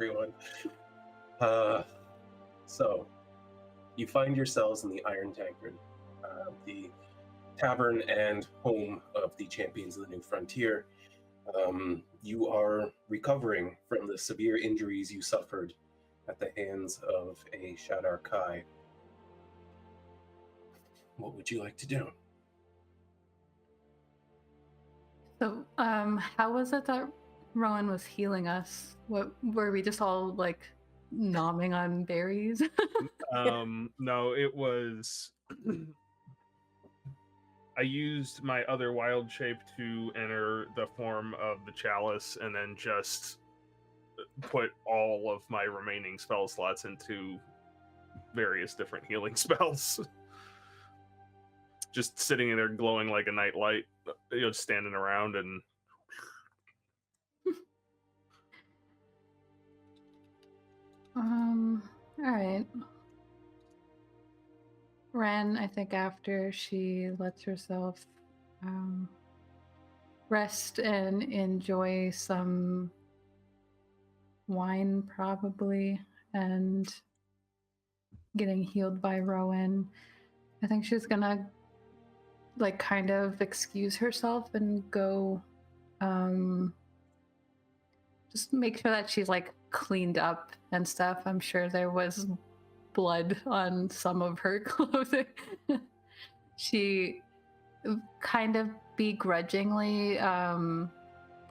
everyone. So, you find yourselves in the Iron Tankard, the tavern and home of the champions of the New Frontier. You are recovering from the severe injuries you suffered at the hands of a Shadar Kai. What would you like to do? So, how was it that Rhowan was healing us? What were we just all like nomming on berries? No, it was. I used my other wild shape to enter the form of the chalice, and then just put all of my remaining spell slots into various different healing spells. Just sitting in there glowing like a night light, standing around and. All right. Wren, I think after she lets herself rest and enjoy some wine, probably, and getting healed by Rhowan, I think she's gonna like kind of excuse herself and go just make sure that she's like cleaned up and stuff. I'm sure there was blood on some of her clothing. She kind of begrudgingly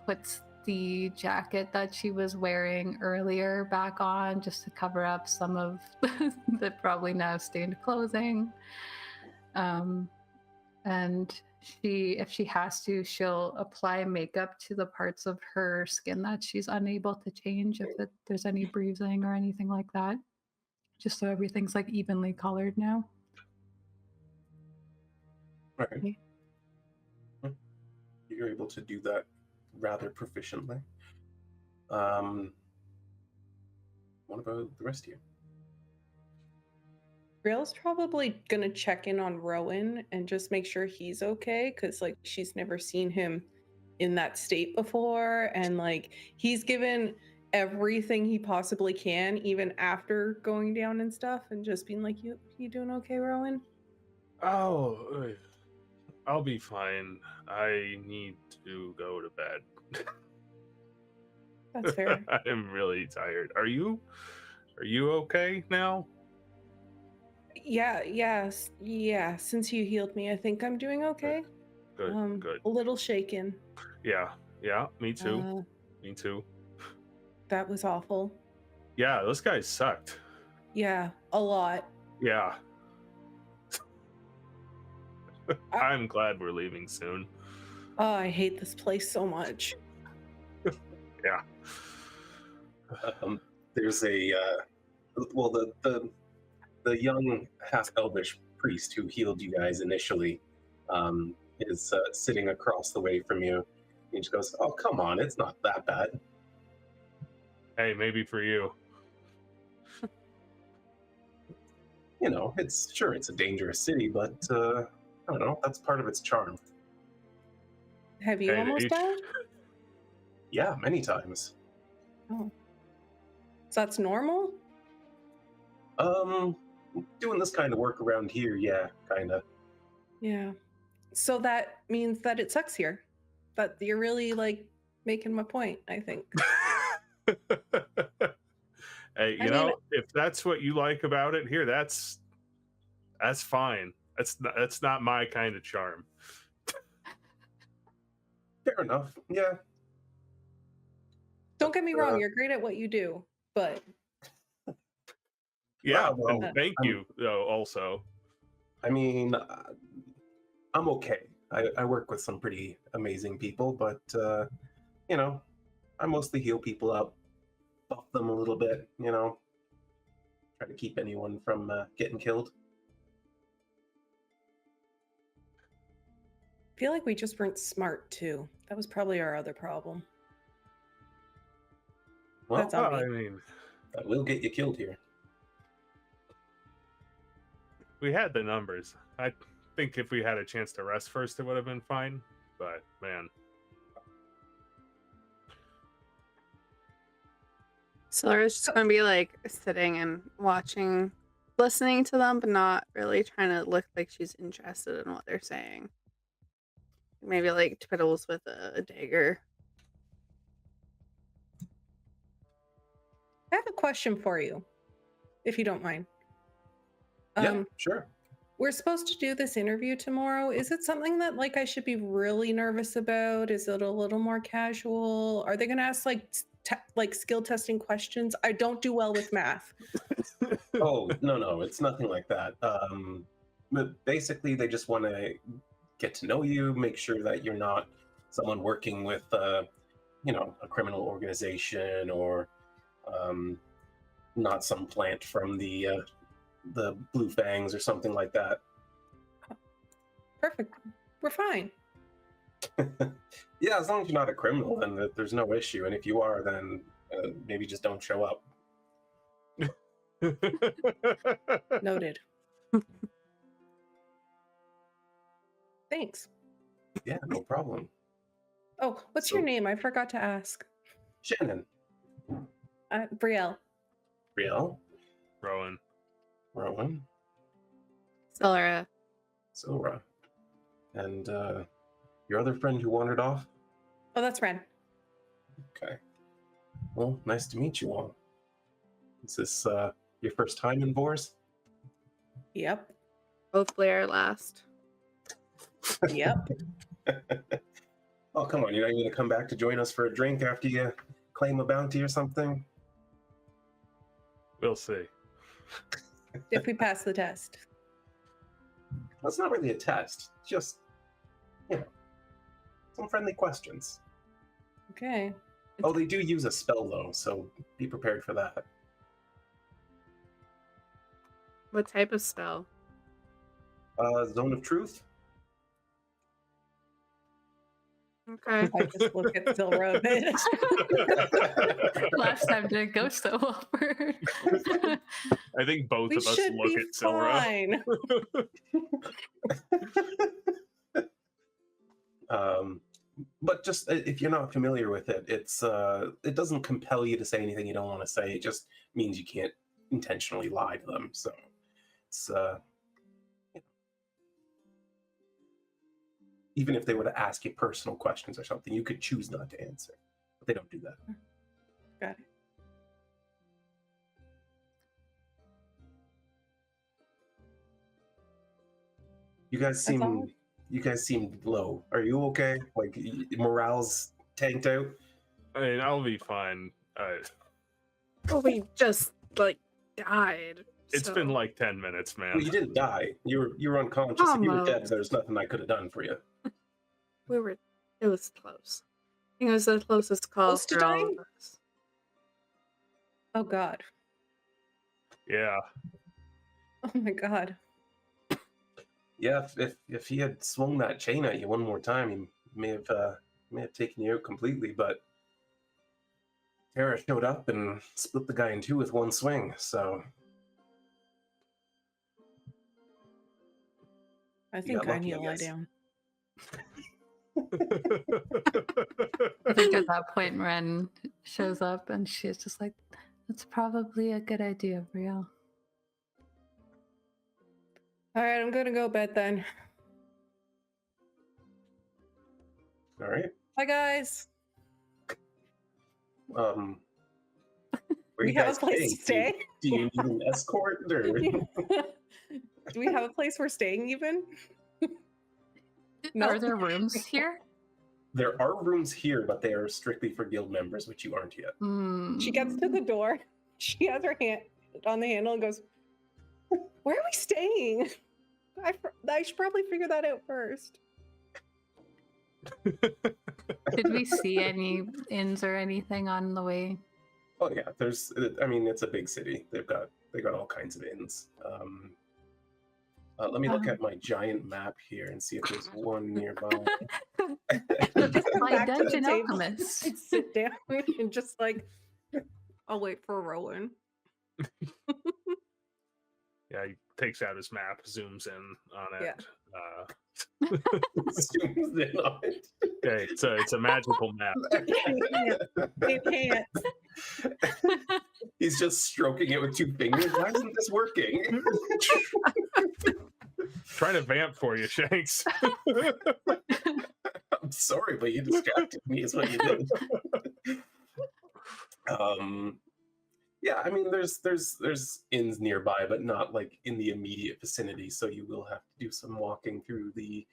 puts the jacket that she was wearing earlier back on just to cover up some of the probably now stained clothing. And if she has to, she'll apply makeup to the parts of her skin that she's unable to change if there's any bruising or anything like that. Just so everything's like evenly colored now. All right. Okay. You're able to do that rather proficiently. What about the rest of you? Brielle's probably gonna check in on Rhowan and just make sure he's okay, because like she's never seen him in that state before, and like he's given everything he possibly can even after going down and stuff, and just being like, you doing okay, Rhowan? Oh, I'll be fine. I need to go to bed. That's fair. I'm really tired. Are you okay now? Yeah. Since you healed me, I think I'm doing okay. Good. A little shaken. Yeah. Me too. Me too. That was awful. Yeah, those guys sucked. Yeah, a lot. Yeah. I'm glad we're leaving soon. Oh, I hate this place so much. Yeah. There's a the young half-elvish priest who healed you guys initially is sitting across the way from you. He just goes, "Oh, come on, it's not that bad." Hey, maybe for you. You know, it's a dangerous city, but I don't know, that's part of its charm. Have you almost died? Yeah, many times. Oh. So that's normal? Doing this kind of work around here, yeah, kinda. Yeah. So that means that it sucks here. But you're really like making my point, I think. Hey, you know, if that's what you like about it here, that's fine. That's not my kind of charm. Fair enough. Yeah. Don't get me wrong, you're great at what you do, but yeah, well, thank you though also. I mean, I'm okay. I work with some pretty amazing people, but you know, I mostly heal people up, buff them a little bit, you know, try to keep anyone from getting killed. I feel like we just weren't smart too. That was probably our other problem. Well, that's on me. I mean, that will get you killed here. We had the numbers. I think if we had a chance to rest first, it would have been fine. But man, Sylra's just gonna be like sitting and watching, listening to them, but not really trying to look like she's interested in what they're saying. Maybe like twiddles with a dagger. I have a question for you, if you don't mind. Yeah, sure. We're supposed to do this interview tomorrow. Is it something that like I should be really nervous about? Is it a little more casual? Are they going to ask like skill testing questions? I don't do well with math. Oh, no, it's nothing like that. But basically, they just want to get to know you, make sure that you're not someone working with, a criminal organization or not some plant from the Blue Fangs or something like that. Perfect. We're fine. Yeah, as long as you're not a criminal, then there's no issue. And if you are, then maybe just don't show up. Noted. Thanks. Yeah, no problem. Oh, what's your name? I forgot to ask. Shannon. Brielle. Brielle. Rhowan. Rhowan. Sylra. Sylra. And your other friend who wandered off? Oh, that's Wren. Okay. Well, nice to meet you all. Is this your first time in Vors? Yep. Hopefully our last. Yep. Oh, come on. You're not going to come back to join us for a drink after you claim a bounty or something? We'll see. If we pass the test. Well, it's not really a test. It's just, some friendly questions. Okay. Oh, they do use a spell, though, so be prepared for that. What type of spell? Zone of Truth? Okay. I just look at Sylra a bit. Last time didn't go so well for her. I think both We of us should look be at Sylra. fine. But just if you're not familiar with it, it doesn't compel you to say anything you don't want to say. It just means you can't intentionally lie to them. So it's even if they were to ask you personal questions or something, you could choose not to answer. But they don't do that. Got it. You guys That's all? seem low. Are you okay? Like morale's tanked out? I mean, I'll be fine. Well, we just died. It's so- been like 10 minutes, man. Well, you didn't die. You were unconscious. If you were dead, there's nothing I could have done for you. It was close. I think it was the closest call Close to for all dying? of us. Oh God. Yeah. Oh my God. Yeah, if he had swung that chain at you one more time, he may have taken you out completely. But Terra showed up and split the guy in two with one swing. So I think got I lucky, need I to lie guess. down. I think at that point, Wren shows up and she's just like, "That's probably a good idea, Brielle." All right, I'm gonna go bed then. all right. Bye, guys. Where We you have guys a place to staying? stay. Do you need an escort or? Do we have a place we're staying even? No. Are there rooms here? There are rooms here, but they are strictly for guild members, which you aren't yet. She gets to the door. She has her hand on the handle and goes, "Where are we staying? I should probably figure that out first." Did we see any inns or anything on the way? Oh yeah, it's a big city. They got all kinds of inns. Let me look at my giant map here and see if there's one nearby. Just come My back to the dungeon table alchemist. and sit down and just I'll wait for Rhowan. Yeah, he takes out his map, zooms in on it, Yeah. Zooms in on it. Okay, it's a magical map. It can't. He's just stroking it with 2 fingers. Why isn't this working? Trying to vamp for you, Shanks. I'm sorry, but you distracted me is what you did. Yeah, I mean there's inns nearby, but not like in the immediate vicinity, so you will have to do some walking through the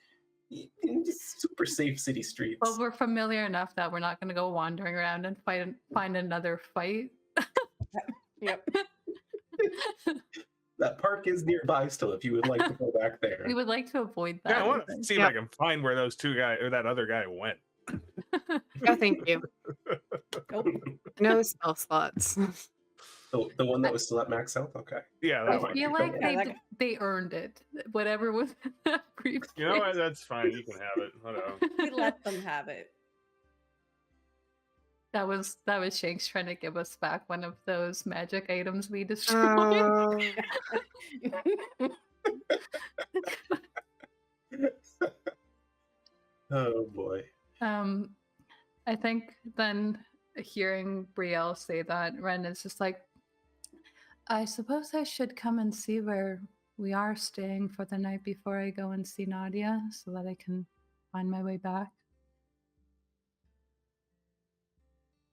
super safe city streets. Well, we're familiar enough that we're not going to go wandering around and find another fight. Yep. That park is nearby still if you would like to go back there. We would like to avoid that. Yeah, I want to see if I can find where those 2 guys or that other guy went. Oh, thank you. Nope. No spell slots. The one that was still at max health? Okay. Yeah, I that one. feel like Yeah, they earned it. Whatever was that previous. You know what? That's fine. You can have it. Whatever. We let them have it. That was Shanks trying to give us back one of those magic items we Oh. destroyed. Oh boy. I think then hearing Brielle say that, Wren is just like, I suppose I should come and see where we are staying for the night before I go and see Nadia so that I can find my way back.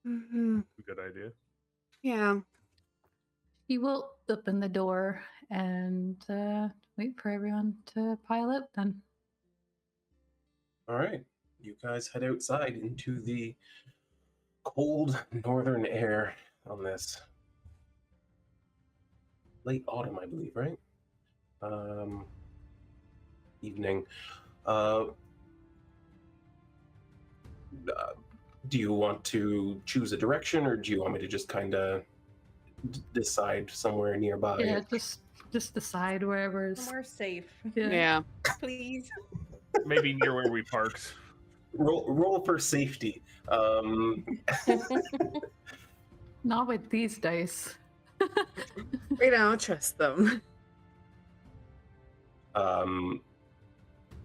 Mm-hmm. Good idea. Yeah. He will open the door and wait for everyone to pile up then. All right. You guys head outside into the cold northern air on this late autumn, I believe, right? Evening. Do you want to choose a direction, or do you want me to just kind of decide somewhere nearby? Yeah, just decide wherever is. Somewhere safe. Yeah. Please. Maybe near where we parked. Roll for safety. Not with these dice. We don't trust them.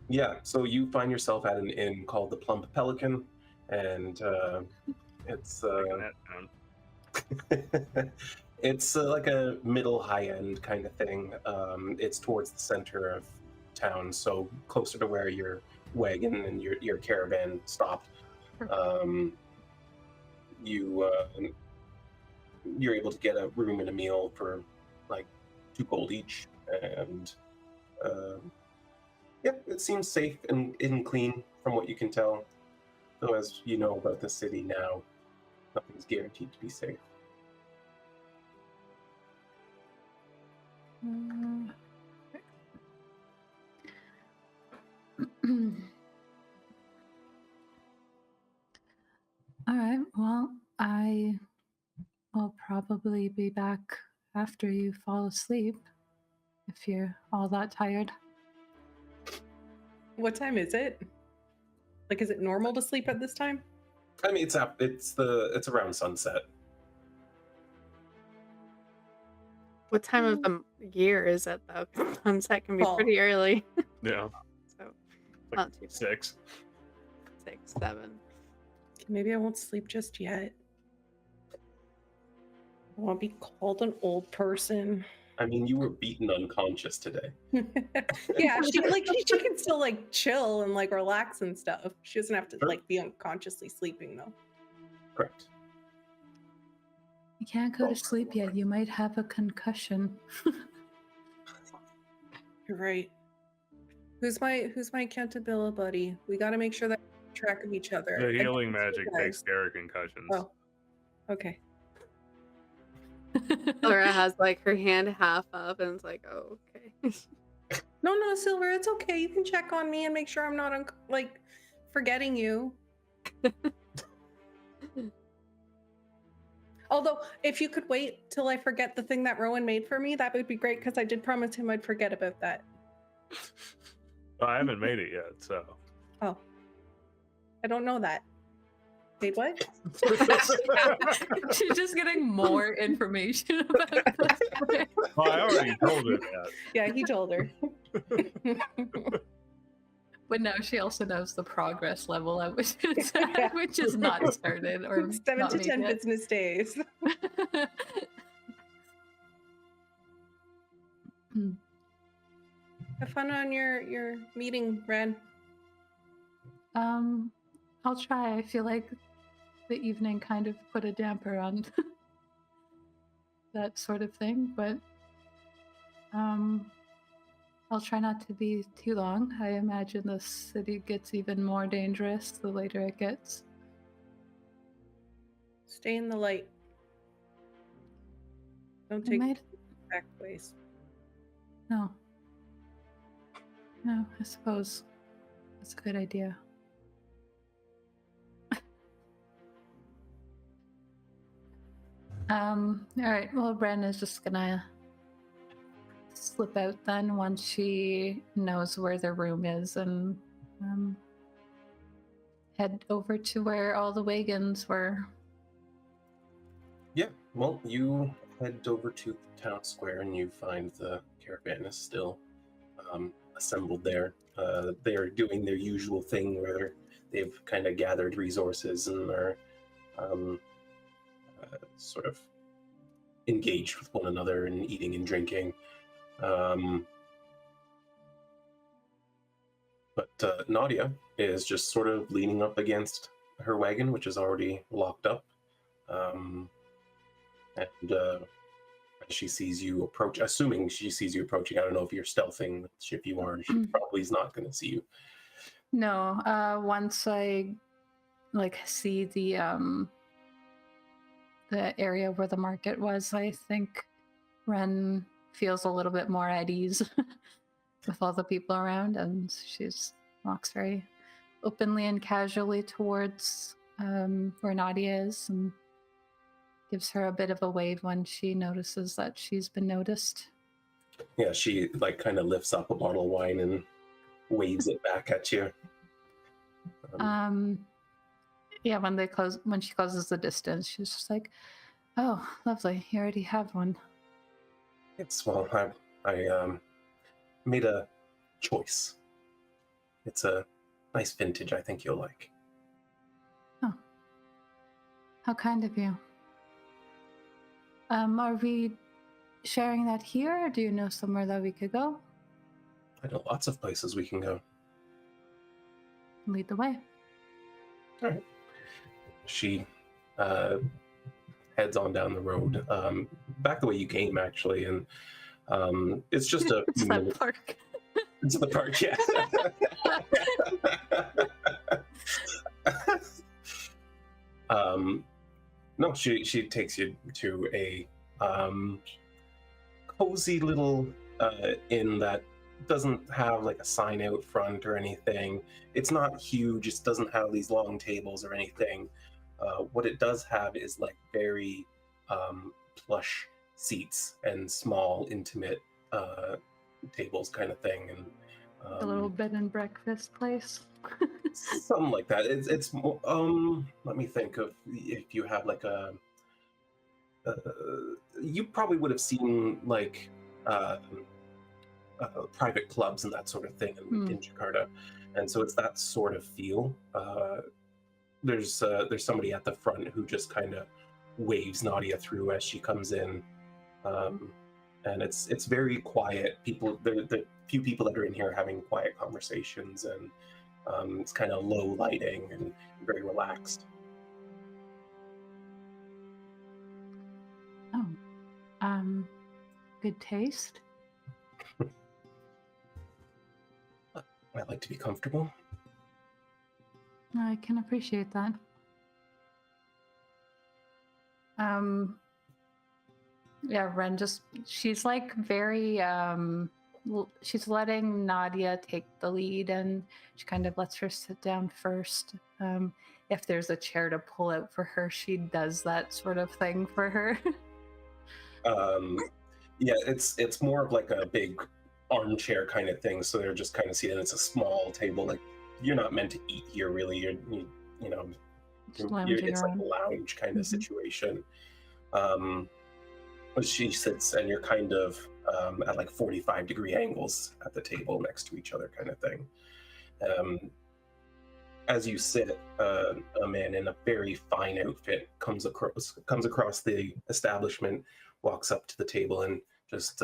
Yeah, so you find yourself at an inn called the Plump Pelican, and it's it's like a middle high-end kind of thing. It's towards the center of town, so closer to where your wagon and your caravan stopped. You're able to get a room and a meal for like 2 gold each, and yeah, it seems safe and clean from what you can tell. Though, as you know about the city now, nothing's guaranteed to be safe. All right, well, I will probably be back after you fall asleep, if you're all that tired. What time is it? Like, is it normal to sleep at this time? I mean, it's around sunset. What time of the year is it though? 'Cause sunset can be Fall. pretty early. Yeah. So Like not too 6. 6, 7. Maybe I won't sleep just yet. I want to be called an old person. I mean, you were beaten unconscious today. Yeah, she can still like chill and like relax and stuff. She doesn't have to Sure. like be unconsciously sleeping though. Correct. You can't go to sleep yet. You might have a concussion. You're right. Who's my accountability buddy? We got to make sure that we keep track of each other. The I healing think it's you magic guys. takes care of concussions. Oh, okay. Laura has like her hand half up and it's like, oh, okay. No, Sylra, it's okay. You can check on me and make sure I'm not like forgetting you. Although, if you could wait till I forget the thing that Rhowan made for me, that would be great because I did promise him I'd forget about that. Well, I haven't made it yet, so. Oh, I don't know that. Wait, what? She's just getting more information about this. Well, I already told her that. Yeah, he told her. But now she also knows the progress level at which it's at, which is not started or 7 not to made 10 yet. business days. Have fun on your meeting, Wren. I'll try. I feel like the evening kind of put a damper on that sort of thing, but I'll try not to be too long. I imagine the city gets even more dangerous the later it gets. Stay in the light. Don't I take might... back ways. No. No, I suppose that's a good idea. Alright, well, Bren is just gonna slip out then once she knows where the room is and head over to where all the wagons were. Yeah, well, you head over to the town square and you find the caravan is still assembled there. They're doing their usual thing where they've kind of gathered resources and are sort of engaged with one another and eating and drinking. But Nadia is just sort of leaning up against her wagon, which is already locked up. And she sees you approach, assuming she sees you approaching. I don't know if you're stealthing, if you are, she probably is not going to see you. No, once I see the area where the market was, I think Wren feels a little bit more at ease with all the people around, and she walks very openly and casually towards where Nadia is and gives her a bit of a wave when she notices that she's been noticed. Yeah, she kind of lifts up a bottle of wine and waves it back at you. Yeah, when she closes the distance, she's just like, "Oh, lovely! You already have one." It's I made a choice. It's a nice vintage. I think you'll like. Oh, how kind of you. Are we sharing that here, or do you know somewhere that we could go? I know lots of places we can go. Lead the way. All right. She heads on down the road, back the way you came, actually, and it's just a It's few that minutes. park. It's the park, yeah. No, she takes you to a cozy little inn that doesn't have like a sign out front or anything. It's not huge. It doesn't have these long tables or anything. What it does have is like very plush seats and small, intimate tables, kind of thing, and A little bed and breakfast place. something like that. It's let me think of if you have like a you probably would have seen like private clubs and that sort of thing in Jakarta, and so it's that sort of feel. There's somebody at the front who just kind of waves Nadia through as she comes in, and it's very quiet. The few people that are in here are having quiet conversations, and it's kind of low lighting and very relaxed. Oh, good taste. I like to be comfortable. I can appreciate that. Yeah, Wren she's like very, she's letting Nadia take the lead, and she kind of lets her sit down first. If there's a chair to pull out for her, she does that sort of thing for her. Yeah, it's more of like a big armchair kind of thing, so they're just kind of seated. It's a small table. Like, you're not meant to eat here, really. You know, Just lounging it's like around. a lounge kind of situation. But she sits, and you're kind of at like 45-degree angles at the table next to each other, kind of thing. As you sit, a man in a very fine outfit comes across the establishment, walks up to the table, and just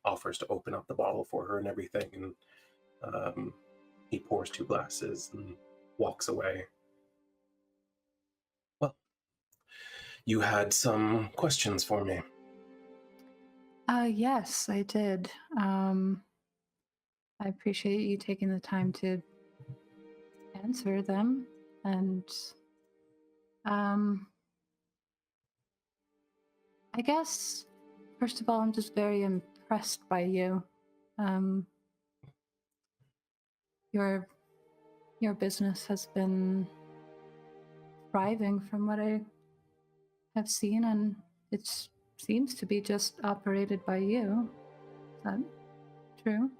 offers to open up the bottle for her and everything. And he pours 2 glasses and walks away. Well, you had some questions for me. Yes, I did. I appreciate you taking the time to answer them. And I guess, first of all, I'm just very impressed by you. Your business has been thriving from what I have seen, and it seems to be just operated by you. Is that true?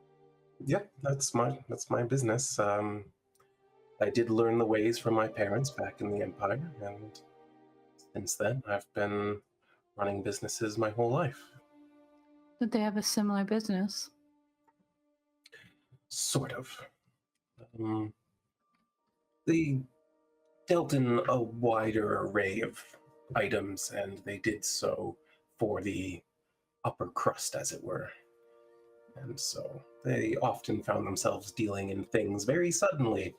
Yep, that's my business. I did learn the ways from my parents back in the Empire, and since then I've been running businesses my whole life. Did they have a similar business? Sort of. They dealt in a wider array of items, and they did so for the upper crust, as it were. And so they often found themselves dealing in things very suddenly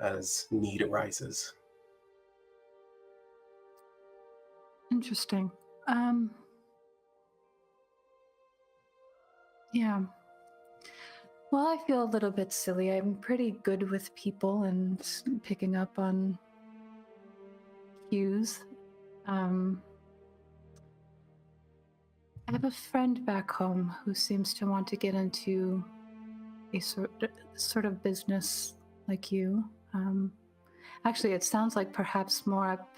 as need arises. Interesting. Yeah. Well, I feel a little bit silly. I'm pretty good with people and picking up on cues. I have a friend back home who seems to want to get into a sort of business like you. Actually, it sounds like perhaps more up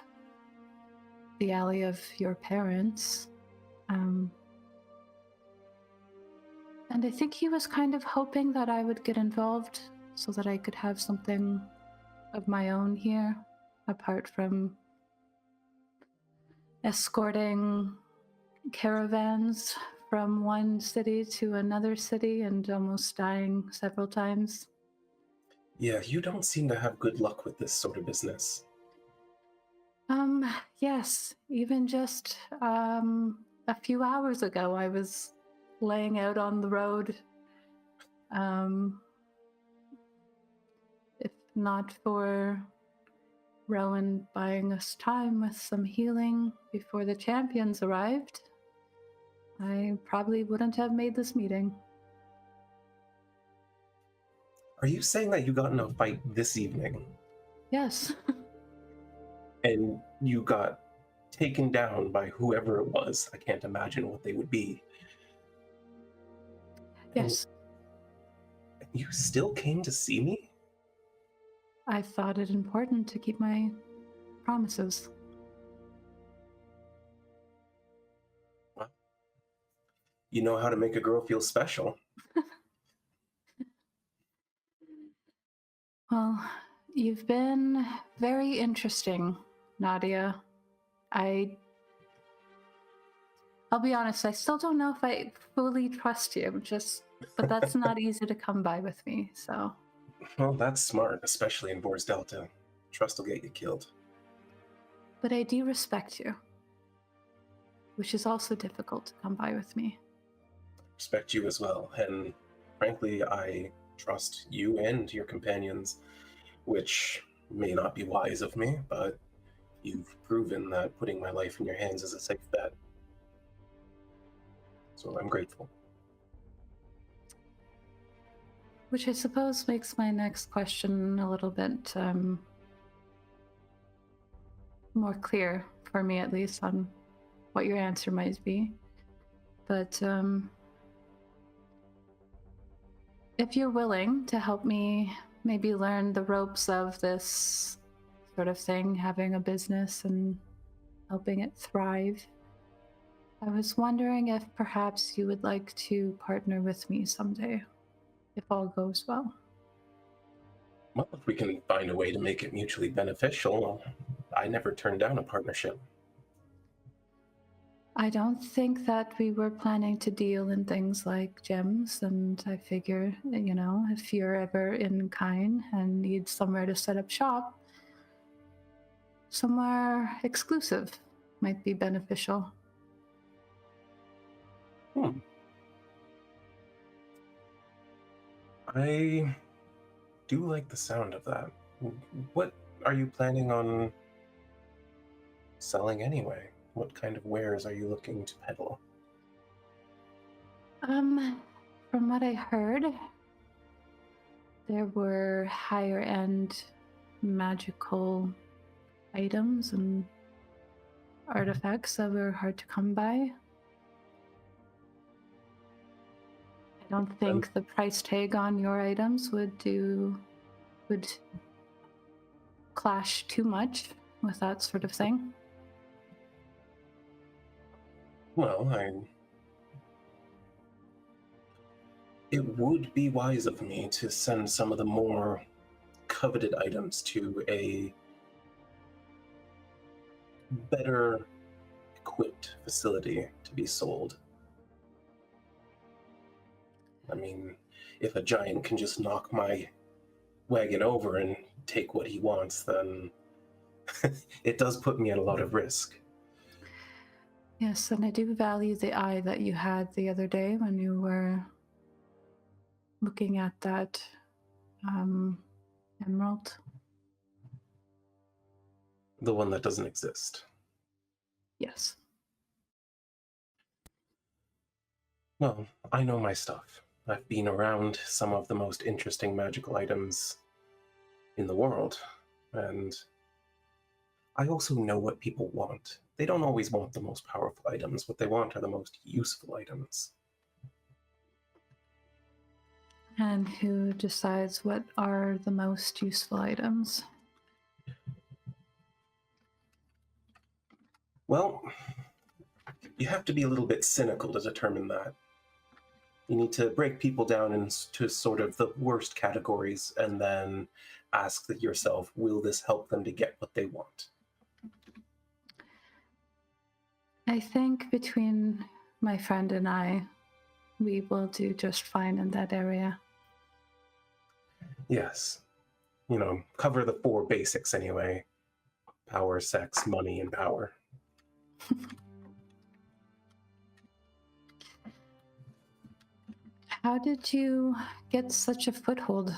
the alley of your parents. And I think he was kind of hoping that I would get involved so that I could have something of my own here, apart from escorting caravans from one city to another city and almost dying several times. Yeah, you don't seem to have good luck with this sort of business. Yes, even just a few hours ago, I was laying out on the road. If not for Rhowan buying us time with some healing before the champions arrived, I probably wouldn't have made this meeting. Are you saying that you got in a fight this evening? Yes. And you got taken down by whoever it was? I can't imagine what they would be. Yes. And you still came to see me? I thought it important to keep my promises. Well, you know how to make a girl feel special. Well, you've been very interesting, Nadia. I'll be honest, I still don't know if I fully trust you, but that's not easy to come by with me, so. Well, that's smart, especially in Vors Delta. Trust will get you killed. But I do respect you, which is also difficult to come by with me. Respect you as well, and frankly, I trust you and your companions, which may not be wise of me, but you've proven that putting my life in your hands is a safe bet. So I'm grateful. Which I suppose makes my next question a little bit more clear, for me at least, on what your answer might be. But if you're willing to help me maybe learn the ropes of this sort of thing, having a business and helping it thrive, I was wondering if perhaps you would like to partner with me someday, if all goes well. Well, if we can find a way to make it mutually beneficial, I never turn down a partnership. I don't think that we were planning to deal in things like gems, and I figure, if you're ever in Kine and need somewhere to set up shop, somewhere exclusive might be beneficial. I do like the sound of that. What are you planning on selling anyway? What kind of wares are you looking to peddle? From what I heard, there were higher end magical items and artifacts that were hard to come by. I don't think the price tag on your items would clash too much with that sort of thing. Well, it would be wise of me to send some of the more coveted items to a better equipped facility to be sold. I mean, if a giant can just knock my wagon over and take what he wants, then it does put me at a lot of risk. Yes, and I do value the eye that you had the other day when you were looking at that emerald. The one that doesn't exist. Yes. Well, I know my stuff. I've been around some of the most interesting magical items in the world, and I also know what people want. They don't always want the most powerful items. What they want are the most useful items. And who decides what are the most useful items? Well, you have to be a little bit cynical to determine that. You need to break people down into sort of the worst categories and then ask yourself, will this help them to get what they want? I think between my friend and I, we will do just fine in that area. Yes. Cover the 4 basics anyway. Power, sex, money, and power. How did you get such a foothold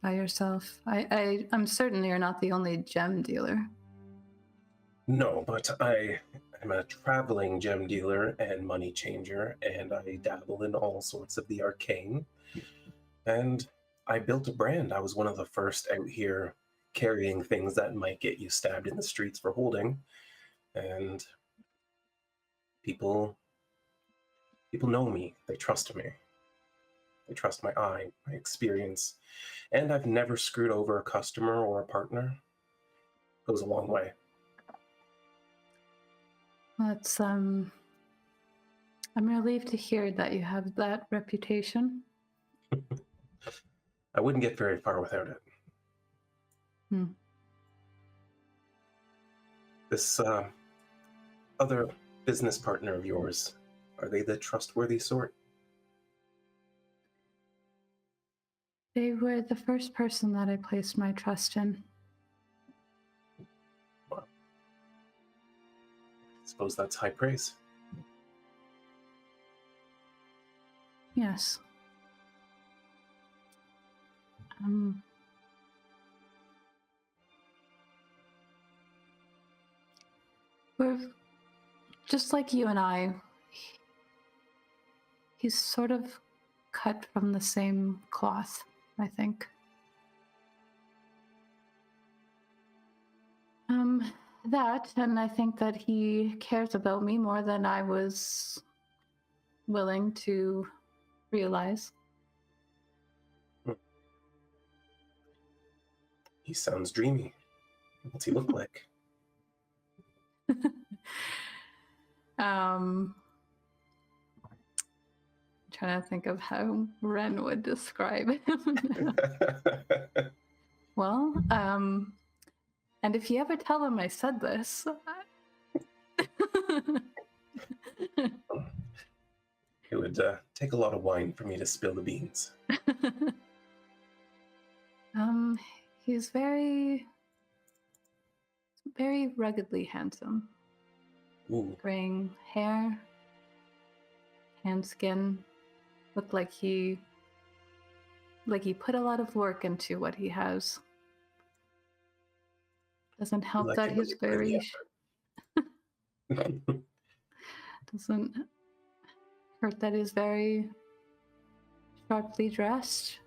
by yourself? I'm certain you're not the only gem dealer. No, but I am a traveling gem dealer and money changer, and I dabble in all sorts of the arcane. And I built a brand. I was one of the first out here carrying things that might get you stabbed in the streets for holding. And people know me. They trust me. They trust my eye, my experience. And I've never screwed over a customer or a partner. Goes a long way. That's I'm relieved to hear that you have that reputation. I wouldn't get very far without it. This other business partner of yours, are they the trustworthy sort? They were the first person that I placed my trust in. Well, I suppose that's high praise. Yes. We're just like you and I. He's sort of cut from the same cloth, I think. That, and I think that he cares about me more than I was willing to realize. He sounds dreamy. What's he look like? Trying to think of how Wren would describe him. Well, and if you ever tell him I said this, It would take a lot of wine for me to spill the beans. He's very ruggedly handsome. Ooh, Graying hair, tan skin, look like he put a lot of work into what he has. Doesn't help like that it when he's you put in the very effort. doesn't hurt that he's very sharply dressed.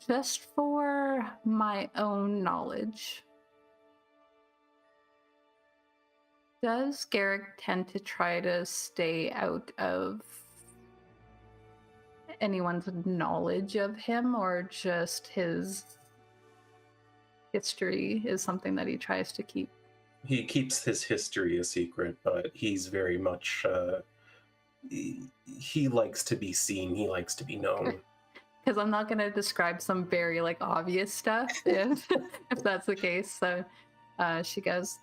Just for my own knowledge, does Garrick tend to try to stay out of anyone's knowledge of him, or just his history is something that he tries to keep? He keeps his history a secret, but he's very much he likes to be seen, he likes to be known. Because I'm not going to describe some very obvious stuff if that's the case. So she goes,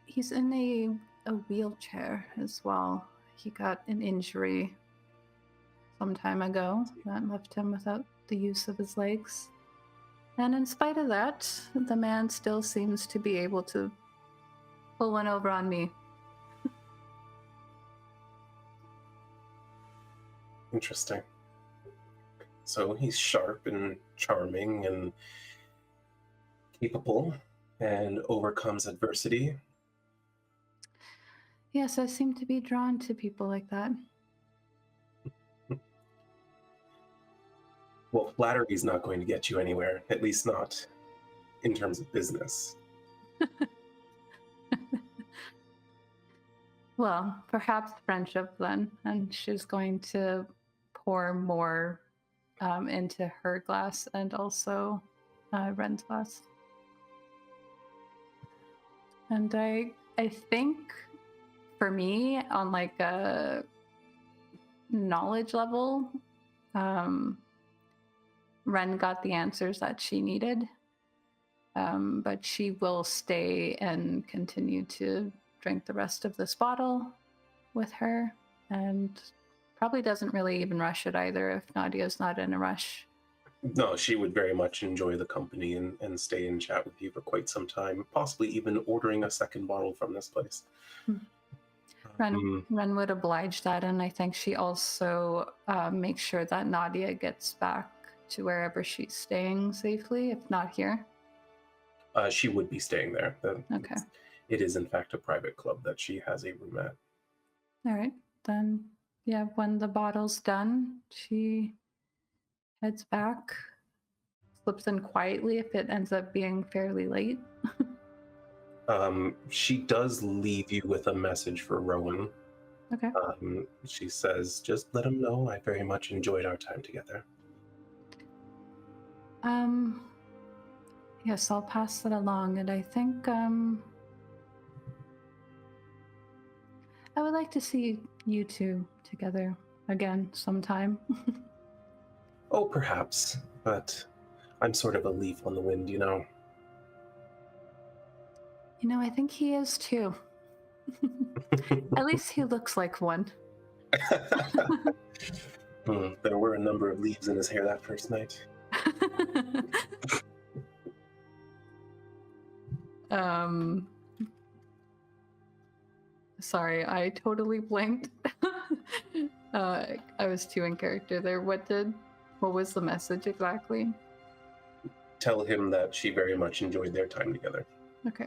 he's in a wheelchair as well. He got an injury some time ago that left him without the use of his legs. And in spite of that, the man still seems to be able to pull one over on me. Interesting. So he's sharp and charming and capable and overcomes adversity. Yes, I seem to be drawn to people like that. Well, flattery's not going to get you anywhere, at least not in terms of business. Well, perhaps friendship then. And she's going to pour more into her glass and also Wren's glass. And I think for me, on a knowledge level, Wren got the answers that she needed, but she will stay and continue to drink the rest of this bottle with her, and probably doesn't really even rush it either if Nadia's not in a rush. No, she would very much enjoy the company and stay and chat with you for quite some time, possibly even ordering a second bottle from this place. Wren would oblige that, and I think she also makes sure that Nadia gets back to wherever she's staying safely, if not here. She would be staying there. Okay. It is, in fact, a private club that she has a room at. All right. Then, yeah, when the bottle's done, she heads back, slips in quietly if it ends up being fairly late. She does leave you with a message for Rhowan. Okay. She says, just let him know I very much enjoyed our time together. Yes, I'll pass that along, and I think I would like to see you two together again sometime. Oh, perhaps, but I'm sort of a leaf on the wind, you know. You know, I think he is too. At least he looks like one. There were a number of leaves in his hair that first night. Sorry, I totally blanked. I was too in character there. What was the message exactly? Tell him that she very much enjoyed their time together. Okay.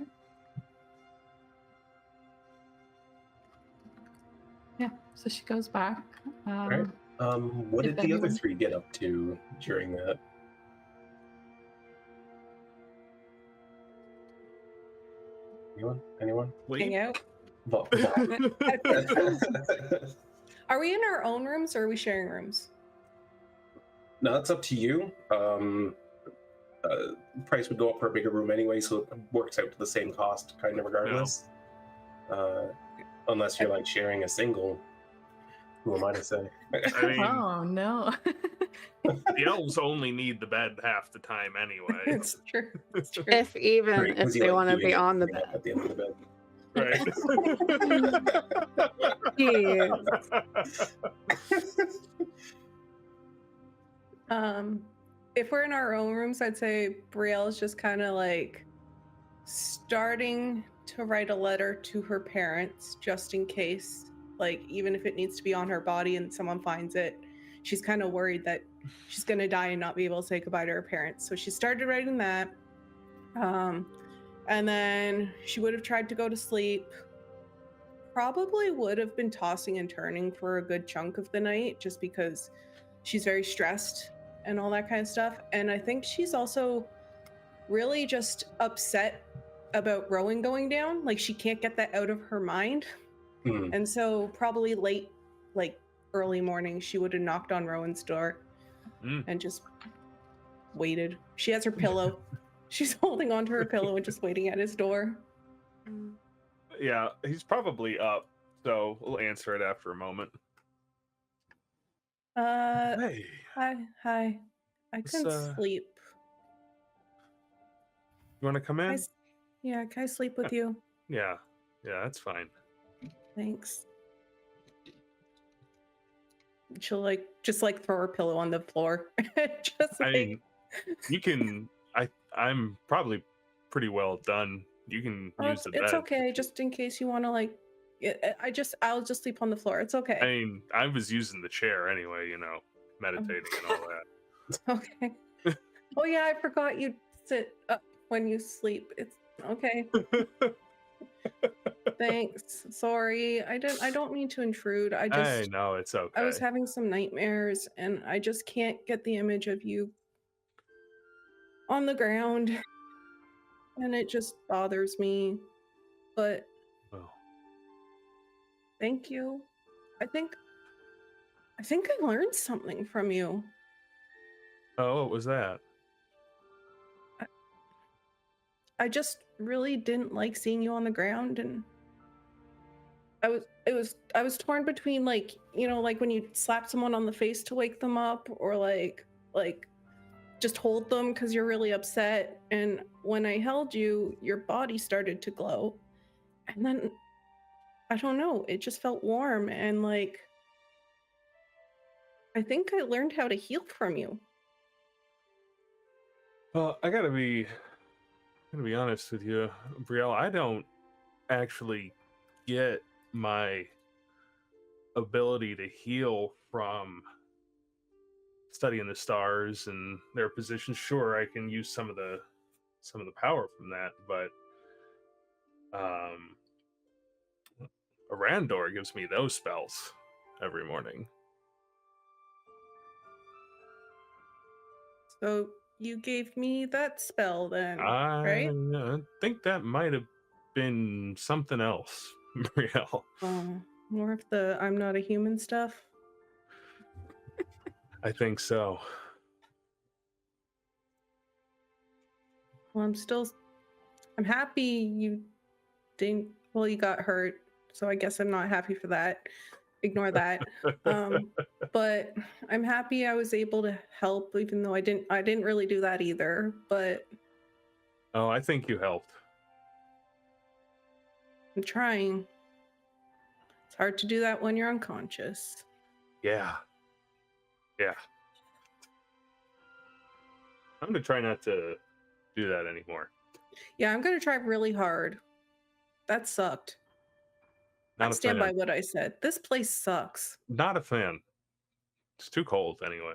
Yeah, so she goes back. Right. What did the other three get up to during that? Anyone? Hang out. Well, Are we in our own rooms or are we sharing rooms? no, it's up to you. Price would go up for a bigger room anyway, so it works out to the same cost, kind of regardless. Unless you're sharing a single. Who am I to say? I mean, Oh no. the elves only need the bed half the time anyway. It's true. It's true. If even Great, if was he, they like, want to doing be it on the right at bed. the end of the bed? Yes. If we're in our own rooms, I'd say Brielle is just kind of like starting to write a letter to her parents just in case, like, even if it needs to be on her body and someone finds it, she's kind of worried that she's going to die and not be able to say goodbye to her parents. So she started writing that. And then she would have tried to go to sleep. Probably would have been tossing and turning for a good chunk of the night just because she's very stressed and all that kind of stuff. And I think she's also really just upset about Rhowan going down. Like, she can't get that out of her mind. And so probably late, like early morning, she would have knocked on Rowan's door and just waited. She has her pillow. She's holding onto her pillow and just waiting at his door. Yeah, he's probably up, so we'll answer it after a moment. Hey, Hi. I couldn't Let's, sleep. you want to come in? Yeah, can I sleep with you? Yeah, that's fine. Thanks. She'll just throw her pillow on the floor. Just I mean, you can. I'm probably pretty well done. You can use the bed. It's okay, just in case you want to I'll just sleep on the floor. It's okay. I mean, I was using the chair anyway, meditating and all that. Okay. Oh yeah, I forgot you sit up when you sleep. It's okay. Thanks. Sorry. I don't mean to intrude. I know, it's okay. I was having some nightmares and I just can't get the image of you on the ground. And it just bothers me. But thank you. I think I learned something from you. Oh, what was that? I just really didn't like seeing you on the ground, and I was torn between like when you slap someone on the face to wake them up, or like just hold them because you're really upset. And when I held you, your body started to glow, and then I don't know, it just felt warm, and like I think I learned how to heal from you. Well, I gotta be honest with you, Brielle. I don't actually get my ability to heal from studying the stars and their positions. Sure, I can use some of the power from that, but Arandor gives me those spells every morning. So you gave me that spell then, right? I think that might have been something else, Brielle. More of the I'm not a human stuff. I think so. Well, I'm happy you didn't. Well, you got hurt, so I guess I'm not happy for that. Ignore that. But I'm happy I was able to help, even though I didn't really do that either. But I think you helped. I'm trying. It's hard to do that when you're unconscious. Yeah. I'm gonna try not to do that anymore. Yeah, I'm gonna try really hard. That sucked. I stand by what I said. This place sucks. Not a fan. It's too cold anyway.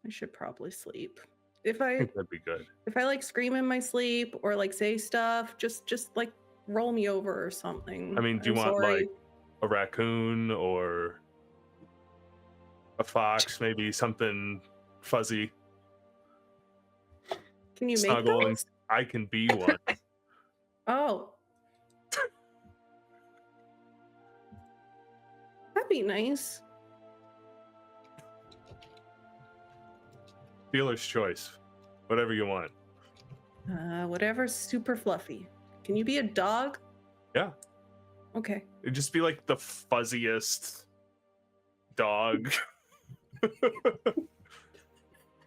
I should probably sleep. I think that'd be good. If I scream in my sleep or say stuff, just roll me over or something. I mean, do you want like a raccoon or a fox, maybe something fuzzy? Can you snuggle make those? I can be one. Oh. That'd be nice. Dealer's choice. Whatever you want. Whatever's super fluffy. Can you be a dog? Yeah. Okay. It'd just be like the fuzziest dog. It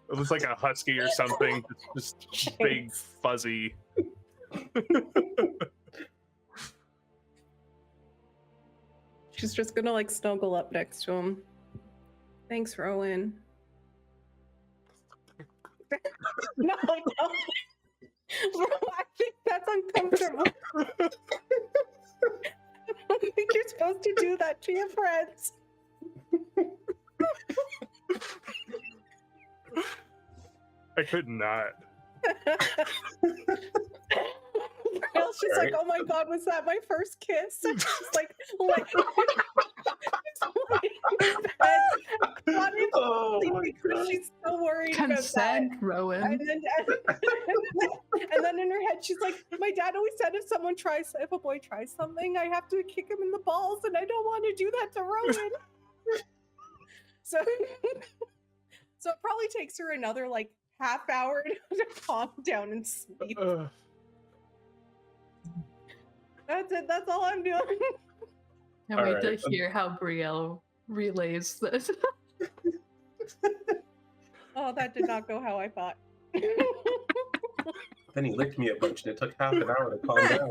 looks like a husky or something. Just big, fuzzy. She's just gonna like snuggle up next to him. Thanks, Rhowan. No. Bro, I think that's uncomfortable. I don't think you're supposed to do that to your friends. I could not. Brielle's just like, oh my god, was that my first kiss? And she's like Oh my god. she's so worried Consent, about that. Rhowan. And then in her head, she's like, my dad always said if a boy tries something, I have to kick him in the balls, and I don't want to do that to Rhowan. So it probably takes her another like half hour to calm down and sleep. That's it. That's all I'm doing. And wait Alright, to hear how Brielle relays this. Oh, that did not go how I thought. Then he licked me a bunch and it took half an hour to calm down.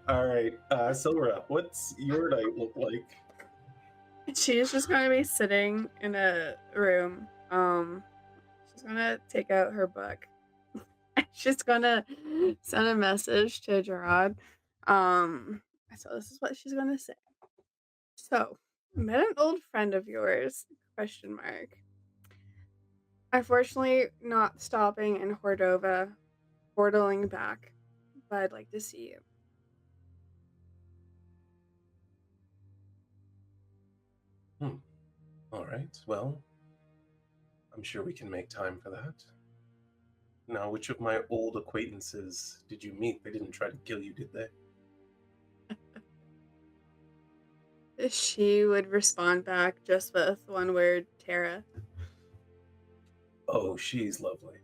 All right, Sylra, what's your night look like? She's just gonna be sitting in a room. She's gonna take out her book. She's gonna send a message to Gerard. So this is what she's gonna say. So, I met an old friend of yours, question mark. Unfortunately, not stopping in Hordova, portaling back, but I'd like to see you. All right, well, I'm sure we can make time for that. Now, which of my old acquaintances did you meet? They didn't try to kill you, did they? She would respond back just with one word, Terra. Oh, she's lovely.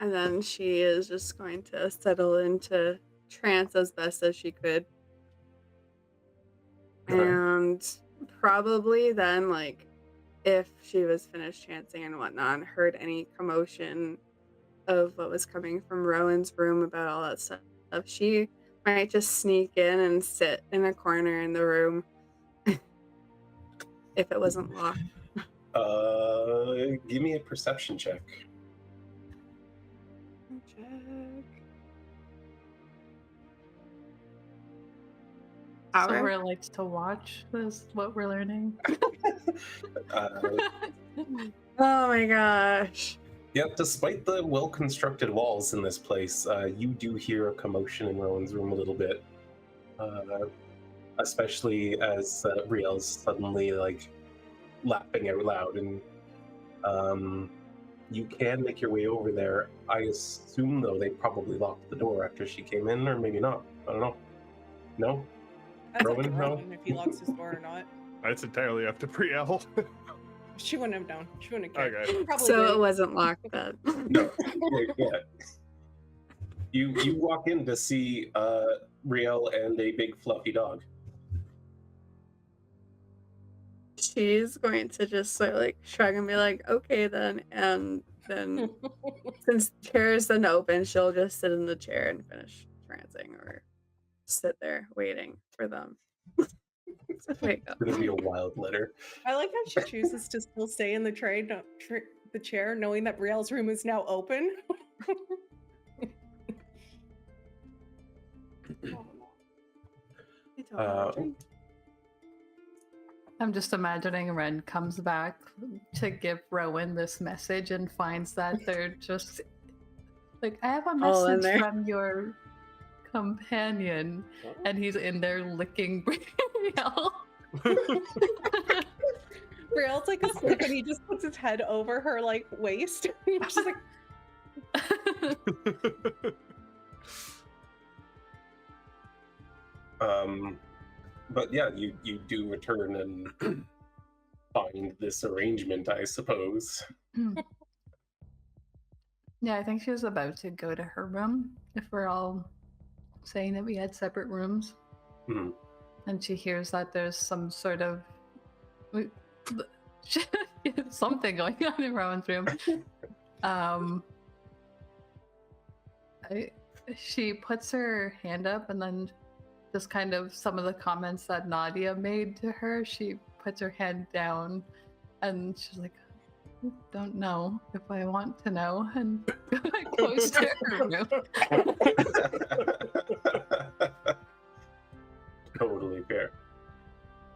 And then she is just going to settle into trance as best as she could. Alright. And probably then, like, if she was finished chanting and whatnot, and heard any commotion of what was coming from Rowan's room about all that stuff, she might just sneak in and sit in a corner in the room if it wasn't locked. Give me a perception check. Check. Sylra likes to watch, is what we're learning. Oh my gosh. Yep, despite the well-constructed walls in this place, you do hear a commotion in Rowan's room a little bit. Especially as Brielle's suddenly, like, laughing out loud, and you can make your way over there. I assume, though, they probably locked the door after she came in, or maybe not. I don't know. No? That's up to Rowan, no? Rowan if he locks his door or not. That's entirely up to Brielle. She wouldn't have known. She wouldn't have cared. Okay. Probably So did. it wasn't locked then. No. Yeah. You walk in to see Brielle and a big fluffy dog. She's going to just sort of like shrug and be like, okay then. And then since the chair is then open, she'll just sit in the chair and finish trancing or sit there waiting for them to wake up. It's gonna be a wild letter. I like how she chooses to still stay in the the chair, knowing that Brielle's room is now open. I'm just imagining Wren comes back to give Rhowan this message and finds that they're just like, I have a All in message there. from your companion, and he's in there licking Brielle. Brielle's like asleep and he just puts his head over her like waist. She's like, But yeah, you do return and find this arrangement, I suppose. Yeah, I think she was about to go to her room, if we're all saying that we had separate rooms. Hmm. And she hears that there's some sort of something going on in Rowan's room. She puts her hand up, and then just kind of some of the comments that Nadia made to her, she puts her hand down, and she's like, I don't know if I want to know, and goes to her room. Totally fair.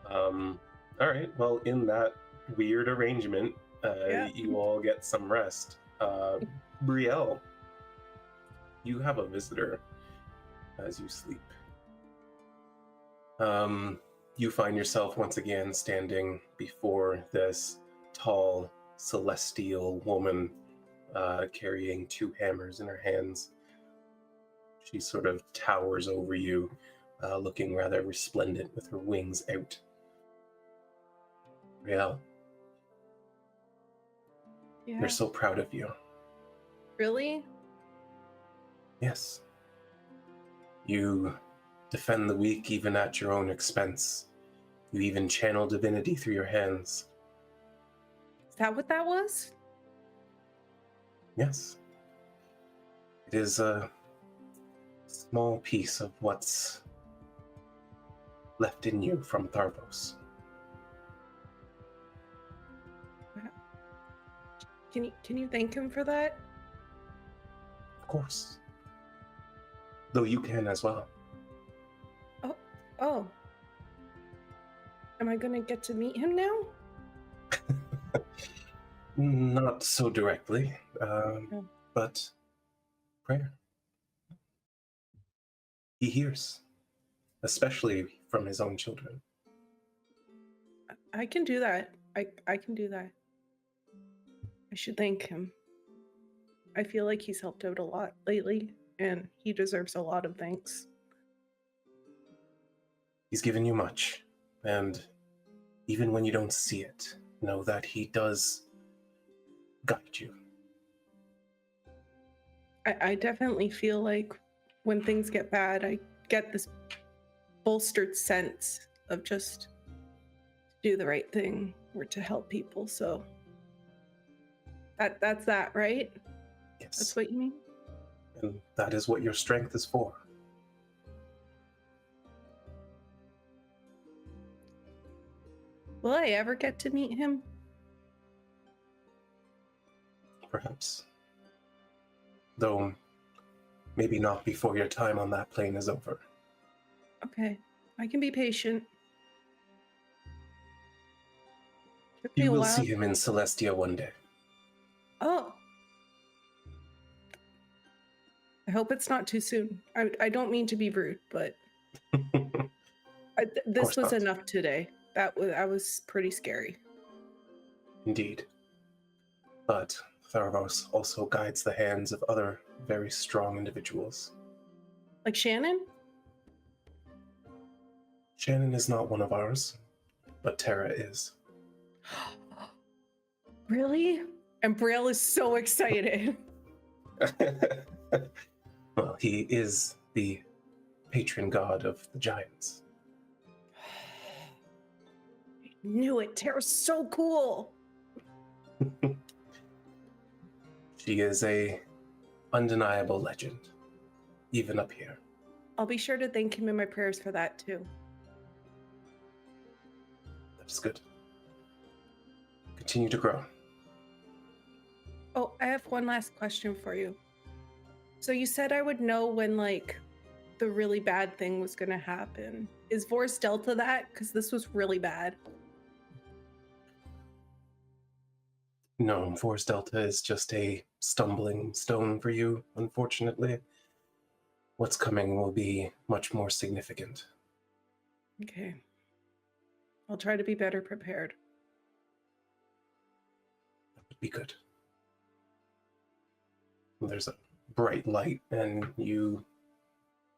All right. Well, in that weird arrangement, you all get some rest. Brielle, you have a visitor as you sleep. You find yourself once again standing before this tall celestial woman carrying 2 hammers in her hands. She sort of towers over you, looking rather resplendent with her wings out. Brielle, Yeah. we're so proud of you. Really? Yes. You defend the weak even at your own expense. You even channel divinity through your hands. Is that what that was? Yes. It is a small piece of what's left in you from Tharvos. Can you thank him for that? Of course. Though you can as well. Oh. Am I gonna get to meet him now? Not so directly, but prayer. He hears, especially from his own children. I can do that. I can do that. I should thank him. I feel like he's helped out a lot lately, and he deserves a lot of thanks. He's given you much, and even when you don't see it, know that he does guide you. I definitely feel like when things get bad, I get this bolstered sense of just do the right thing or to help people. So that's that, right? Yes. That's what you mean? And that is what your strength is for. Will I ever get to meet him? Perhaps. Though, maybe not before your time on that plane is over. Okay, I can be patient. Took me You a will while. see him in Celestia one day. Oh. I hope it's not too soon. I don't mean to be rude, but this was enough today. That was pretty scary. Indeed. But Tharvos also guides the hands of other very strong individuals. Like Shannon? Shannon is not one of ours, but Terra is. Really? And Brielle is so excited. Well, he is the patron god of the giants. I knew it. Terra's so cool. She is a undeniable legend, even up here. I'll be sure to thank him in my prayers for that too. That's good. Continue to grow. Oh, I have one last question for you. So you said I would know when, like, the really bad thing was going to happen. Is Vors Delta that? Because this was really bad. No, Vors Delta is just a stumbling stone for you, unfortunately. What's coming will be much more significant. Okay. I'll try to be better prepared. That would be good. There's a bright light, and you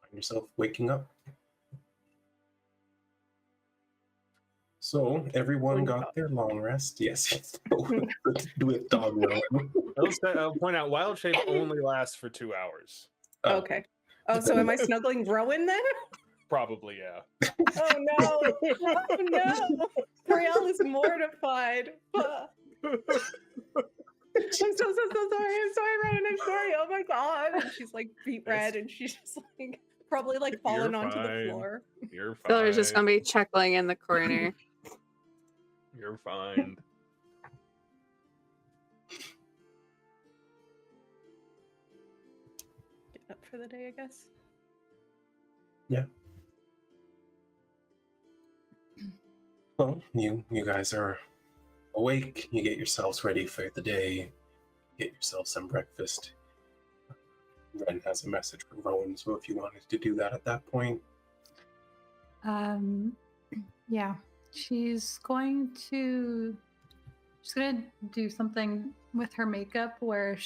find yourself waking up. So, everyone got their long rest? Yes, with dog Rhowan. I'll point out, wild shape only lasts for 2 hours. Oh, Okay. Oh, so am I snuggling Rhowan then? Probably, yeah. Oh no! Oh no! Brielle is mortified. I'm so sorry. I'm sorry, Rhowan. I'm sorry. Oh my god! And she's like beet red, and she's just like probably like fallen You're onto the fine. floor. You're fine. Sylra's just gonna be chuckling in the corner. You're fine. Get up for the day, I guess. Yeah. Well, you guys are awake. You get yourselves ready for the day. Get yourself some breakfast. Wren has a message for Rhowan, so if you wanted to do that at that point. Yeah, she's gonna do something with her makeup where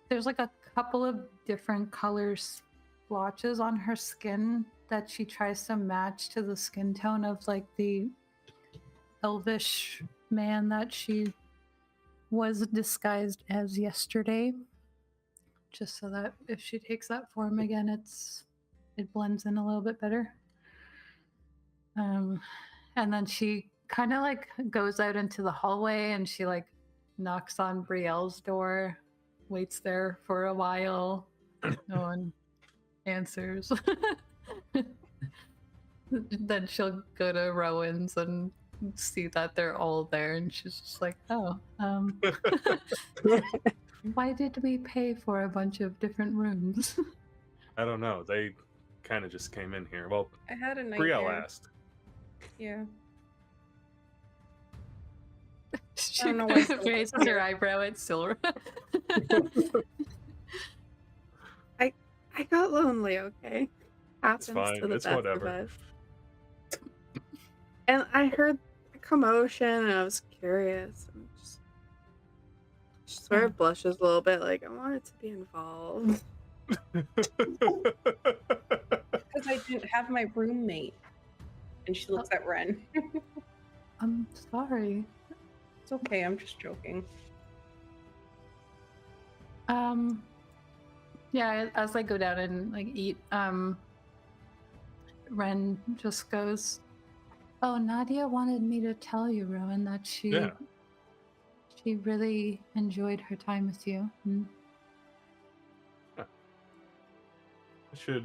there's like a couple of different colors splotches on her skin that she tries to match to the skin tone of like the elvish man that she was disguised as yesterday, just so that if she takes that form again it blends in a little bit better. And then she kind of like goes out into the hallway and she like knocks on Brielle's door, waits there for a while. No one answers. Then she'll go to Rhowan's and see that they're all there, and she's just like, "Oh, why did we pay for a bunch of different rooms?" I don't know. They kind of just came in here. Well, I had a nightmare. Brielle asked. Yeah. She don't know why Sylra raises is here. her eyebrow at Sylra. I got lonely, okay? Happens fine, to the it's best whatever. of us. And I heard a commotion and I was curious. And she sort of blushes a little bit, like, I wanted to be involved. Because I didn't have my roommate. And she looks at Wren. I'm sorry. It's okay, I'm just joking. Yeah, as I go down and like eat, Wren just goes, "Oh, Nadia wanted me to tell you, Rhowan, that she really enjoyed her time with you." I should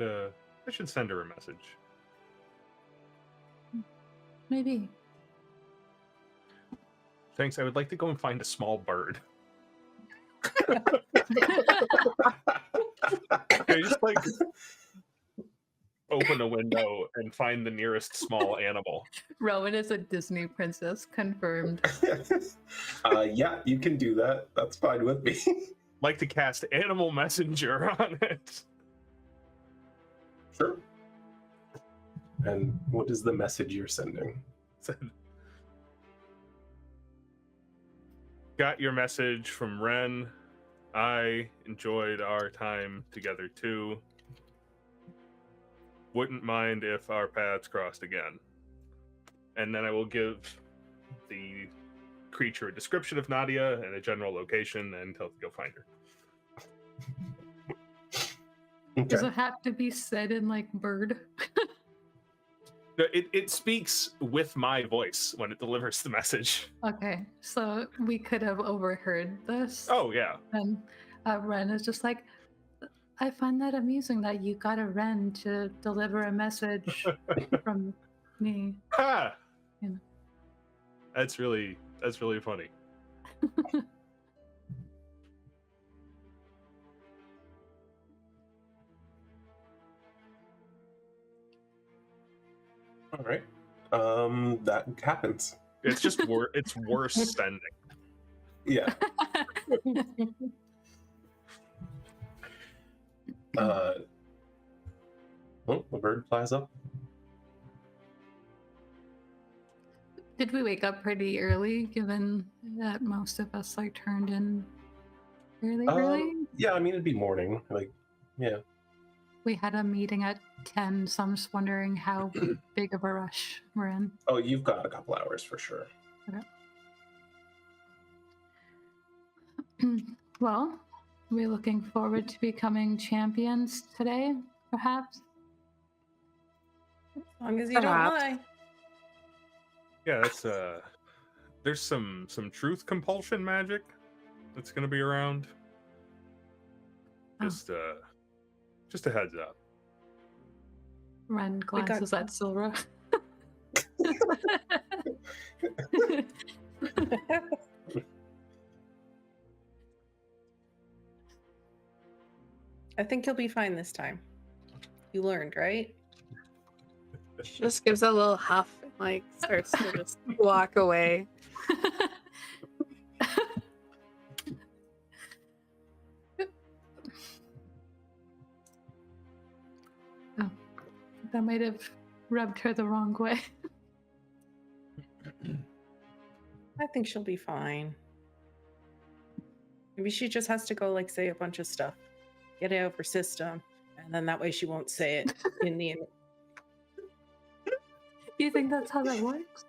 send her a message. Maybe. Thanks. I would like to go and find a small bird. Okay, just like open a window and find the nearest small animal. Rhowan is a Disney princess, confirmed. Yeah, you can do that. That's fine with me. Like to cast Animal Messenger on it. Sure. And what is the message you're sending? Got your message from Wren. I enjoyed our time together too. Wouldn't mind if our paths crossed again. And then I will give the creature a description of Nadia and a general location and tell it to go find her. Does Okay. it have to be said in like bird? No, it speaks with my voice when it delivers the message. Okay, so we could have overheard this. Oh, yeah. And Wren is just like, I find that amusing that you got a Wren to deliver a message from me. Ha! You know. That's really funny. All right. That happens. It's just it's worse sending. Yeah. Well, the bird flies up. Did we wake up pretty early, given that most of us like turned in fairly early? Yeah, I mean it'd be morning. Like, yeah. We had a meeting at 10, so I'm just wondering how big of a rush we're in. Oh, you've got a couple hours for sure. Okay. Well, we're looking forward to becoming champions today, perhaps. As long as you don't Perhaps. lie. Yeah, that's there's some truth compulsion magic that's gonna be around. Oh. Just a heads up. Wren We got- glances at Sylra. I think you'll be fine this time. You learned, right? She just gives a little huff and like starts to just walk away. Oh, that might have rubbed her the wrong way. I think she'll be fine. Maybe she just has to go like say a bunch of stuff, get it out of her system, and then that way she won't say it in the. You think that's how that works?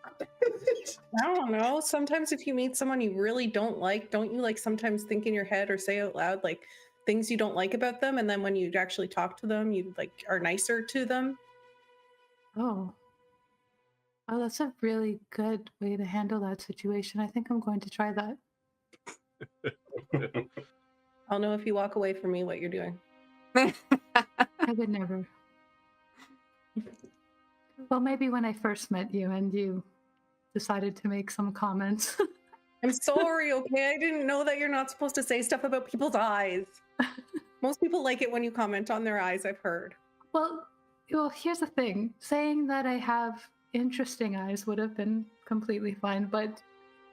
I don't know. Sometimes if you meet someone you really don't like, don't you like sometimes think in your head or say out loud like things you don't like about them, and then when you actually talk to them, you like are nicer to them. Oh. Oh, that's a really good way to handle that situation. I think I'm going to try that. I'll know if you walk away from me what you're doing. I would never. Well, maybe when I first met you and you decided to make some comments. I'm sorry, okay? I didn't know that you're not supposed to say stuff about people's eyes. Most people like it when you comment on their eyes, I've heard. Well, here's the thing. Saying that I have interesting eyes would have been completely fine, but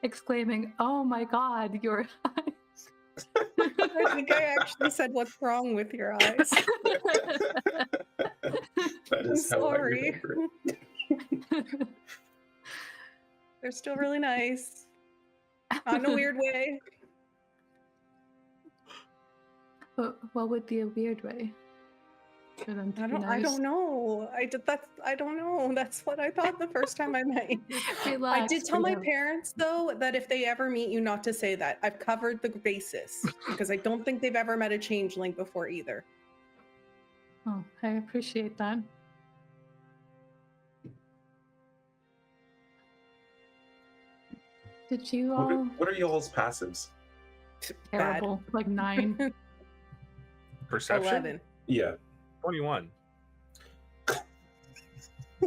exclaiming, "Oh my god, your eyes." I think I actually said, "What's wrong with your eyes?" That is how I Sorry. remember it. They're still really nice. Not in a weird way. But what would be a weird way for them to I be don't nice? know. I don't know. That's what I thought the first time I met you. I Relax, did tell my Brielle. parents though that if they ever meet you not to say that. I've covered the basis because I don't think they've ever met a changeling before either. Oh, I appreciate that. Did you all What are y'all's passives? terrible? Like 9? Perception? 11. Yeah. 21.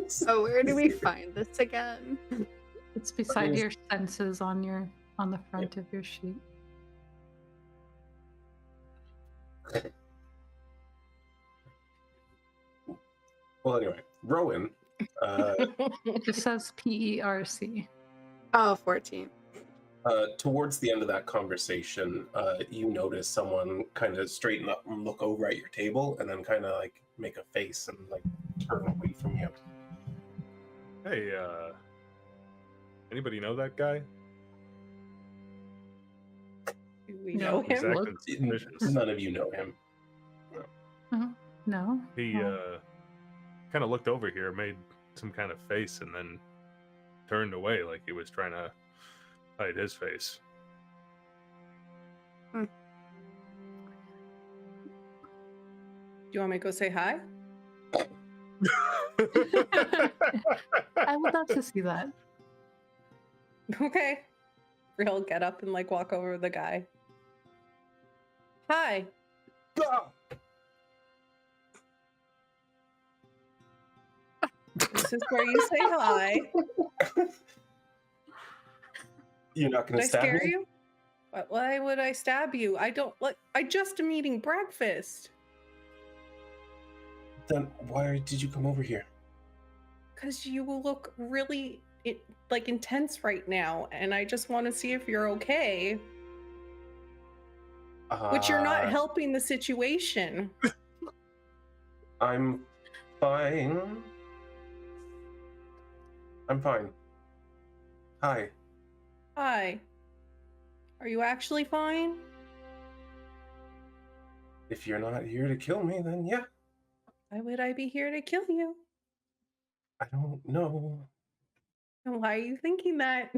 So where do we find this again? It's beside Okay. your senses on the front of your sheet. Well, anyway, Rhowan. It just says PERC. Oh, 14. Towards the end of that conversation, you notice someone kind of straighten up and look over at your table, and then kind of like make a face and like turn away from you. Hey, anybody know that guy? Do we No, know He's him? Look. acting suspicious. None of you know him. No? He Oh. kind of looked over here, made some kind of face, and then turned away like he was trying to hide his face. Do you want me to go say hi? I would love to see that. Okay. He'll get up and like walk over to the guy. Hi. This is where you say hi. You're not going Did to I stab scare me? you? Why would I stab you? I don't like. I just am eating breakfast. Then why did you come over here? Because you look really like intense right now, and I just want to see if you're okay. Which you're not helping the situation. I'm fine. I'm fine. Hi. Hi. Are you actually fine? If you're not here to kill me, then yeah. Why would I be here to kill you? I don't know. And why are you thinking that?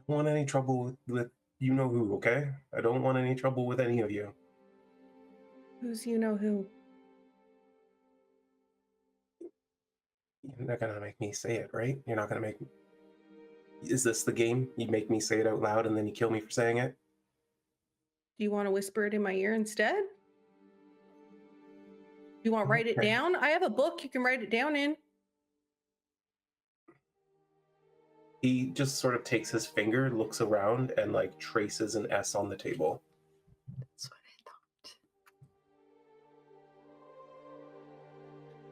don't want any trouble with you know who, okay? I don't want any trouble with any of you. Who's you know who? You're not gonna make me say it, right? You're not gonna make me... Is this the game? You make me say it out loud and then you kill me for saying it? Do you want to whisper it in my ear instead? Do you want to write it Okay. down? I have a book you can write it down in. He just sort of takes his finger, looks around, and like traces an S on the table. That's what I thought.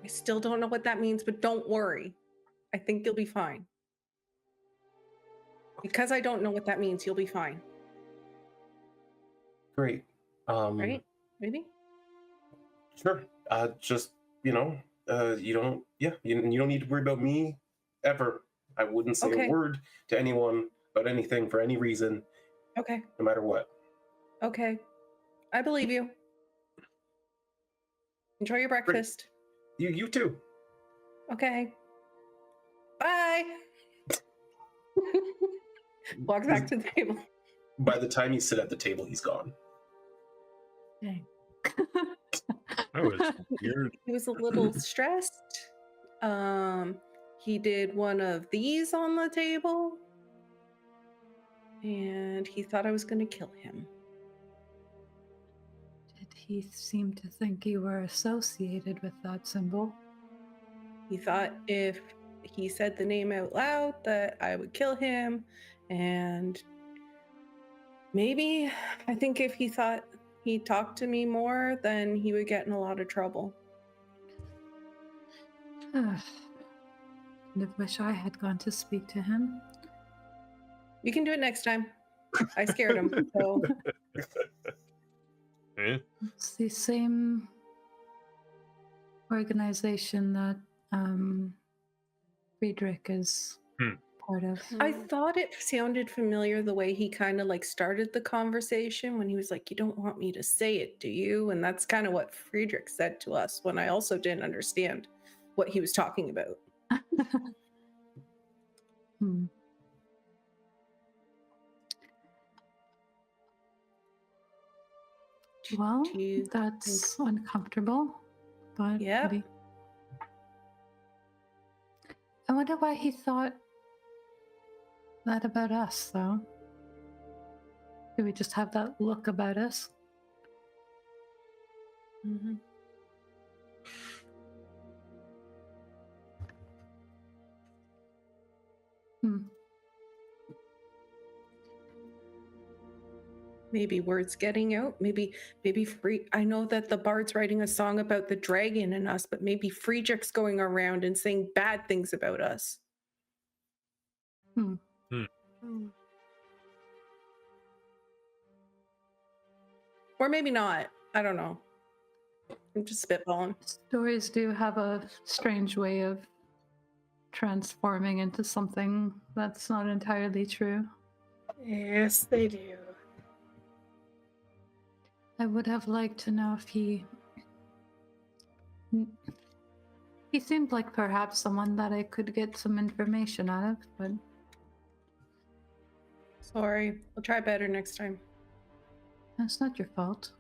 I still don't know what that means, but don't worry. I think you'll be fine. Because I don't know what that means, you'll be fine. Great. Right? Maybe? Sure. Just, you don't need to worry about me ever. I wouldn't say Okay. a word to anyone about anything for any reason, Okay. no matter what. Okay. I believe you. Enjoy your breakfast. You too. Okay. Bye. Walks back to the table. By the time you sit at the table, he's gone. Dang. That was weird. He was a little stressed. He did one of these on the table. And he thought I was going to kill him. Did he seem to think you were associated with that symbol? He thought if he said the name out loud that I would kill him. And maybe, I think if he thought he talked to me more, then he would get in a lot of trouble. I wish I had gone to speak to him. You can do it next time. I scared him. So Eh? It's the same organization that Friedrich is part of. I thought it sounded familiar the way he kind of like started the conversation when he was like, "You don't want me to say it, do you?" And that's kind of what Friedrich said to us when I also didn't understand what he was talking about. Hmm. Well, Do you that's uncomfortable, but Yep. maybe. I wonder why he thought that about us, though. Do we just have that look about us? Mhm. Maybe words getting out. Maybe I know that the bard's writing a song about the dragon and us, but maybe Friedrich's going around and saying bad things about us. Mm. Or maybe not. I don't know. I'm just spitballing. Stories do have a strange way of transforming into something that's not entirely true. Yes, they do. I would have liked to know if he seemed like perhaps someone that I could get some information out of, but Sorry. I'll try better next time. that's not your fault.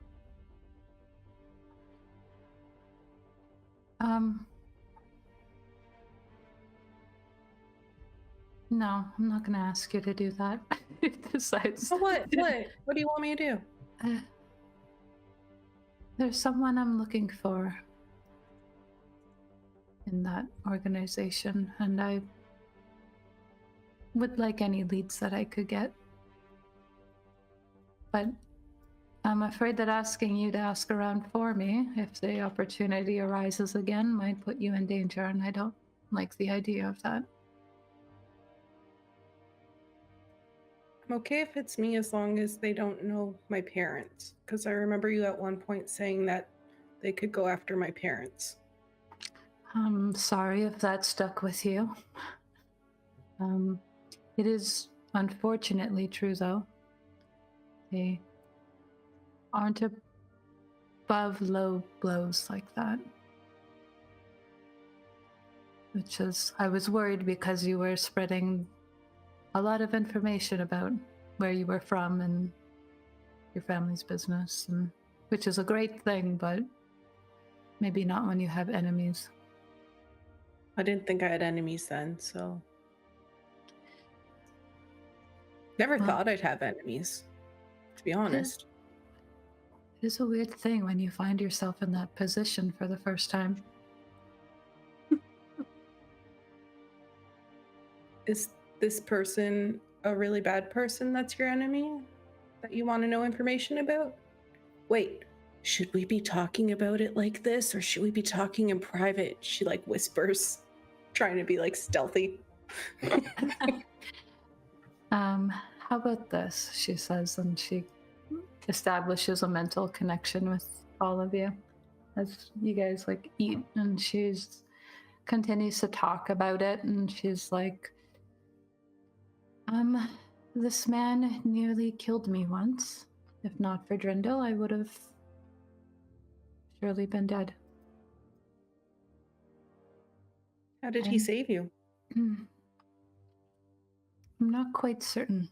No, I'm not gonna ask you to do that. He decides. So what? What do you want me to do? There's someone I'm looking for in that organization, and I would like any leads that I could get. But I'm afraid that asking you to ask around for me, if the opportunity arises again, might put you in danger, and I don't like the idea of that. I'm okay if it's me as long as they don't know my parents. Because I remember you at one point saying that they could go after my parents. I'm sorry if that stuck with you. It is unfortunately true, though. They aren't above low blows like that. Which is, I was worried because you were spreading a lot of information about where you were from and your family's business, and which is a great thing, but maybe not when you have enemies. I didn't think I had enemies then, so never Well, thought I'd have enemies, to be honest. It is a weird thing when you find yourself in that position for the first time. Is this person a really bad person that's your enemy that you want to know information about? Wait, should we be talking about it like this, or should we be talking in private? She like whispers, trying to be like stealthy. How about this? She says, and she establishes a mental connection with all of you as you guys like eat, and she's continues to talk about it, and she's like, this man nearly killed me once. If not for Drindle, I would have surely been dead. How did he save you? I'm not quite certain.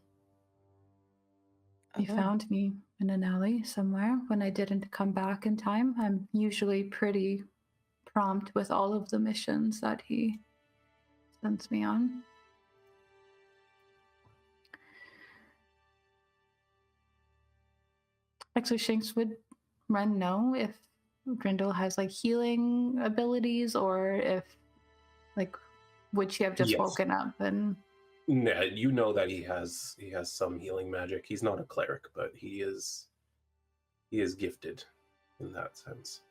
He found me in an alley somewhere when I didn't come back in time. I'm usually pretty prompt with all of the missions that he sends me on. Actually, Shanks, would Wren know if Grindel has like healing abilities, or if like would she have just Yes. woken up and Nah, you know that he has some healing magic. He's not a cleric, but he is gifted in that sense.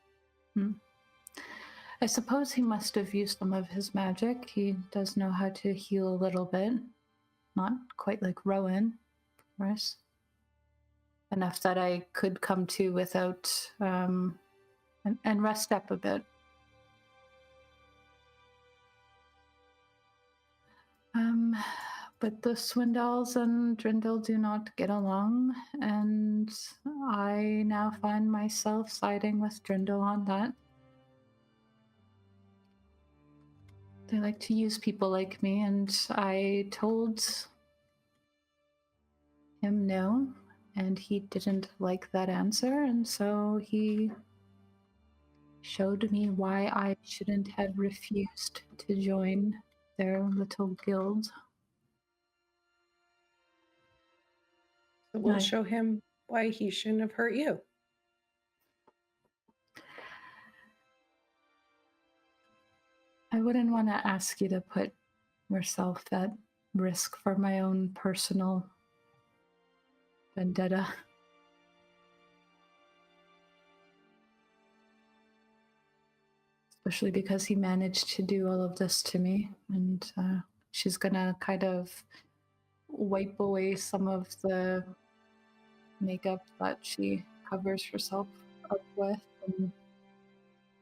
I suppose he must have used some of his magic. He does know how to heal a little bit. Not quite like Rhowan, of course. Enough that I could come to without and rest up a bit. But the Swindells and Drindle do not get along, and I now find myself siding with Drindle on that. They like to use people like me, and I told him no, and he didn't like that answer, and so he showed me why I shouldn't have refused to join their little guild. So we'll Right. show him why he shouldn't have hurt you. I wouldn't want to ask you to put yourself at risk for my own personal vendetta. Especially because he managed to do all of this to me, and she's gonna kind of wipe away some of the makeup that she covers herself up with and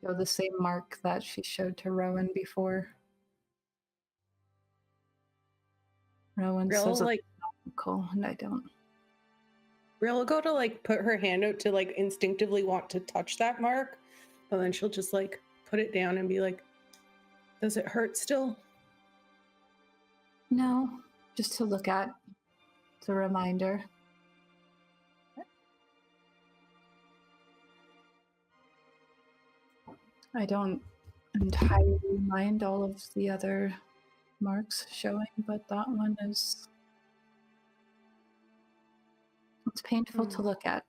show the same mark that she showed to Rhowan before. Rhowan Brielle says like it's cool, and I don't. Brielle will go to like put her hand out to like instinctively want to touch that mark, but then she'll just like put it down and be like, does it hurt still? No, just to look at. It's a reminder. I don't entirely mind all of the other marks showing, but that one is... It's painful to look at.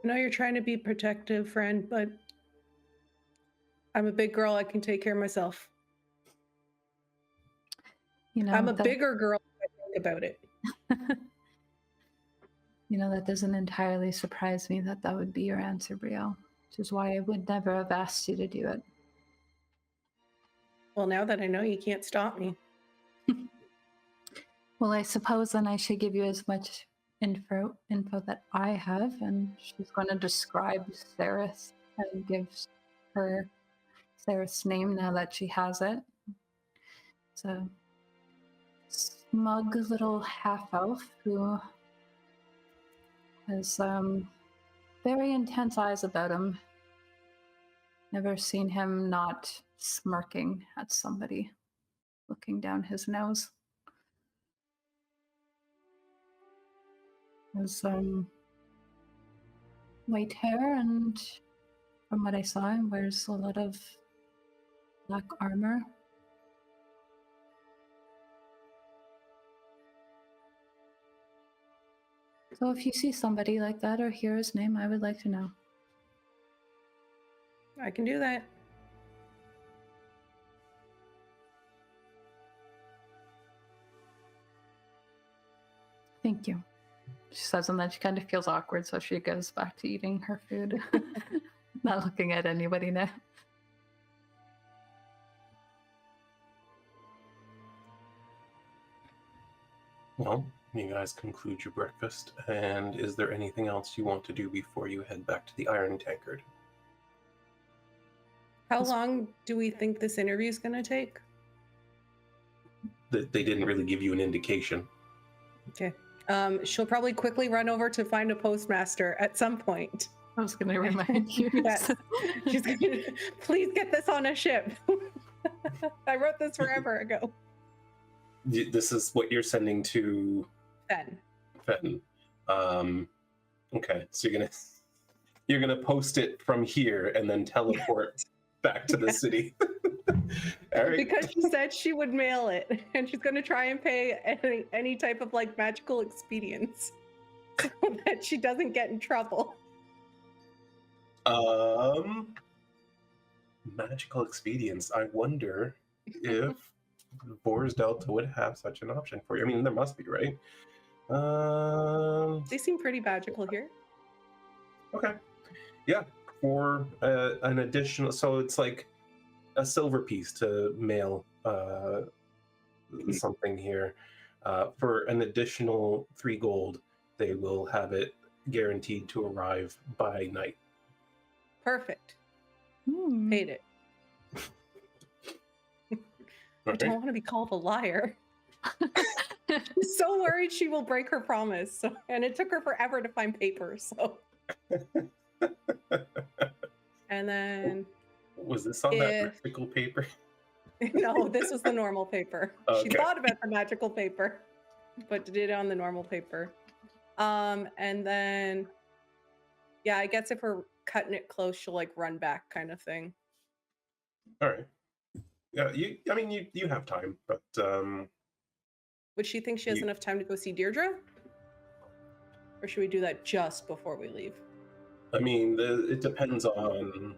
I know you're trying to be protective, friend, but I'm a big girl. I can take care of myself. You know, I'm a bigger girl if I think about it. You know, that doesn't entirely surprise me that that would be your answer, Brielle, which is why I would never have asked you to do it. Well, now that I know, you can't stop me. Well, I suppose then I should give you as much info that I have, and she's going to describe Sereth and gives her Sereth's name now that she has it. It's a smug little half-elf who has very intense eyes about him. Never seen him not smirking at somebody, looking down his nose. His white hair, and from what I saw, he wears a lot of black armor. So if you see somebody like that or hear his name, I would like to know. I can do that. Thank you. She says, and then she kind of feels awkward, so she goes back to eating her food, not looking at anybody now. Well, you guys conclude your breakfast, and is there anything else you want to do before you head back to the Iron Tankard? How long do we think this interview is going to take? They didn't really give you an indication. Okay. She'll probably quickly run over to find a postmaster at some point. I was going to remind you. Yes. She's going to, please get this on a ship. I wrote this forever ago. This is what you're sending to Fenn. Okay, so you're gonna post it from here and then teleport back to the city. All right. Because she said she would mail it, and she's going to try and pay any type of like magical expedience so that she doesn't get in trouble. Magical expedience. I wonder if Vors Delta would have such an option for you. I mean, there must be, right? They seem pretty magical here. Okay. Yeah, for an additional, so it's like a silver piece to mail something here. For an additional 3 gold, they will have it guaranteed to arrive by night. Perfect. Paid it. I don't want to be called a liar. I'm so worried she will break her promise. So, and it took her forever to find paper. So, and then was this on that magical paper? No, this was the normal paper. Okay. She thought about the magical paper, but did it on the normal paper. And then, yeah, I guess if we're cutting it close, she'll like run back, kind of thing. All right. Yeah, you have time, but would she think she has enough time to go see Deirdre? Or should we do that just before we leave? I mean, it depends on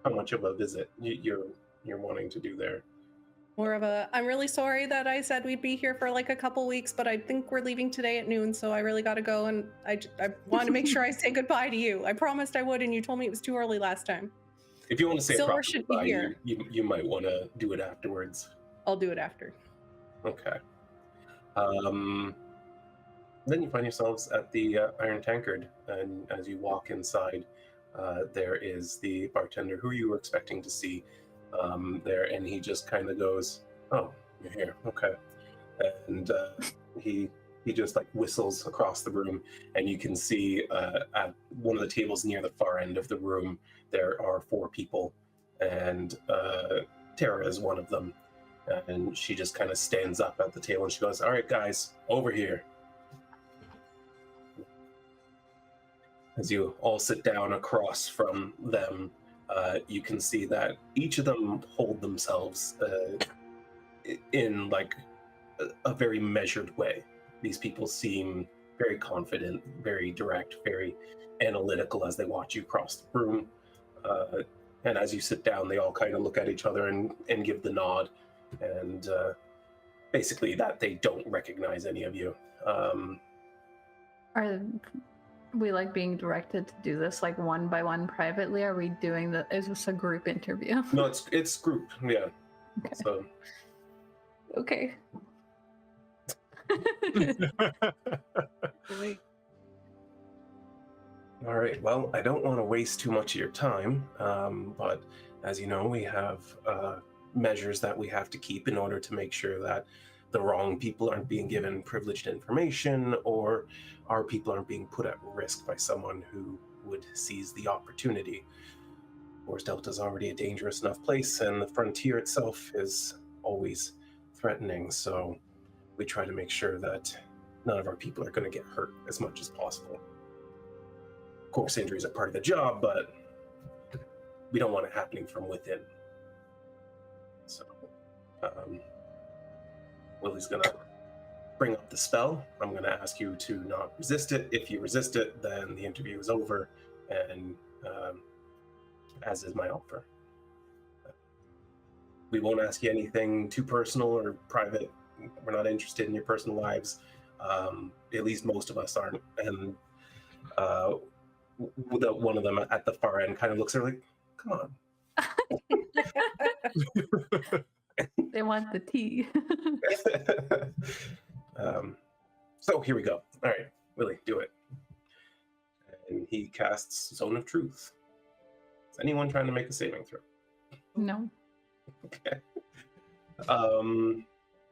how much of a visit you're wanting to do there. More of a, I'm really sorry that I said we'd be here for like a couple weeks, but I think we're leaving today at noon, so I really got to go, and I wanted to make sure I say goodbye to you. I promised I would, and you told me it was too early last time. If you want to say Sylra should be here. You might want to do it afterwards. I'll do it after. Okay. Then you find yourselves at the Iron Tankard, and as you walk inside, there is the bartender who you were expecting to see there, and he just kind of goes, "Oh, you're here, okay," and he just like whistles across the room, and you can see at one of the tables near the far end of the room there are 4 people, and Terra is one of them, and she just kind of stands up at the table and she goes, "All right, guys, over here." As you all sit down across from them, you can see that each of them hold themselves in like a very measured way. These people seem very confident, very direct, very analytical as they watch you cross the room. And as you sit down, they all kind of look at each other and give the nod, and basically that they don't recognize any of you. Are we like being directed to do this like one by one privately? Are we doing is this a group interview? No, it's group, yeah. Okay. So. Okay. All right, well, I don't want to waste too much of your time, but as you know, we have measures that we have to keep in order to make sure that the wrong people aren't being given privileged information, or our people aren't being put at risk by someone who would seize the opportunity. Vors Delta is already a dangerous enough place, and the frontier itself is always threatening, so we try to make sure that none of our people are going to get hurt as much as possible. Of course, injuries are part of the job, but we don't want it happening from within. So, Willie's going to bring up the spell. I'm going to ask you to not resist it. If you resist it, then the interview is over, and as is my offer. We won't ask you anything too personal or private. We're not interested in your personal lives. At least most of us aren't. And one of them at the far end kind of looks at her like, come on. They want the tea. So here we go. All right, Willie, do it. And he casts Zone of Truth. Is anyone trying to make a saving throw? No. Okay.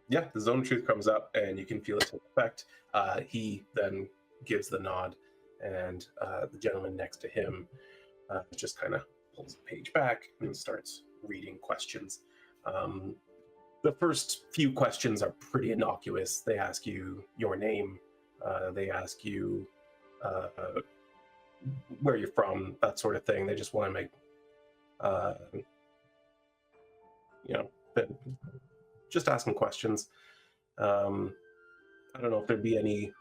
Yeah, the Zone of Truth comes up, and you can feel it take effect. He then gives the nod, and the gentleman next to him just kind of pulls the page back and starts reading questions. The first few questions are pretty innocuous. They ask you your name. They ask you where you're from, that sort of thing. They just want to make, just asking questions. I don't know if there'd be any.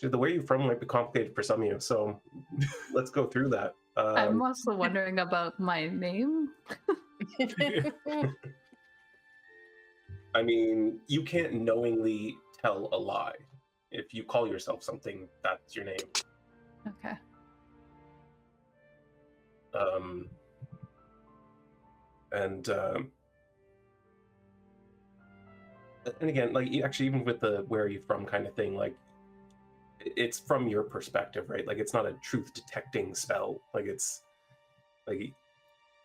The where you're from might be complicated for some of you, so let's go through that. I'm also wondering about my name. I mean, you can't knowingly tell a lie. If you call yourself something, that's your name. Okay. And again, like, actually, even with the where are you from kind of thing, like, it's from your perspective, right? Like, it's not a truth detecting spell. Like, it's like,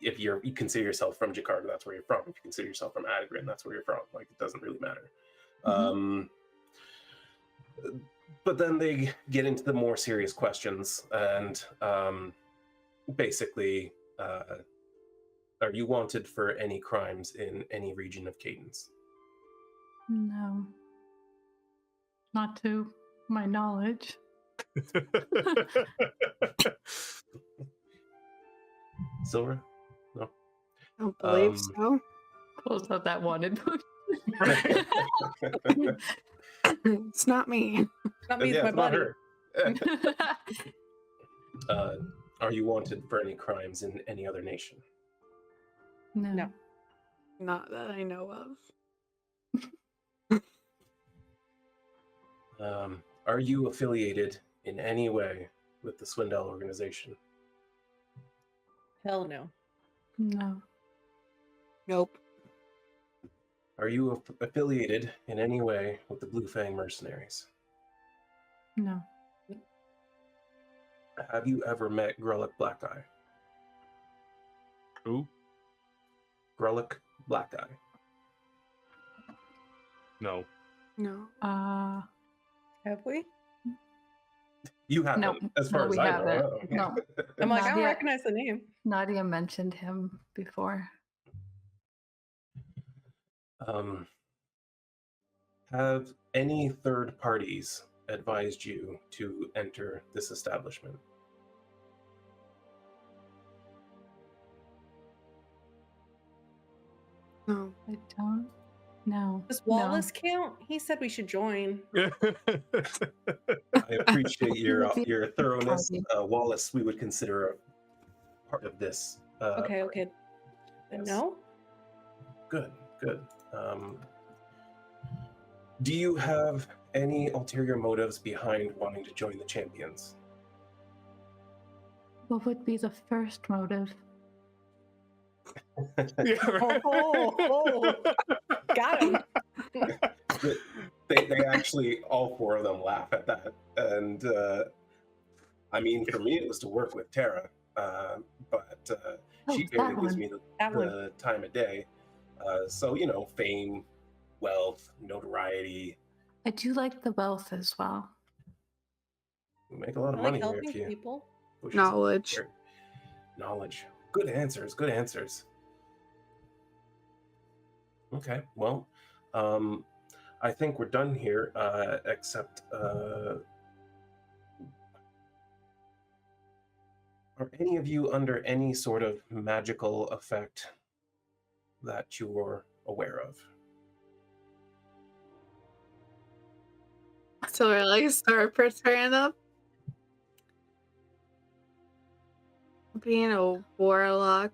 if you consider yourself from Jakarta, that's where you're from. If you consider yourself from Adagran, that's where you're from. Like, it doesn't really matter. Mm-hmm. But then they get into the more serious questions, and basically, are you wanted for any crimes in any region of Cadence? No. Not to my knowledge. Sylra? No. I don't believe so. Pulls out that wanted book. It's not me. Not me, it's my buddy. Are you wanted for any crimes in any other nation? No. Not that I know of. Are you affiliated in any way with the Swindell organization? Hell no. No. Nope. Are you affiliated in any way with the Blue Fang mercenaries? No. Have you ever met Garrick Blackeye? Who? Garrick Blackeye. No. No. Have we? You haven't, No, as far as I know. No. I'm like, I don't Nadia- recognize the name. Nadia mentioned him before. Have any third parties advised you to enter this establishment? No. I don't know. Does Wallace count? He said we should join. I appreciate your thoroughness. Wallace, we would consider a part of this. Okay. Yes. No? Good. Do you have any ulterior motives behind wanting to join the Champions? What would be the first motive? Yeah, right. Oh, got him. They actually, all four of them laugh at that. And I mean, for me, it was to work with Terra, but she barely gives me the time of day. So, fame, wealth, notoriety. I do like the wealth as well. You make a lot of I money like here helping if you people. push Knowledge. yourself. Knowledge. Good answers. Good answers. Okay. Well, I think we're done here. Except, are any of you under any sort of magical effect that you're aware of? So we're like start preparing up. Being a warlock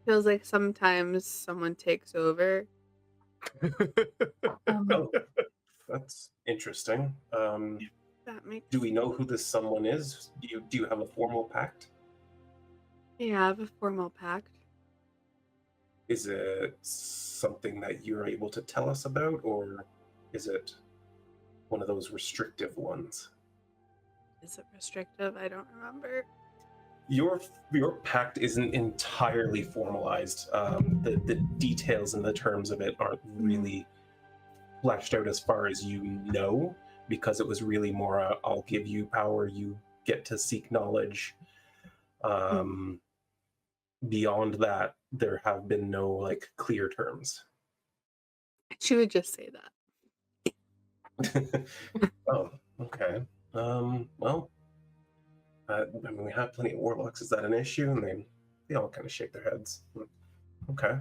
feels like sometimes someone takes over. Oh, that's interesting. That makes Do we know who this someone is? Do you have a formal pact? Yeah, I have a formal pact. Is it something that you're able to tell us about, or is it one of those restrictive ones? Is it restrictive? I don't remember. Your pact isn't entirely formalized. The details and the terms of it aren't really fleshed out as far as you know, because it was really more I'll give you power, you get to seek knowledge. Beyond that, there have been no like clear terms. She would just say that. Oh, okay. Well, I mean, we have plenty of warlocks. Is that an issue? And they all kind of shake their heads. Okay.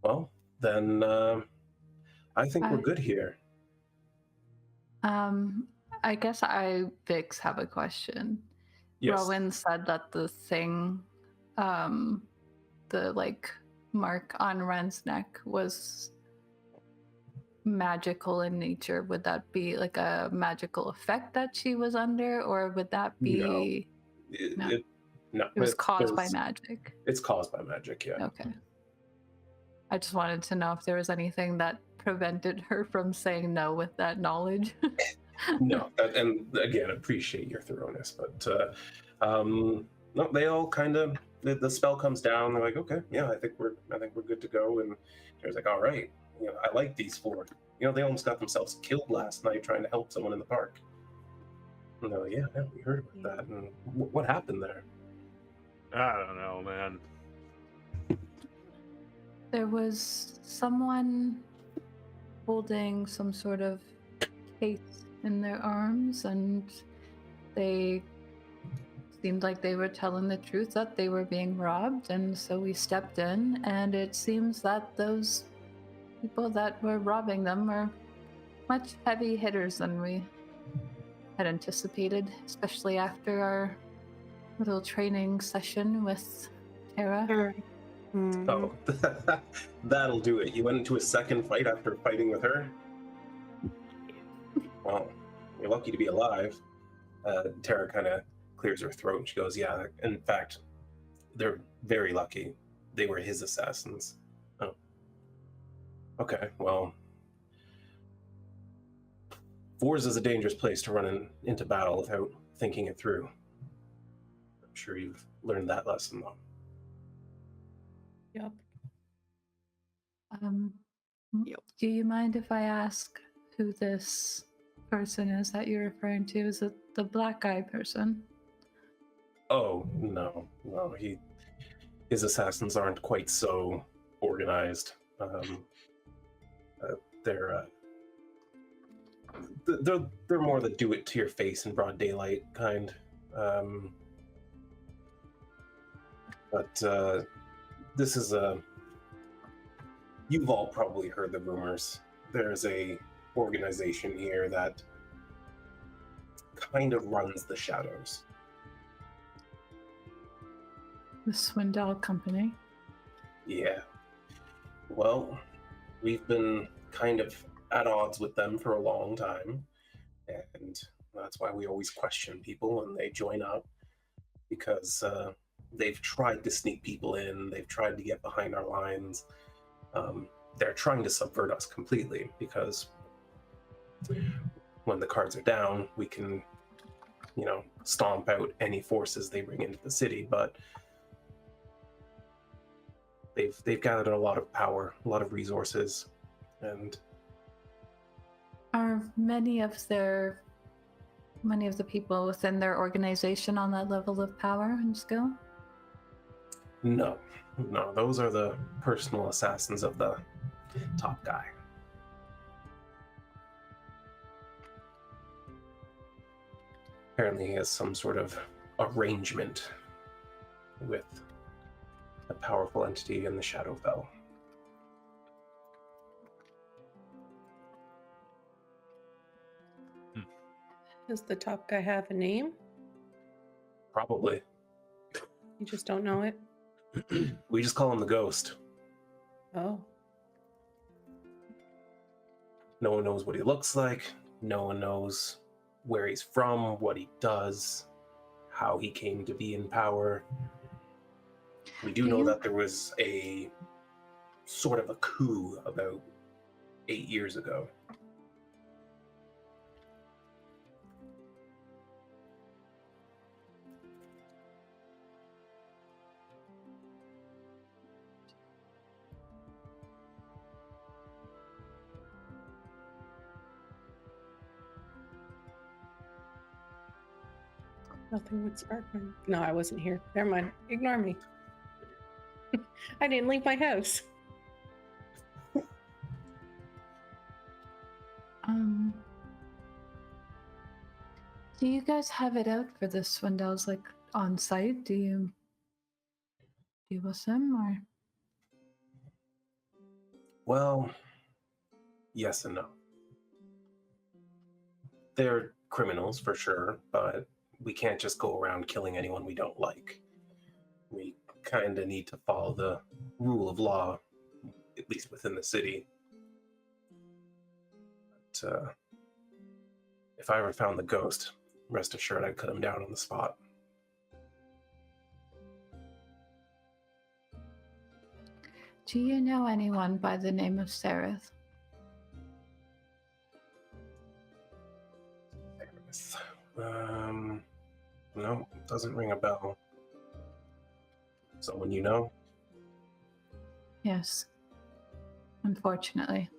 Well, then I think we're good here. I guess Vix, have a question. Yes. Rhowan said that the thing, the like mark on Wren's neck was magical in nature. Would that be like a magical effect that she was under, or would that be No. It was caused by magic? It's caused by magic, yeah. Okay. I just wanted to know if there was anything that prevented her from saying no with that knowledge. No, and again, appreciate your thoroughness, but no, they all kind of the spell comes down. They're like, okay, yeah, I think we're good to go. And there's like, all right, I like these four. They almost got themselves killed last night trying to help someone in the park. And they're like, yeah, we heard about that. And what happened there? I don't know, man. There was someone holding some sort of case in their arms, and they seemed like they were telling the truth that they were being robbed, and so we stepped in, and it seems that those people that were robbing them are much heavy hitters than we had anticipated, especially after our little training session with Terra. Oh, that'll do it. You went into a second fight after fighting with her? Well, you're lucky to be alive. Terra kind of clears her throat and she goes, yeah, in fact, they're very lucky. They were his assassins. Oh. Okay, well, Vors is a dangerous place to run into battle without thinking it through. I'm sure you've learned that lesson, though. Yep. Do you mind if I ask who this person is that you're referring to? Is it the black guy person? Oh, no, his assassins aren't quite so organized. They're more the do it to your face in broad daylight kind. But this is you've all probably heard the rumors. There's a organization here that kind of runs the shadows. The Swindell Company? Yeah. Well, we've been kind of at odds with them for a long time, and that's why we always question people when they join up, because they've tried to sneak people in, they've tried to get behind our lines. They're trying to subvert us completely, because when the cards are down, we can, stomp out any forces they bring into the city, but they've gathered a lot of power, a lot of resources, and are many of their many of the people within their organization on that level of power and skill? No, those are the personal assassins of the top guy. Apparently, he has some sort of arrangement with a powerful entity in the Shadowfell. Does the top guy have a name? Probably. You just don't know it? We just call him the Ghost. Oh. No one knows what he looks like. No one knows where he's from, what he does, how he came to be in power. We do know that there was a sort of a coup about 8 years ago. Nothing would spark my... No, I wasn't here. Never mind. Ignore me. I didn't leave my house. Do you guys have it out for the Swindells, like, on site? Do you deal with them, or? Well, yes and no. They're criminals for sure, but we can't just go around killing anyone we don't like. We kind of need to follow the rule of law, at least within the city. But if I ever found the Ghost, rest assured I'd cut him down on the spot. Do you know anyone by the name of Sereth? No, doesn't ring a bell. Someone you know? Yes. Unfortunately.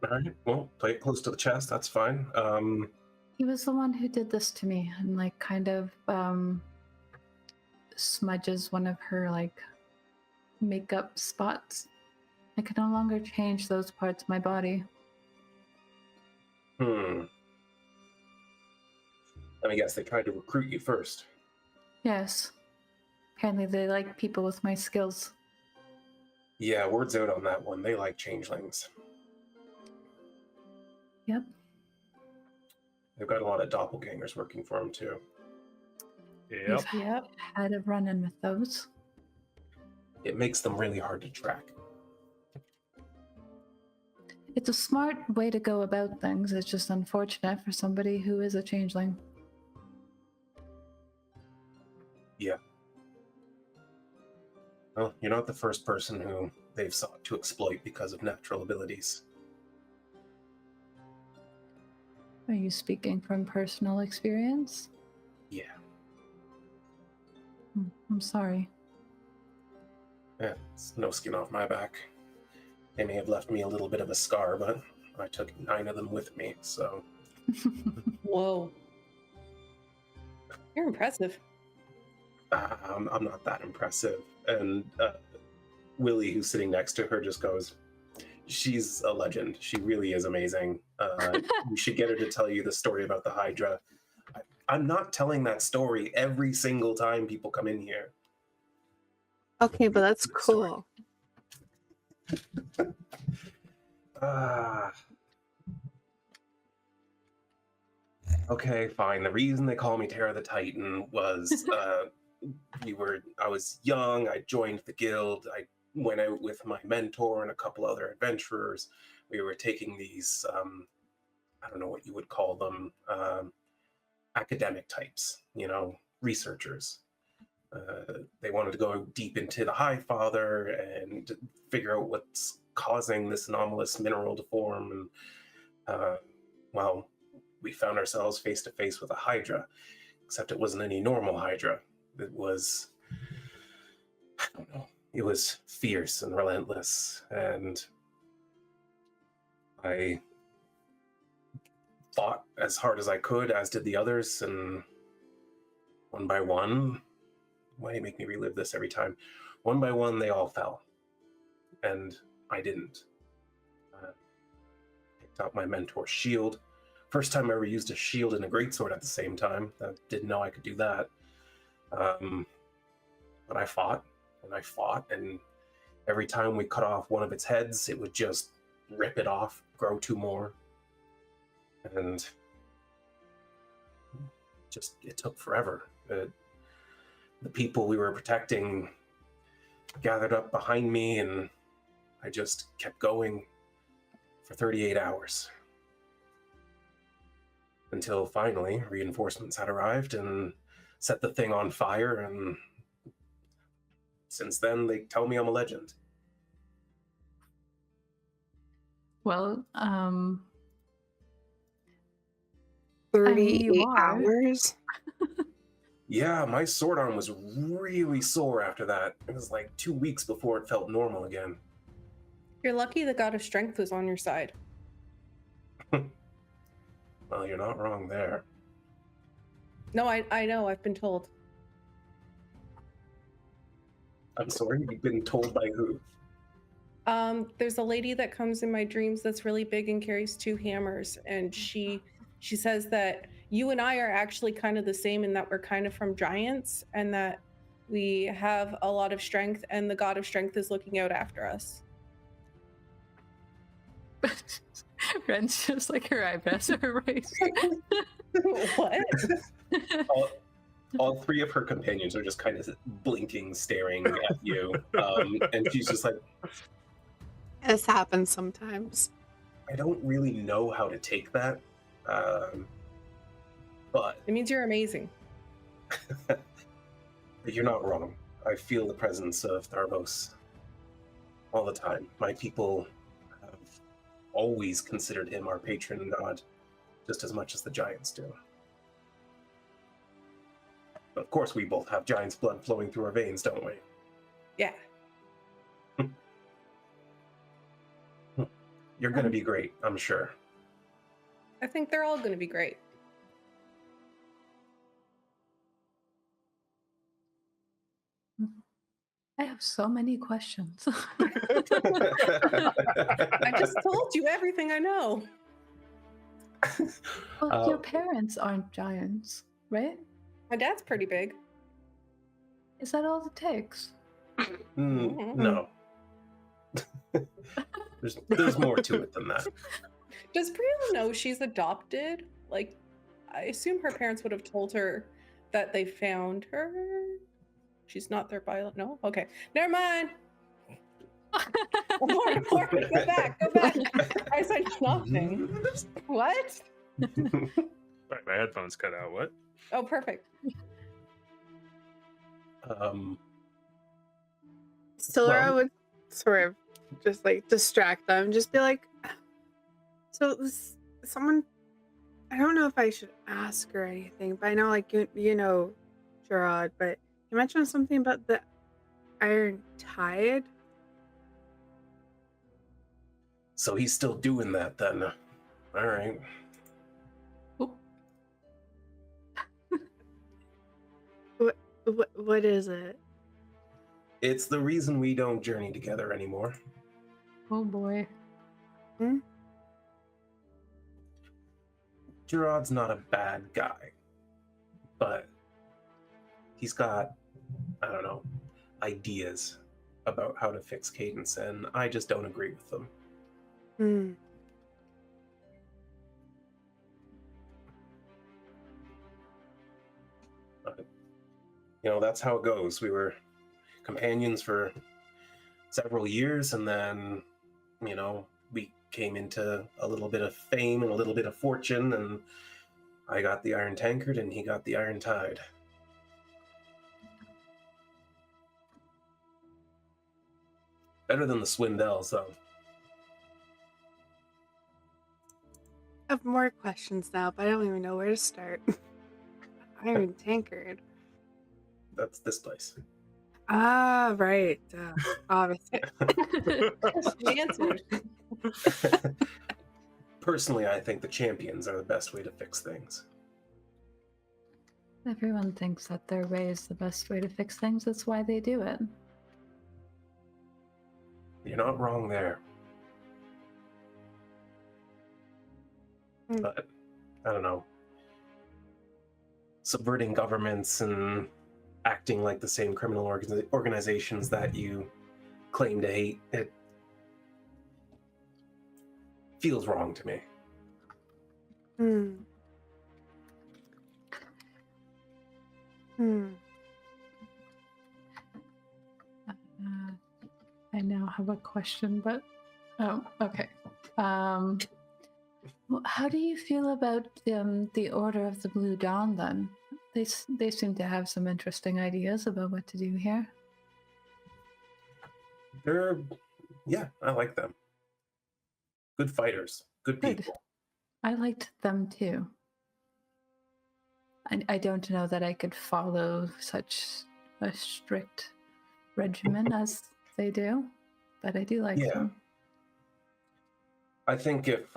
All right, well, play it close to the chest, that's fine. He was the one who did this to me and, like, kind of smudges one of her, like, makeup spots. I can no longer change those parts of my body. Let me guess, they tried to recruit you first. Yes. Apparently they like people with my skills. Yeah, word's out on that one. They like changelings. Yep. They've got a lot of doppelgangers working for them, too. Yep. We've had a run-in with those. It makes them really hard to track. It's a smart way to go about things. It's just unfortunate for somebody who is a changeling. Yeah. Well, you're not the first person who they've sought to exploit because of natural abilities. Are you speaking from personal experience? Yeah. I'm sorry. Yeah, it's no skin off my back. They may have left me a little bit of a scar, but I took 9 of them with me, so... Whoa. You're impressive. I'm not that impressive. And Willie, who's sitting next to her, just goes, she's a legend. She really is amazing. You should get her to tell you the story about the Hydra. I'm not telling that story every single time people come in here. Okay, but that's cool. Okay, fine. The reason they call me Terra the Titan was I was young, I joined the guild, I went out with my mentor and a couple other adventurers. We were taking these, I don't know what you would call them, academic types, researchers. They wanted to go deep into the High Father and figure out what's causing this anomalous mineral to form. And, well, we found ourselves face to face with a Hydra, except it wasn't any normal Hydra. It was, I don't know, it was fierce and relentless. And I fought as hard as I could, as did the others, and one by one, why do you make me relive this every time? One by one, they all fell, and I didn't. Picked out my mentor's shield. First time I ever used a shield and a greatsword at the same time. I didn't know I could do that. But I fought, and every time we cut off one of its heads, it would just rip it off, grow two more. And just, it took forever. The people we were protecting gathered up behind me, and I just kept going for 38 hours. Until finally, reinforcements had arrived and set the thing on fire, and since then, they tell me I'm a legend. Well, 38 you are. hours? Yeah, my sword arm was really sore after that. It was like 2 weeks before it felt normal again. You're lucky the god of strength was on your side. Well, you're not wrong there. No, I know, I've been told. I'm sorry, you've been told by who? There's a lady that comes in my dreams that's really big and carries 2 hammers, and she says that you and I are actually kind of the same in that we're kind of from giants, and that we have a lot of strength, and the god of strength is looking out after us. Wren's just like her eyebrows are raised. What? All 3 of her companions are just kind of blinking, staring at you. And she's just like, This happens sometimes. I don't really know how to take that. But It means you're amazing. you're not wrong. I feel the presence of Tharvos all the time. My people have always considered him our patron god, just as much as the giants do. But of course, we both have giant's blood flowing through our veins, don't we? Yeah. You're going to be great, I'm sure. I think they're all going to be great. I have so many questions. I just told you everything I know. Well, your parents aren't giants, right? My dad's pretty big. Is that all it takes? No. There's more to it than that. Does Brielle know she's adopted? Like, I assume her parents would have told her that they found her. She's not their bio. No? Okay. Never mind. Go back. I said nothing. What? Sorry, my headphones cut out. What? Oh, perfect. Sylra would sort of just like distract them, just be like, so this someone, I don't know if I should ask or anything, but I know like you know Gerard, but you mentioned something about the Iron Tide. So he's still doing that then. All right. What is it? It's the reason we don't journey together anymore. Oh boy. Gerard's not a bad guy, but he's got, I don't know, ideas about how to fix Cadence, and I just don't agree with them. But, you know, that's how it goes. We were companions for several years, and then, you know, we came into a little bit of fame and a little bit of fortune, and I got the Iron Tankard and he got the Iron Tide. Better than the Swindells, though. I have more questions now, but I don't even know where to start. Iron Tankard. That's this place. Ah, right. Obviously. The answer. personally, I think the champions are the best way to fix things. Everyone thinks that their way is the best way to fix things. That's why they do it. You're not wrong there. But, I don't know. Subverting governments and acting like the same criminal organizations that you claim to hate, it feels wrong to me. I now have a question, but okay. How do you feel about the Order of the Blue Dawn then? They seem to have some interesting ideas about what to do here. Yeah, I like them. Good fighters, good people. I liked them too. I don't know that I could follow such a strict regimen as they do, but I do like them. I think if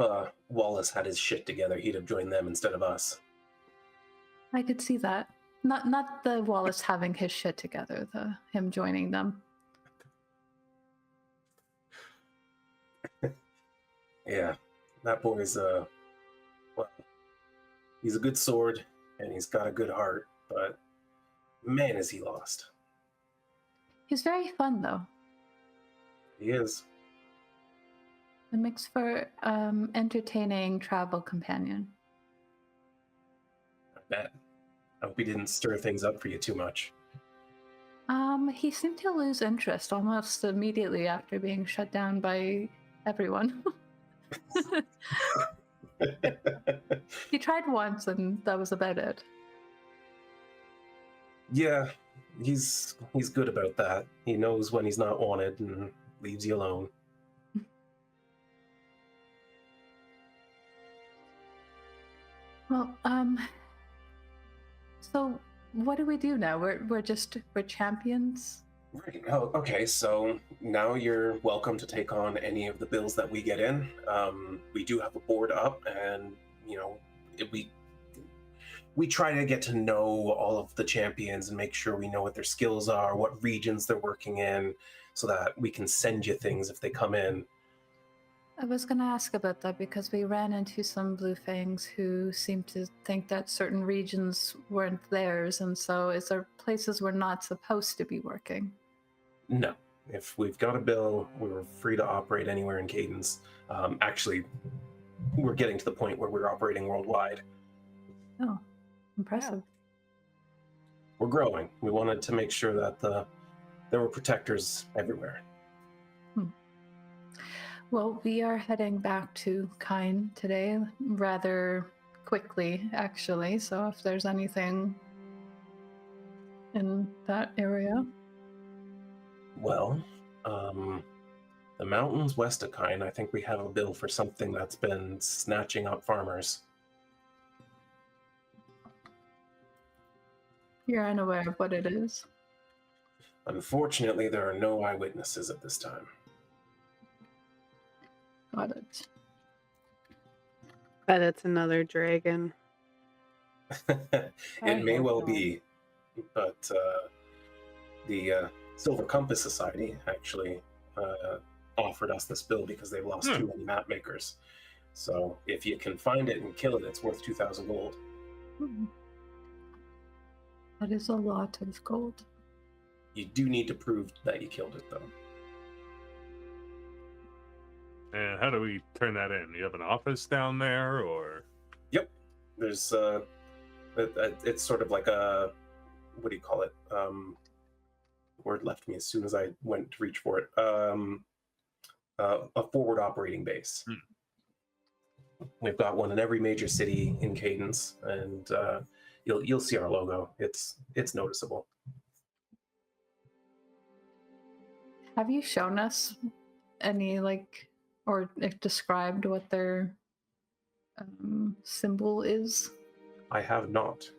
Wallace had his shit together, he'd have joined them instead of us. I could see that. Not the Wallace having his shit together, him joining them. Yeah, that boy's well, he's a good sword and he's got a good heart, but man, is he lost. He's very fun though. He is. It makes for entertaining travel companion. I bet. I hope he didn't stir things up for you too much. He seemed to lose interest almost immediately after being shut down by everyone. He tried once and that was about it. Yeah, he's good about that. He knows when he's not wanted and leaves you alone. Well, so what do we do now? We're champions? Right. Oh, okay. So now you're welcome to take on any of the bills that we get in. We do have a board up, and we try to get to know all of the champions and make sure we know what their skills are, what regions they're working in, so that we can send you things if they come in. I was going to ask about that because we ran into some Blue Fangs who seemed to think that certain regions weren't theirs, and so is there places we're not supposed to be working? No. If we've got a bill, we're free to operate anywhere in Cadence. Actually, we're getting to the point where we're operating worldwide. Oh, impressive. Yeah. We're growing. We wanted to make sure that there were protectors everywhere. Well, we are heading back to Kine today rather quickly, actually. So if there's anything in that area. Well, the mountains west of Kine, I think we have a bill for something that's been snatching up farmers. You're unaware of what it is? Unfortunately, there are no eyewitnesses at this time. Got it. Bet it's another dragon. It may well be, but the Silver Compass Society actually offered us this bill because they've lost too many map makers. So if you can find it and kill it, it's worth 2,000 gold. That is a lot of gold. You do need to prove that you killed it, though. And how do we turn that in? You have an office down there, or? Yep. There's it's sort of like a, what do you call it? Word left me as soon as I went to reach for it. A forward operating base. We've got one in every major city in Cadence, and you'll see our logo. It's noticeable. Have you shown us any or described what their symbol is? I have not,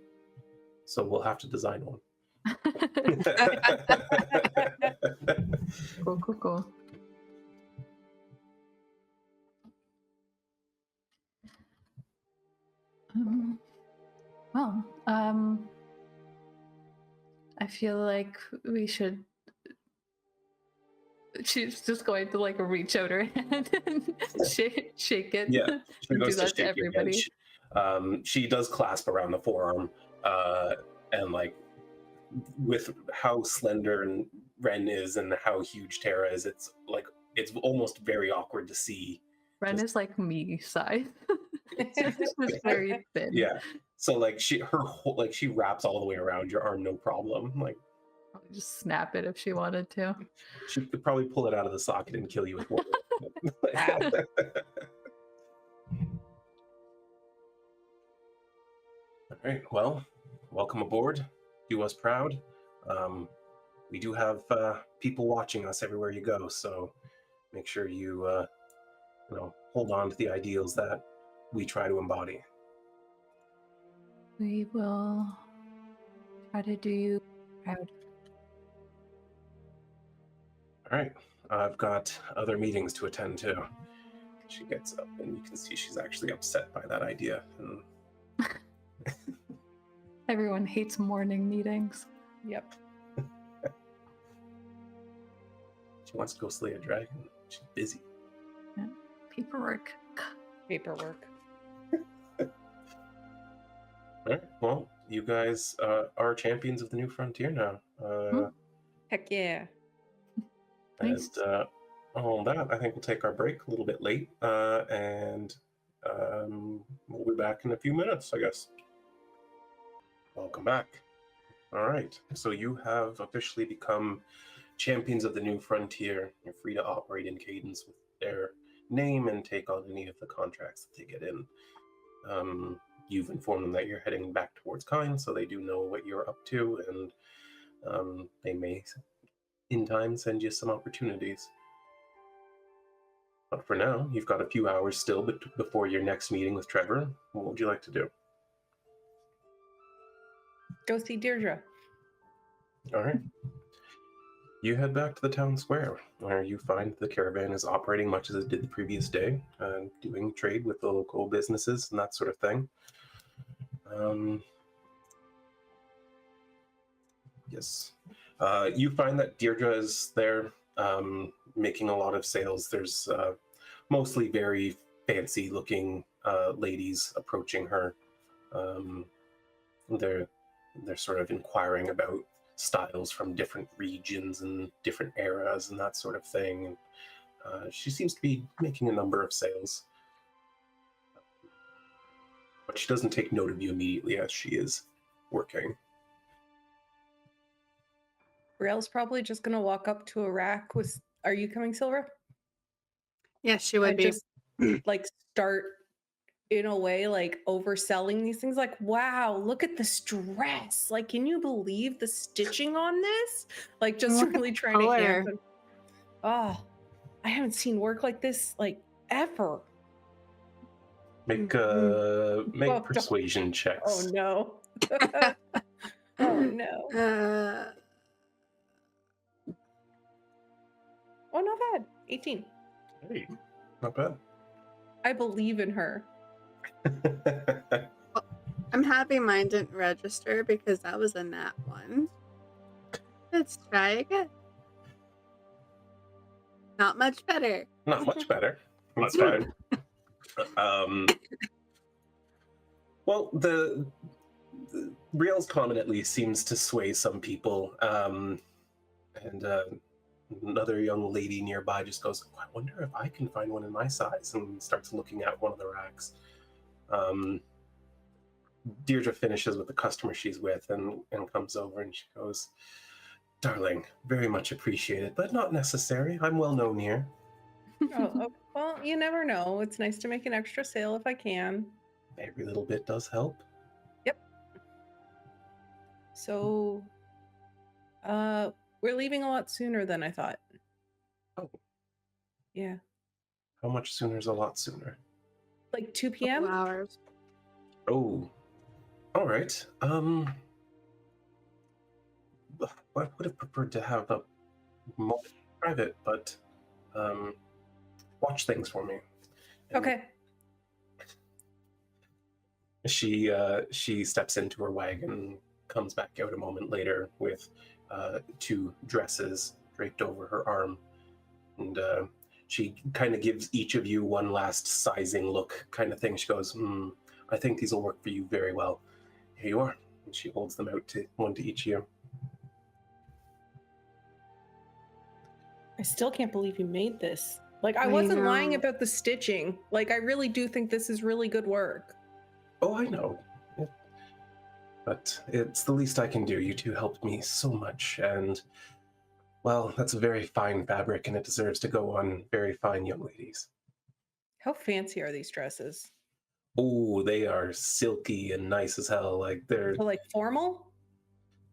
so we'll have to design one. Cool. Well, I feel like we should. She's just going to like reach out her hand and shake it. Yeah, she and do goes to that to shake your hand. everybody. She does clasp around the forearm, and like with how slender and Wren is and how huge Terra is, it's almost very awkward to see. Wren is like me size. It's just very thin. Yeah. So like she wraps all the way around your arm, no problem. Like Probably just snap it if she wanted to. she could probably pull it out of the socket and kill you with one. All right. Well, welcome aboard. Do us proud. We do have people watching us everywhere you go, so make sure you hold on to the ideals that we try to embody. We will try to do you proud. All right. I've got other meetings to attend to. She gets up, and you can see she's actually upset by that idea. And Everyone hates morning meetings. Yep. she wants to go slay a dragon. She's busy. Yeah. Paperwork. Paperwork. All right. Well, you guys are champions of the new frontier now. Heck yeah. Nice. And on that, I think we'll take our break a little bit late, and we'll be back in a few minutes, I guess. Welcome back. All right, so you have officially become champions of the new frontier. You're free to operate in Cadence with their name and take on any of the contracts that they get in. You've informed them that you're heading back towards Kine, so they do know what you're up to, and they may in time send you some opportunities. But for now, you've got a few hours still before your next meeting with Trevor. What would you like to do? Go see Deirdre. All right. You head back to the town square, where you find the caravan is operating much as it did the previous day, doing trade with the local businesses and that sort of thing. Yes. You find that Deirdre is there, making a lot of sales. There's mostly very fancy-looking ladies approaching her. They're sort of inquiring about styles from different regions and different eras and that sort of thing. And she seems to be making a number of sales. But she doesn't take note of you immediately as she is working. Brielle's probably just gonna walk up to a rack with, "Are you coming, Sylra?" Yes, she would And be. just like start in a way like overselling these things. Like, wow, look at this dress. Like, can you believe the stitching on this? Like, just Look at really the trying to color. answer. Oh, I haven't seen work like this like ever. Make Oh, don't. persuasion checks. Oh no. Oh no. Oh, not bad. 18. Hey, not bad. I believe in her. I'm happy mine didn't register because that was a nat one. Let's try again. Not much better. Not much better. That's fine. Well, the Brielle's comment at least seems to sway some people. And another young lady nearby just goes, I wonder if I can find one in my size, and starts looking at one of the racks. Deirdre finishes with the customer she's with and comes over and she goes, darling, very much appreciated, but not necessary. I'm well known here. Oh, well, you never know. It's nice to make an extra sale if I can. Every little bit does help. Yep. So, we're leaving a lot sooner than I thought. Oh. Yeah. How much sooner is a lot sooner? Like 2 p.m.? 2 hours. Oh. All right. I would have preferred to have a more private, but watch things for me. And Okay. She steps into her wagon, comes back out a moment later with two dresses draped over her arm, and she kind of gives each of you one last sizing look kind of thing. She goes, I think these will work for you very well. Here you are. And she holds them out to one to each of you. I still can't believe you made this. Like, I I wasn't lying know. about the stitching. Like, I really do think this is really good work. Oh, I know. But it's the least I can do. You two helped me so much, and, well, that's a very fine fabric, and it deserves to go on very fine young ladies. How fancy are these dresses? Oh, they are silky and nice as hell. Like They're like formal?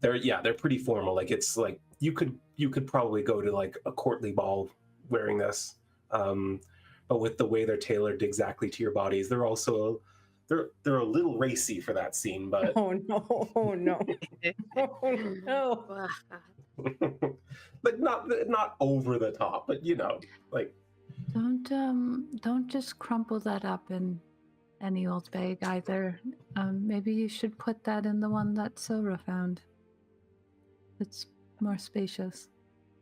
they're pretty formal. Like it's like you could probably go to like a courtly ball wearing this. But with the way they're tailored exactly to your bodies, they're also they're a little racy for that scene, but Oh no, oh no. Oh no. but not over the top, but you know, like Don't just crumple that up in any old bag either. Maybe you should put that in the one that Sylra found. It's more spacious.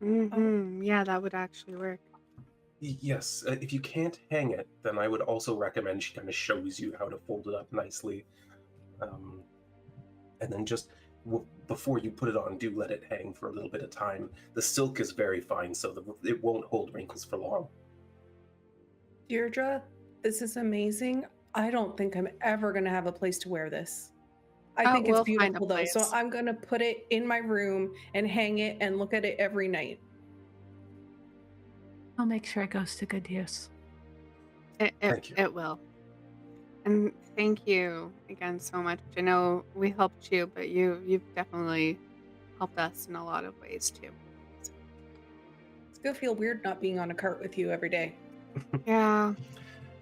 Yeah, that would actually work. yes, if you can't hang it, then I would also recommend she kind of shows you how to fold it up nicely. And then just before you put it on, do let it hang for a little bit of time. The silk is very fine, so it won't hold wrinkles for long. Deirdre, this is amazing. I don't think I'm ever going to have a place to wear this. I think it's we'll find a beautiful though. So place. I'm going to put it in my room and hang it and look at it every night. I'll make sure it goes to good use. Thank you. It will. And thank you again so much. I know we helped you, but you've definitely helped us in a lot of ways too. It's going to feel weird not being on a cart with you every day. Yeah.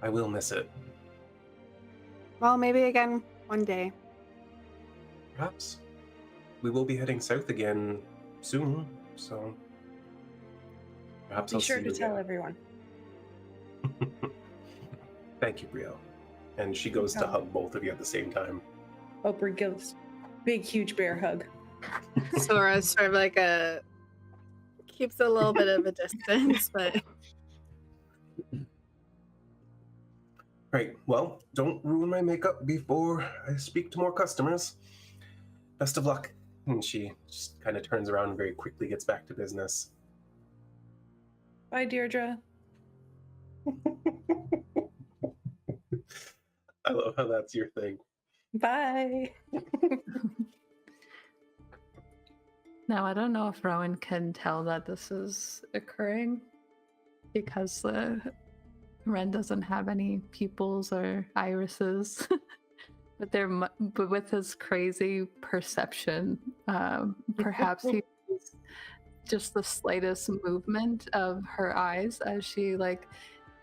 I will miss it. Well, maybe again one day. Perhaps. We will be heading south again soon, so perhaps Be I'll sure see to you tell again. everyone. Thank you, Brielle. And she goes to problem. hug both of you at the same time. Oprah gives big, huge bear hug. Sora's sort of like keeps a little bit of a distance, but Right, well, don't ruin my makeup before I speak to more customers. Best of luck. And she just kind of turns around and very quickly gets back to business. Bye, Deirdre. I love how that's your thing. Bye. Now, I don't know if Rhowan can tell that this is occurring because Wren doesn't have any pupils or irises, but but with his crazy perception, perhaps he sees just the slightest movement of her eyes as she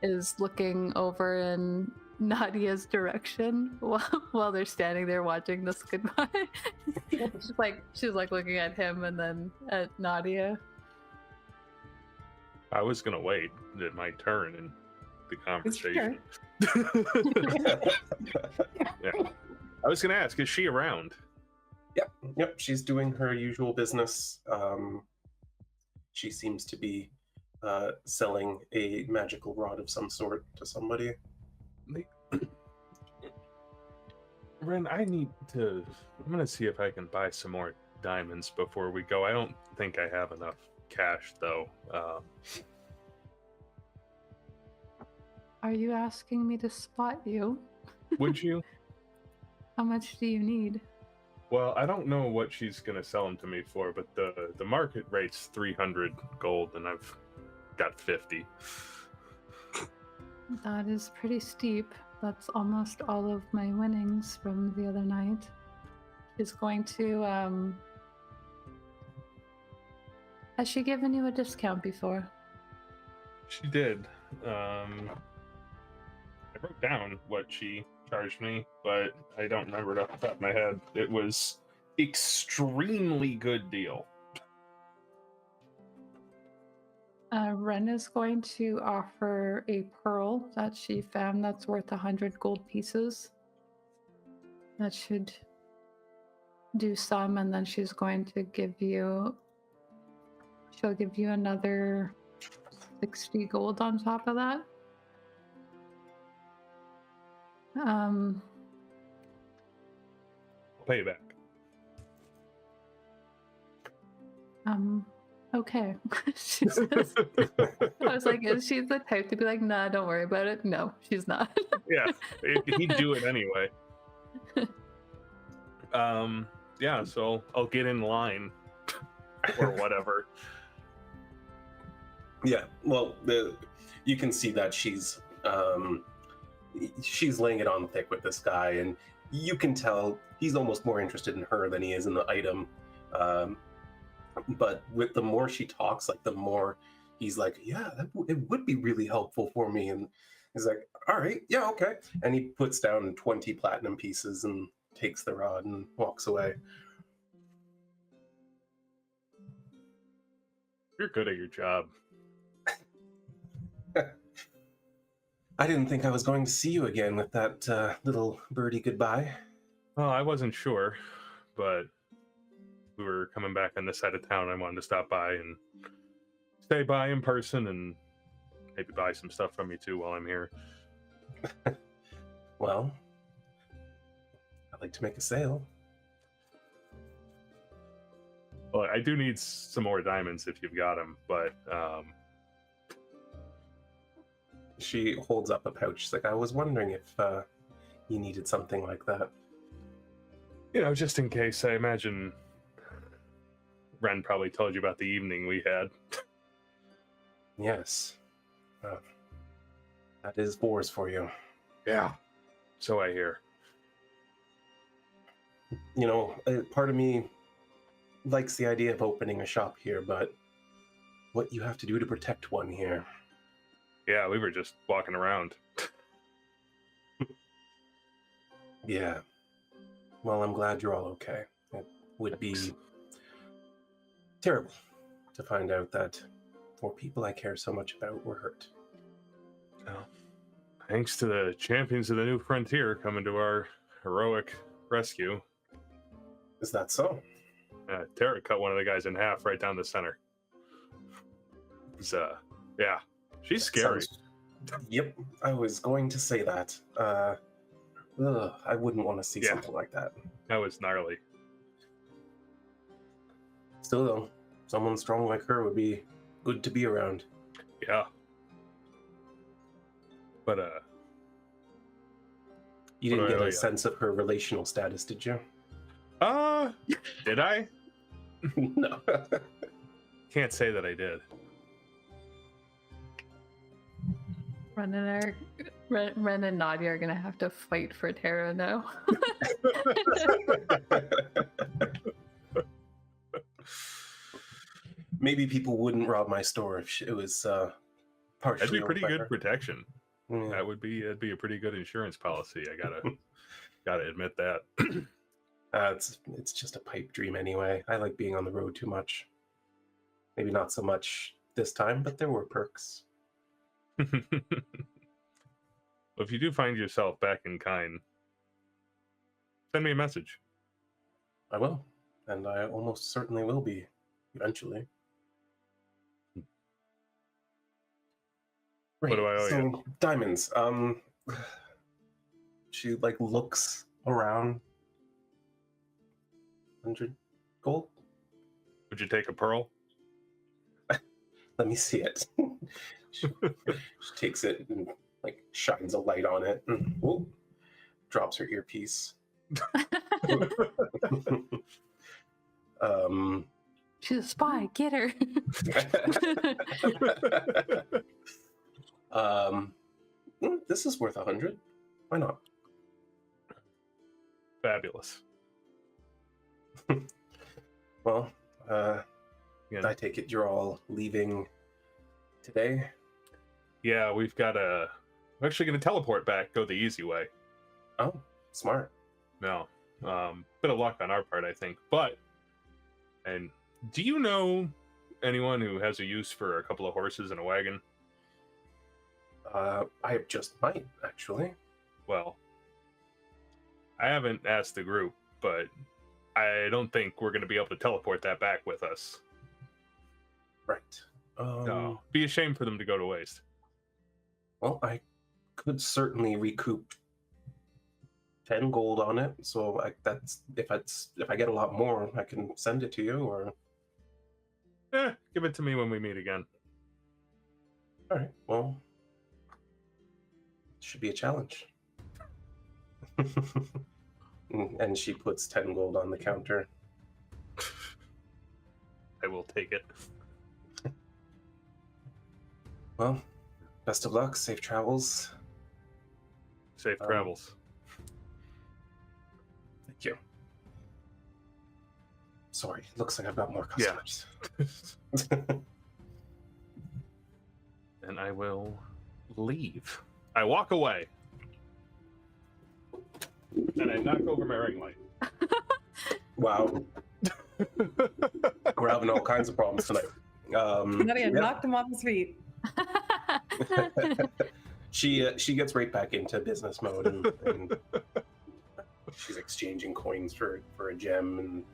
is looking over in Nadia's direction while they're standing there watching this goodbye. she's looking at him and then at Nadia. I was gonna wait. It my turn in the conversation. Yeah. I was gonna ask, is she around? Yep, she's doing her usual business. She seems to be selling a magical rod of some sort to somebody. Wren, I'm gonna see if I can buy some more diamonds before we go. I don't think I have enough cash though. Are you asking me to spot you? Would you? How much do you need? Well, I don't know what she's gonna sell them to me for, but the market rate's 300 gold, and I've got 50. That is pretty steep. That's almost all of my winnings from the other night. She's going to, has she given you a discount before? She did. I wrote down what she charged me, but I don't remember it off the top of my head. It was extremely good deal. Wren is going to offer a pearl that she found that's worth 100 gold pieces. That should do some, and then she's going to give you. She'll give you another 60 gold on top of that. I'll pay you back. Okay. She says, I was like, is she the type to be like, nah, don't worry about it? No, she's not. Yeah, he'd do it anyway. Yeah, so I'll get in line or whatever. Yeah, well, you can see that she's laying it on thick with this guy, and you can tell he's almost more interested in her than he is in the item. But with the more she talks, like the more he's like, yeah, it would be really helpful for me. And he's like, all right, yeah, okay. And he puts down 20 platinum pieces and takes the rod and walks away. You're good at your job. I didn't think I was going to see you again with that little birdie goodbye. Well, I wasn't sure, but we were coming back on this side of town. I wanted to stop by and stay by in person and maybe buy some stuff from you too while I'm here. Well, I'd like to make a sale. Well, I do need some more diamonds if you've got them, but She holds up a pouch. She's like, I was wondering if you needed something like that. just in case. I imagine Wren probably told you about the evening we had. Yes. That is Vors for you. Yeah. So I hear. Part of me likes the idea of opening a shop here, but what you have to do to protect one here. Yeah, we were just walking around. Yeah. Well, I'm glad you're all okay. It would be terrible to find out that 4 people I care so much about were hurt. Well, thanks to the champions of the new frontier coming to our heroic rescue. Is that so? Terra cut one of the guys in half right down the center. It's, yeah, she's scary. Yep, I was going to say that. I wouldn't want to see something like that. That was gnarly. Still, though, someone strong like her would be good to be around. Yeah. But, You didn't get a sense of her relational status, did you? Did I? No. Can't say that I did. Ren and Nadia are gonna have to fight for Terra now. Maybe people wouldn't rob my store if it was partially. That'd be pretty good protection. Yeah. That'd be a pretty good insurance policy. I gotta admit that. It's just a pipe dream anyway. I like being on the road too much. Maybe not so much this time, but there were perks. Well, if you do find yourself back in Kine, send me a message. I will, and I almost certainly will be eventually. Right, what do I owe you? Diamonds. She looks around. 100 gold. Would you take a pearl? Let me see it. she takes it and shines a light on it. And, drops her earpiece. She's a spy. Get her. This is worth 100. Why not? Fabulous. Well, I take it you're all leaving today? Yeah, we're actually going to teleport back, go the easy way. Oh, smart. No. Bit of luck on our part, I think. And do you know anyone who has a use for a couple of horses and a wagon? I just might, actually. Well, I haven't asked the group, but I don't think we're going to be able to teleport that back with us. Right. No, be a shame for them to go to waste. Well, I could certainly recoup 10 gold on it. So that's if I get a lot more, I can send it to you. Or Give it to me when we meet again. all right. Well, it should be a challenge. And she puts 10 gold on the counter. I will take it. Well, best of luck. Safe travels. Safe travels. Thank you. Sorry, looks like I've got more customers. And I will leave. I walk away. And I knock over my ring light. Wow. We're having all kinds of problems tonight. Nadia knocked him off his feet. She gets right back into business mode, and she's exchanging coins for a gem, and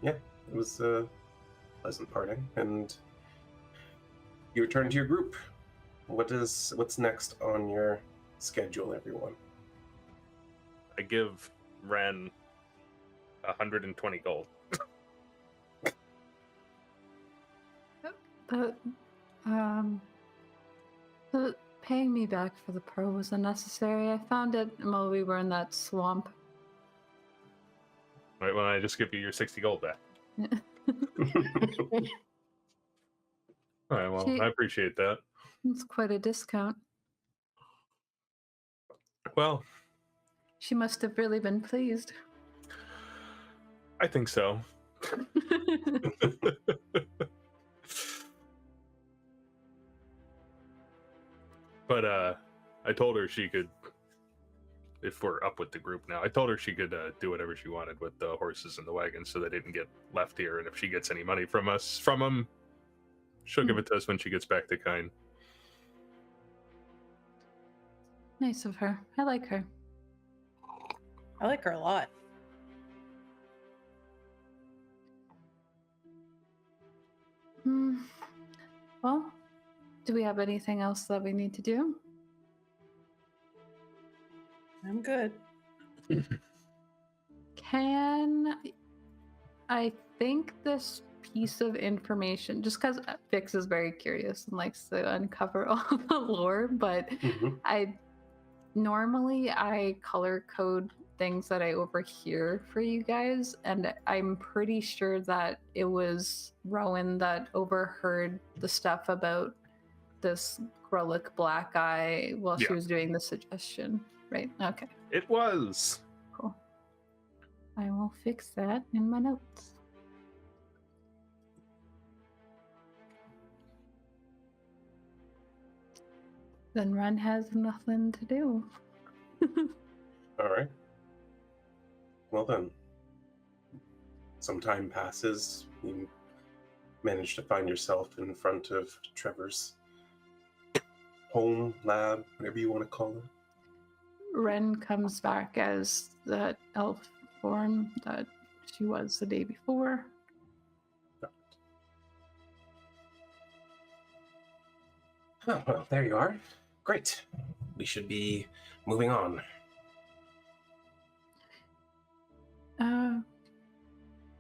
it was a pleasant parting, and you return to your group. What's next on your schedule, everyone? I give Wren 120 gold. The paying me back for the pearl was unnecessary. I found it while we were in that swamp. Right when I just give you your 60 gold back. All right, well, I appreciate that. It's quite a discount. Well, she must have really been pleased. I think so. But I told her she could, if we're up with the group now, I told her she could do whatever she wanted with the horses and the wagons so they didn't get left here. And if she gets any money from them, she'll give it to us when she gets back to Kine. Nice of her. I like her. I like her a lot. Well, do we have anything else that we need to do? I'm good. I think this piece of information, just because Vix is very curious and likes to uncover all the lore, but I color code things that I overhear for you guys, and I'm pretty sure that it was Rhowan that overheard the stuff about this Grolic black eye while she was doing the suggestion, right? Okay. It was. Cool. I will fix that in my notes. Then Wren has nothing to do. All right. Well then, some time passes. You manage to find yourself in front of Trevor's home, lab, whatever you want to call it. Wren comes back as that elf form that she was the day before. Oh, well, there you are. Great. We should be moving on.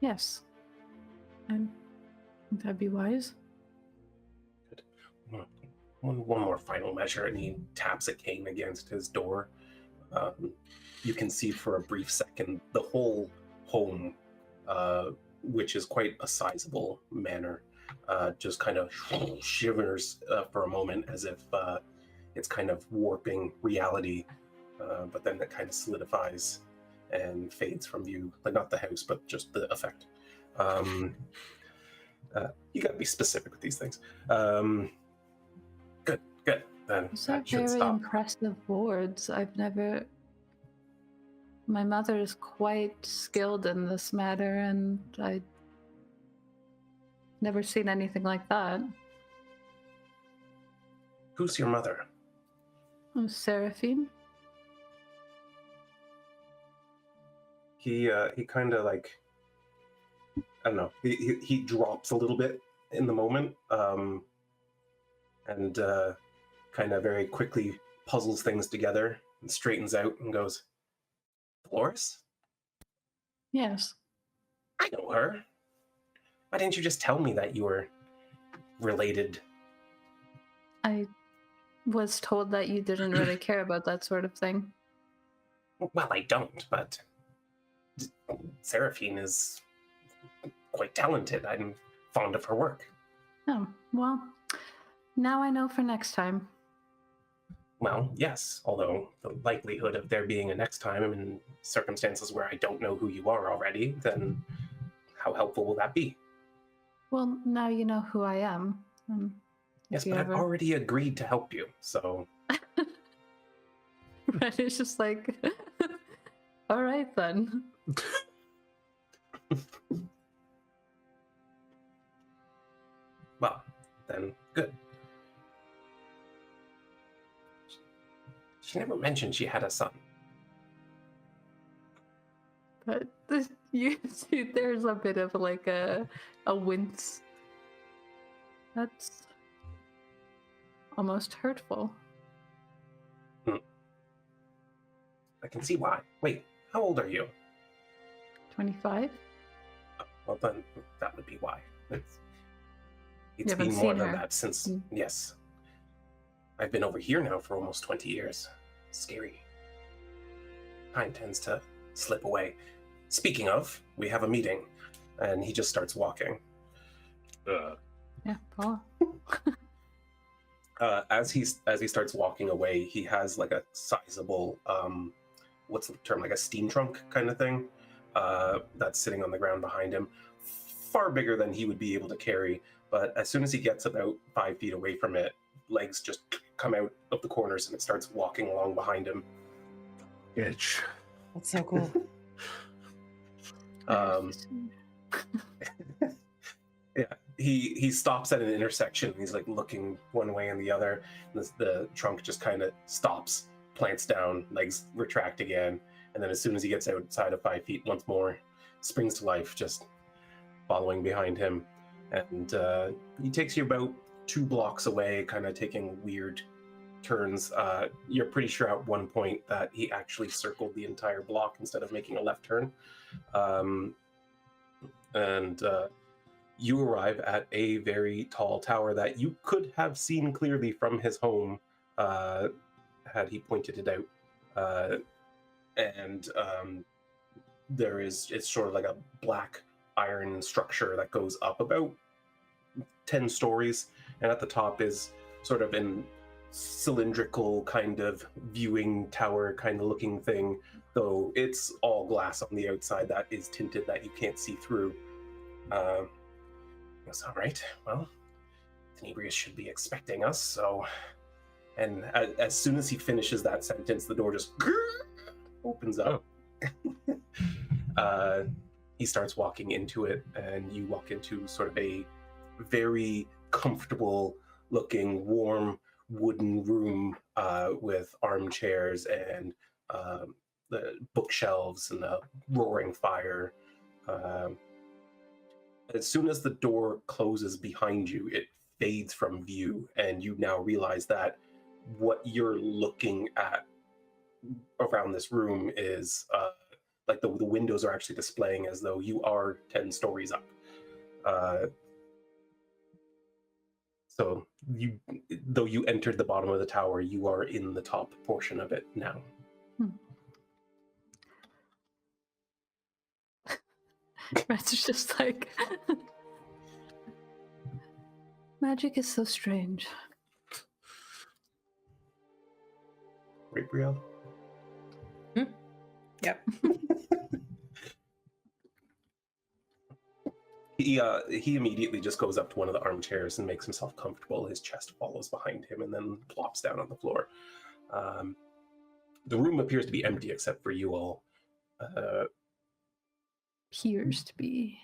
Yes. And that'd be wise. Good. One more final measure, and he taps a cane against his door. You can see for a brief second the whole home, which is quite a sizable manor, just kind of shivers for a moment as if it's kind of warping reality, but then it kind of solidifies and fades from view. Like, not the house, but just the effect. You gotta be specific with these things. Good. Then Those are that should very stop. impressive boards. My mother is quite skilled in this matter, and I've never seen anything like that. Who's your mother? Seraphine? He kind of like, I don't know, he drops a little bit in the moment, and kind of very quickly puzzles things together and straightens out and goes, Dolores? Yes. I know her. Why didn't you just tell me that you were related? I was told that you didn't really care about that sort of thing. Well, I don't, but Seraphine is quite talented. I'm fond of her work. Oh, well, now I know for next time. Well, yes, although the likelihood of there being a next time in circumstances where I don't know who you are already, then how helpful will that be? Well, now you know who I am. Yes, you but ever- I've already agreed to help you, so... But it's just like, all right then. Well, then, good. She never mentioned she had a son. But you see, there's a bit of like a wince. That's almost hurtful. I can see why. Wait, how old are you? 25? Well, then that would be why. It's haven't been more seen than her. that since, yes. I've been over here now for almost 20 years. Scary. Time tends to slip away. Speaking of, we have a meeting. And he just starts walking. Yeah, Paul. As he starts walking away, he has like a sizable, what's the term, like a steam trunk kind of thing, that's sitting on the ground behind him. Far bigger than he would be able to carry, but as soon as he gets about 5 feet away from it, legs just come out of the corners and it starts walking along behind him. Itch. That's so cool. Yeah, he stops at an intersection. He's like looking one way and the other. The trunk just kind of stops, plants down, legs retract again, and then as soon as he gets outside of 5 feet once more, springs to life, just following behind him. And he takes you about 2 blocks away, kind of taking weird turns. You're pretty sure at one point that he actually circled the entire block instead of making a left turn. And you arrive at a very tall tower that you could have seen clearly from his home had he pointed it out. It's sort of like a black iron structure that goes up about 10 stories, and at the top is sort of an cylindrical kind of viewing tower kind of looking thing, though it's all glass on the outside that is tinted that you can't see through. That's all right. Well, Tenebrius should be expecting us, so... And as soon as he finishes that sentence, the door just opens up. He starts walking into it, and you walk into sort of a very comfortable looking, warm wooden room with armchairs and the bookshelves and a roaring fire. As soon as the door closes behind you, it fades from view, and you now realize that what you're looking at around this room is like the windows are actually displaying as though you are 10 stories up. So though you entered the bottom of the tower, you are in the top portion of it now. Rat's just like, magic is so strange. Right, Brielle? Yep. He immediately just goes up to one of the armchairs and makes himself comfortable. His chest follows behind him and then plops down on the floor. The room appears to be empty except for you all. Appears to be.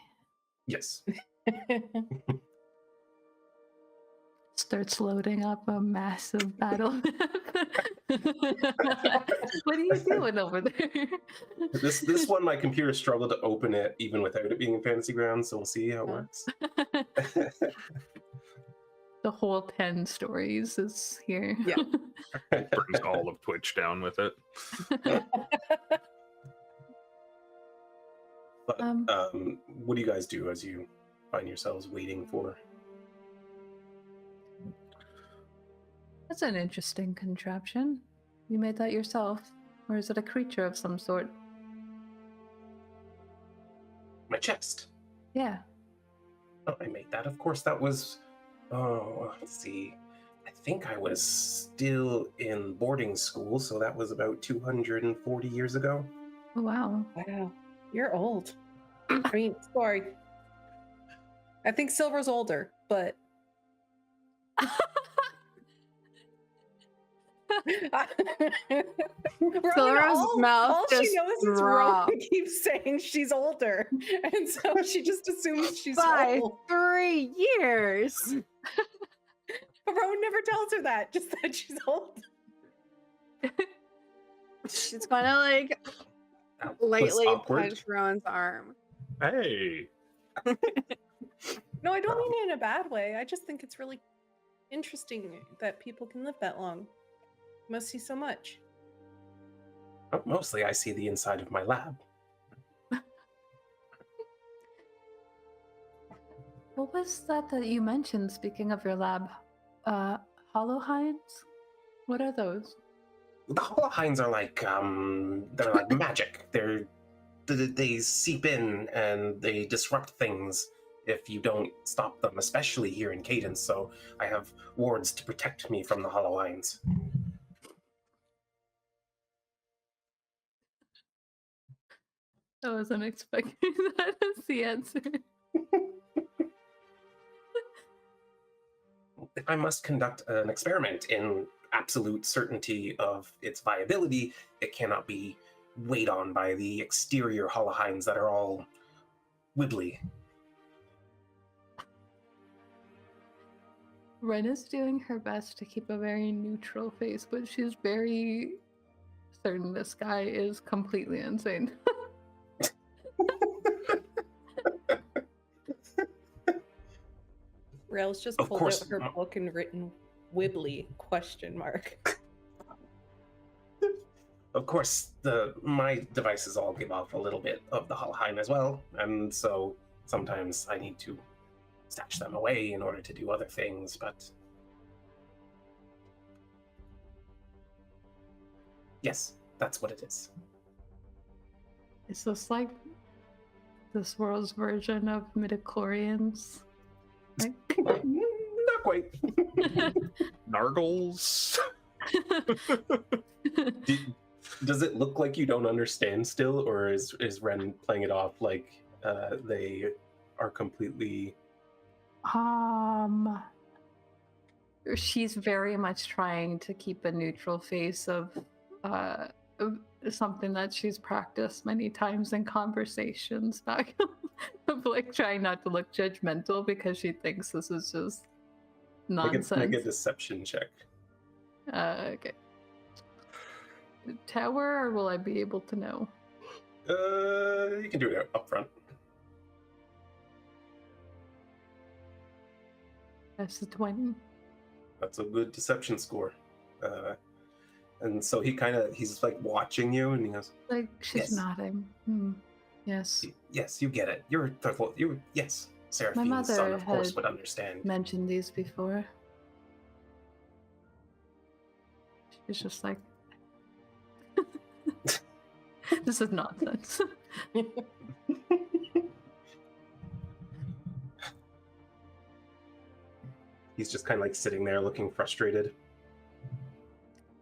Yes. Starts loading up a massive battle map. What are you doing over there? This one, my computer struggled to open it even without it being in Fantasy Grounds, so we'll see how it works. The whole 10 stories is here. Yeah. Brings all of Twitch down with it. But what do you guys do as you find yourselves waiting for? That's an interesting contraption. You made that yourself, or is it a creature of some sort? My chest. Yeah. Oh, I made that. Of course, that was. Oh, let's see. I think I was still in boarding school, so that was about 240 years ago. Oh, wow. Wow, you're old. I mean, sorry. I think Sylra's older, but Sylra's mouth all she just knows is dropped. Rhowan keeps saying she's older, and so she just assumes she's By old. 3 years. But Rhowan never tells her that, just that she's old. She's gonna like That was lightly awkward. punch Rowan's arm. Hey, No, I don't mean it in a bad way. I just think it's really interesting that people can live that long. Must see so much. Oh, mostly, I see the inside of my lab. What was that you mentioned, speaking of your lab? Hollow hinds? What are those? The Hollohines are like they're like magic. They seep in and they disrupt things if you don't stop them, especially here in Cadence. So I have wards to protect me from the Hollohines. I wasn't expecting that as the answer. If I must conduct an experiment in absolute certainty of its viability, it cannot be weighed on by the exterior Hollohines that are all wibbly. Wren is doing her best to keep a very neutral face, but she's very certain this guy is completely insane. Brielle's just Of pulled course, out her book and written "Wibbly?" ? Of course, my devices all give off a little bit of the Hollohine as well, and so sometimes I need to stash them away in order to do other things, but yes, that's what it is. Is this like this world's version of midichlorians? Like... Not quite. Nargles. Does it look like you don't understand still, or is Wren playing it off like they are completely... She's very much trying to keep a neutral face of something that she's practiced many times in conversations back of like trying not to look judgmental because she thinks this is just nonsense. Make a deception check. Okay. Tower, or will I be able to know? You can do it up front. That's a 20. That's a good deception score. And so he's like watching you, and he goes, Like she's Yes. nodding. Yes. "Yes, you get it. Yes, Seraphine's My mother son, of course, had would understand." mentioned these before. She's just like, this is nonsense. He's just kind of like sitting there looking frustrated.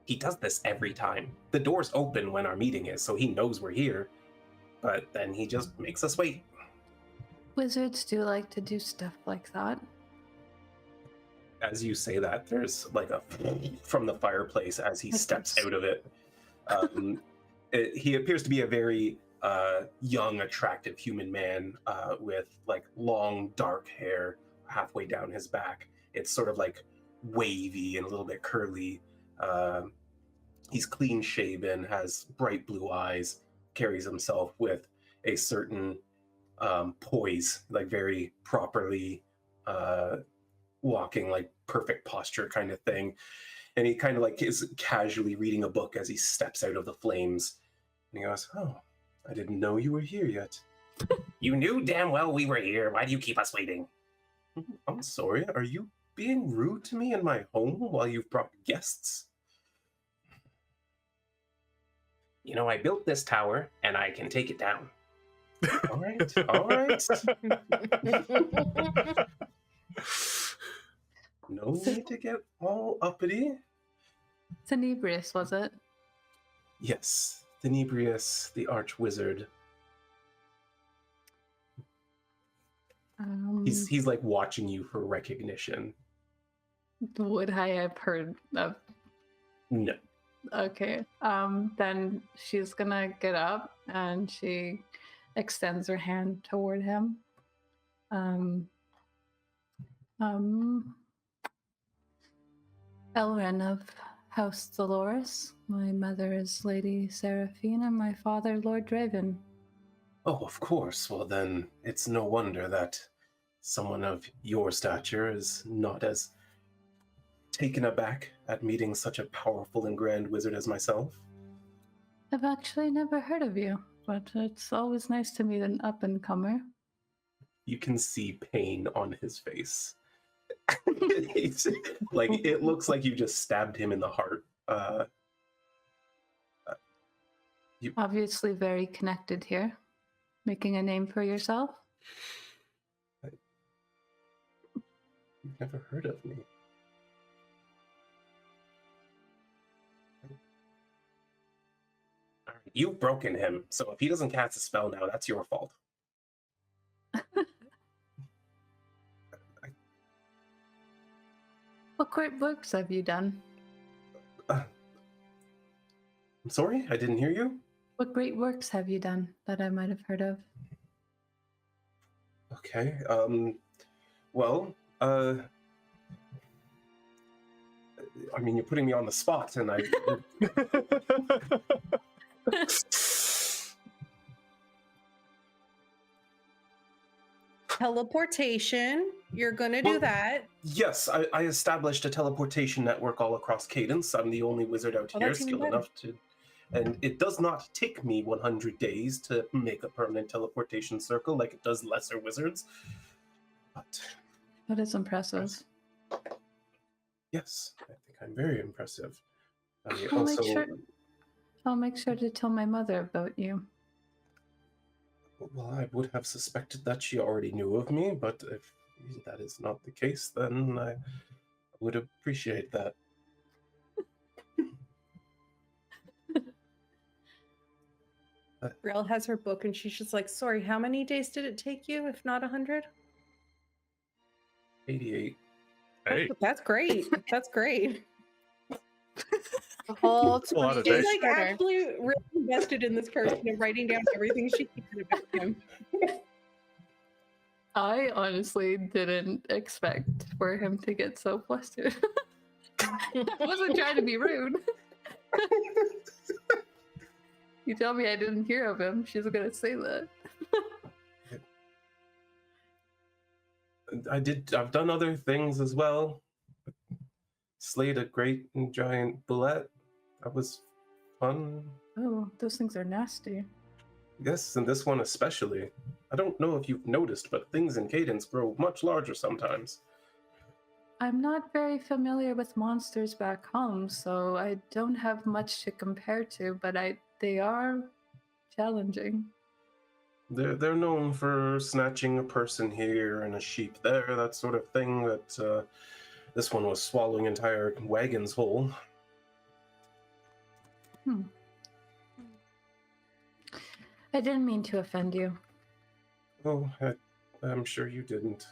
He does this every time. The door's open when our meeting is, so he knows we're here. But then he just makes us wait. Wizards do like to do stuff like that. As you say that, there's like a from the fireplace as he steps out of it. He appears to be a very young, attractive human man with like long, dark hair halfway down his back. It's sort of like wavy and a little bit curly. He's clean shaven, has bright blue eyes, carries himself with a certain poise, like very properly walking, like perfect posture kind of thing. And he kind of like is casually reading a book as he steps out of the flames. And he goes, "Oh, I didn't know you were here yet." "You knew damn well we were here. Why do you keep us waiting?" "I'm sorry. Are you being rude to me in my home while you've brought guests?" "You know, I built this tower, and I can take it down." All right, all right. No need to get all uppity. Tenebrius, was it? Yes, Tenebrius, the arch-wizard. He's like watching you for recognition. Would I have heard of? No. Okay. Then she's gonna get up and she extends her hand toward him. Elren of House Dolores. My mother is Lady Seraphine and my father Lord Draven. Oh, of course. Well, then it's no wonder that someone of your stature is not as taken aback at meeting such a powerful and grand wizard as myself. I've actually never heard of you, but it's always nice to meet an up-and-comer. You can see pain on his face. It's, like, it looks like you just stabbed him in the heart. Obviously very connected here. Making a name for yourself? You've never heard of me. You've broken him, so if he doesn't cast a spell now, that's your fault. What great works have you done? I'm sorry, I didn't hear you? What great works have you done that I might have heard of? Okay, well, I mean, you're putting me on the spot, and I... Teleportation. You're gonna do Well, that. Yes, I established a teleportation network all across Cadence. I'm the only wizard out Oh, here that's even skilled better. enough to... And it does not take me 100 days to make a permanent teleportation circle like it does lesser wizards. But That is impressive. yes, I think I'm very impressive. I I'll also... make sure to tell my mother about you. Well, I would have suspected that she already knew of me, but if that is not the case, then I would appreciate that. Brielle has her book and she's just like, sorry, how many days did it take you, if not 100? 88. Hey, That's great. That's great. The whole A lot of 20 days. She's days like shorter. actually really invested in this person and writing down everything she can about him. I honestly didn't expect for him to get so flustered. I wasn't trying to be rude. You tell me I didn't hear of him, she's gonna say that. I've done other things as well. Slayed a great and giant bullet. That was fun. Oh, those things are nasty. Yes, and this one especially. I don't know if you've noticed, but things in Cadence grow much larger sometimes. I'm not very familiar with monsters back home, so I don't have much to compare to, but they are challenging. They're known for snatching a person here and a sheep there, that sort of thing. That this one was swallowing entire wagons whole. I didn't mean to offend you. Oh, I'm sure you didn't.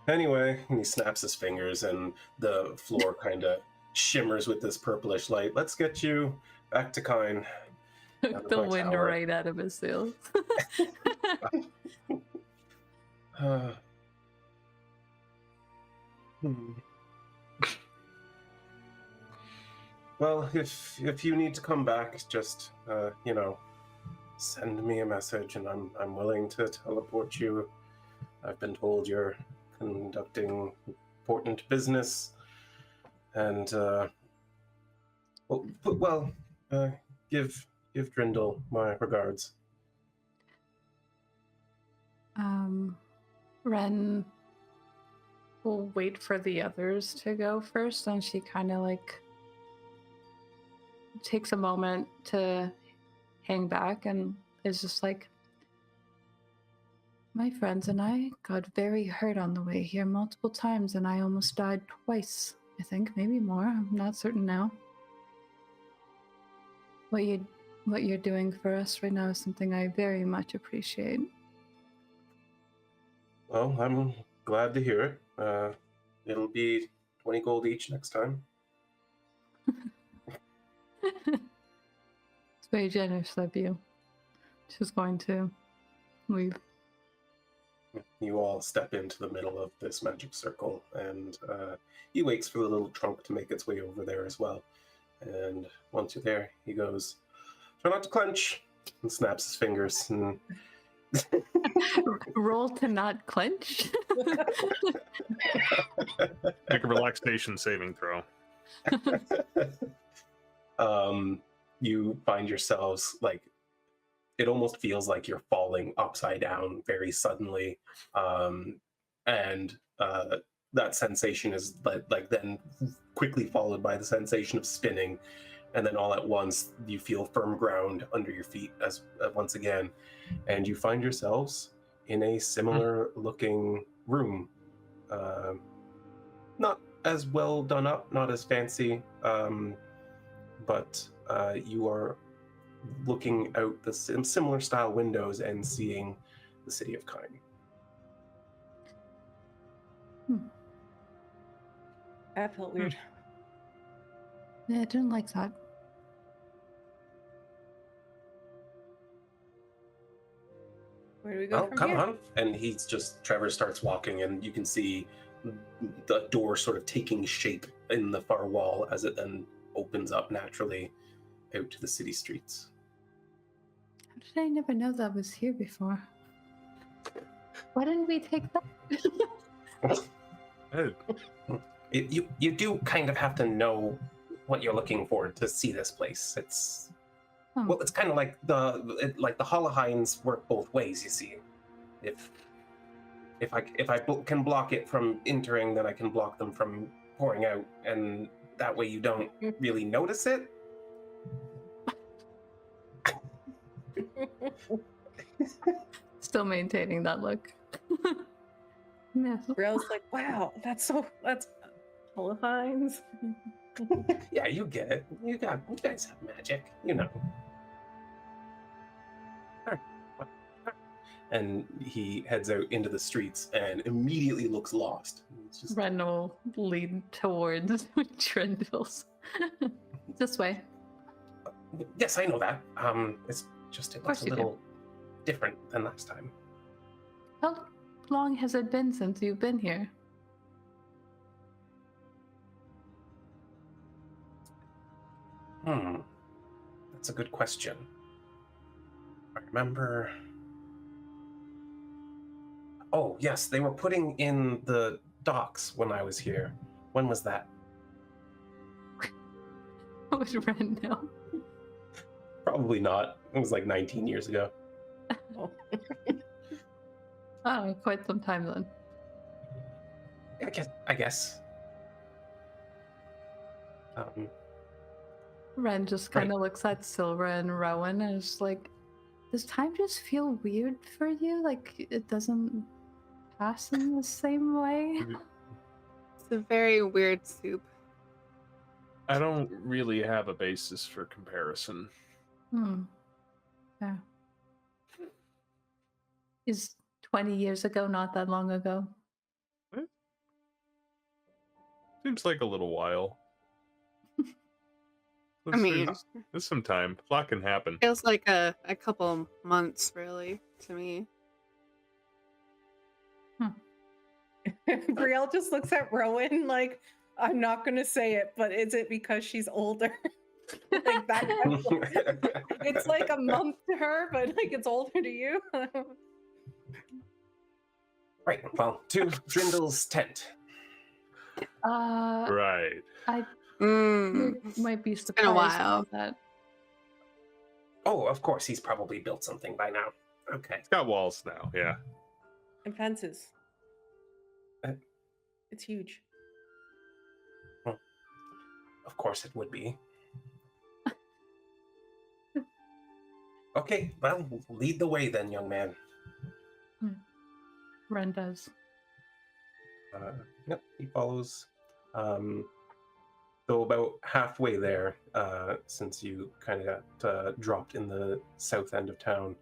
Anyway, and he snaps his fingers and the floor kind of shimmers with this purplish light. Let's get you back to Kine. Out of The my wind tower. right out of his sails. Hmm. Well, if you need to come back, just send me a message, and I'm willing to teleport you. I've been told you're conducting important business, and give Drindle my regards. Wren will wait for the others to go first, and she kind of like takes a moment to hang back and is just like, my friends and I got very hurt on the way here multiple times, and I almost died twice. I think, maybe more. I'm not certain now. What you're doing for us right now is something I very much appreciate. Well, I'm glad to hear it. It'll be 20 gold each next time. It's very generous of you. She's going to leave. You all step into the middle of this magic circle, and he waits for the little trunk to make its way over there as well. And once you're there, he goes, "Try not to clench," and snaps his fingers. And Roll to not clench. Make a relaxation saving throw. You find yourselves like, it almost feels like you're falling upside down very suddenly, and that sensation is like then quickly followed by the sensation of spinning, and then all at once you feel firm ground under your feet as once again, and you find yourselves in a similar looking room, not as well done up, not as fancy, but you are looking out the similar style windows and seeing the city of Kyne. That felt weird. Yeah, I didn't like that. Where do we go Well, from come here? on. And Trevor starts walking, and you can see the door sort of taking shape in the far wall as it then opens up naturally out to the city streets. How did I never know that was here before? Why didn't we take that? You do kind of have to know what you're looking for to see this place. It's well, it's kind of like the Hollowhines work both ways. You see, if I can block it from entering, then I can block them from pouring out, and that way you don't really notice it. Still maintaining that look. Yeah. Brielle's like, wow, that's Hollowhines. Yeah, you get it. You guys have magic, you know. And he heads out into the streets and immediately looks lost. It's just... Wren will lead towards Trindles. This way. Yes, I know that. It's just it looks a little different than last time. How long has it been since you've been here? That's a good question. I remember... Oh, yes, they were putting in the docks when I was here. When was that? How would Wren know? Probably not. It was like 19 years ago. Oh, quite some time then. I guess. Wren just kind of looks at Sylra and Rhowan and is like, does time just feel weird for you? Like, it doesn't pass in the same way? It's a very weird soup. I don't really have a basis for comparison. Yeah. Is 20 years ago not that long ago? Seems like a little while. I mean, there's some time. A lot can happen. Feels like a couple months, really, to me. Brielle just looks at Rhowan like, I'm not gonna say it, but is it because she's older? Like that. It's like a month to her, but like it's older to you. Right. Well, to Drindle's tent. Right. I might be been a surprised while. by that. Oh, of course, he's probably built something by now. Okay. It's got walls now, yeah. And fences. Uh, It's huge. Of course it would be. Okay, well, lead the way then, young man. Wren does. Yep, he follows. Though about halfway there, since you kind of got dropped in the south end of town,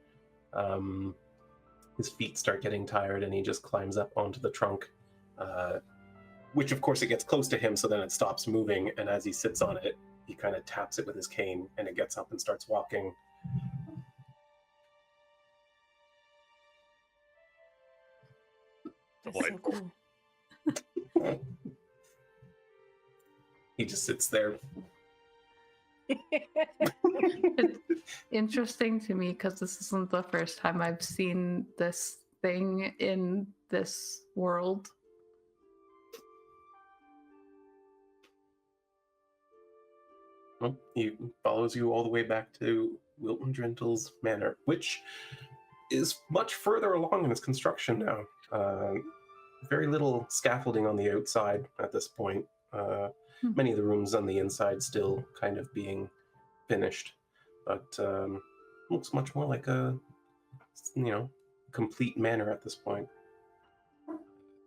his feet start getting tired and he just climbs up onto the trunk, which of course it gets close to him, so then it stops moving, and as he sits on it, he kind of taps it with his cane and it gets up and starts walking. That's so Delightful. cool. He just sits there. It's interesting to me because this isn't the first time I've seen this thing in this world. Well, he follows you all the way back to Wilton Drindle's manor, which is much further along in its construction now. Very little scaffolding on the outside at this point. Many of the rooms on the inside still kind of being finished, but looks much more like a, complete manor at this point.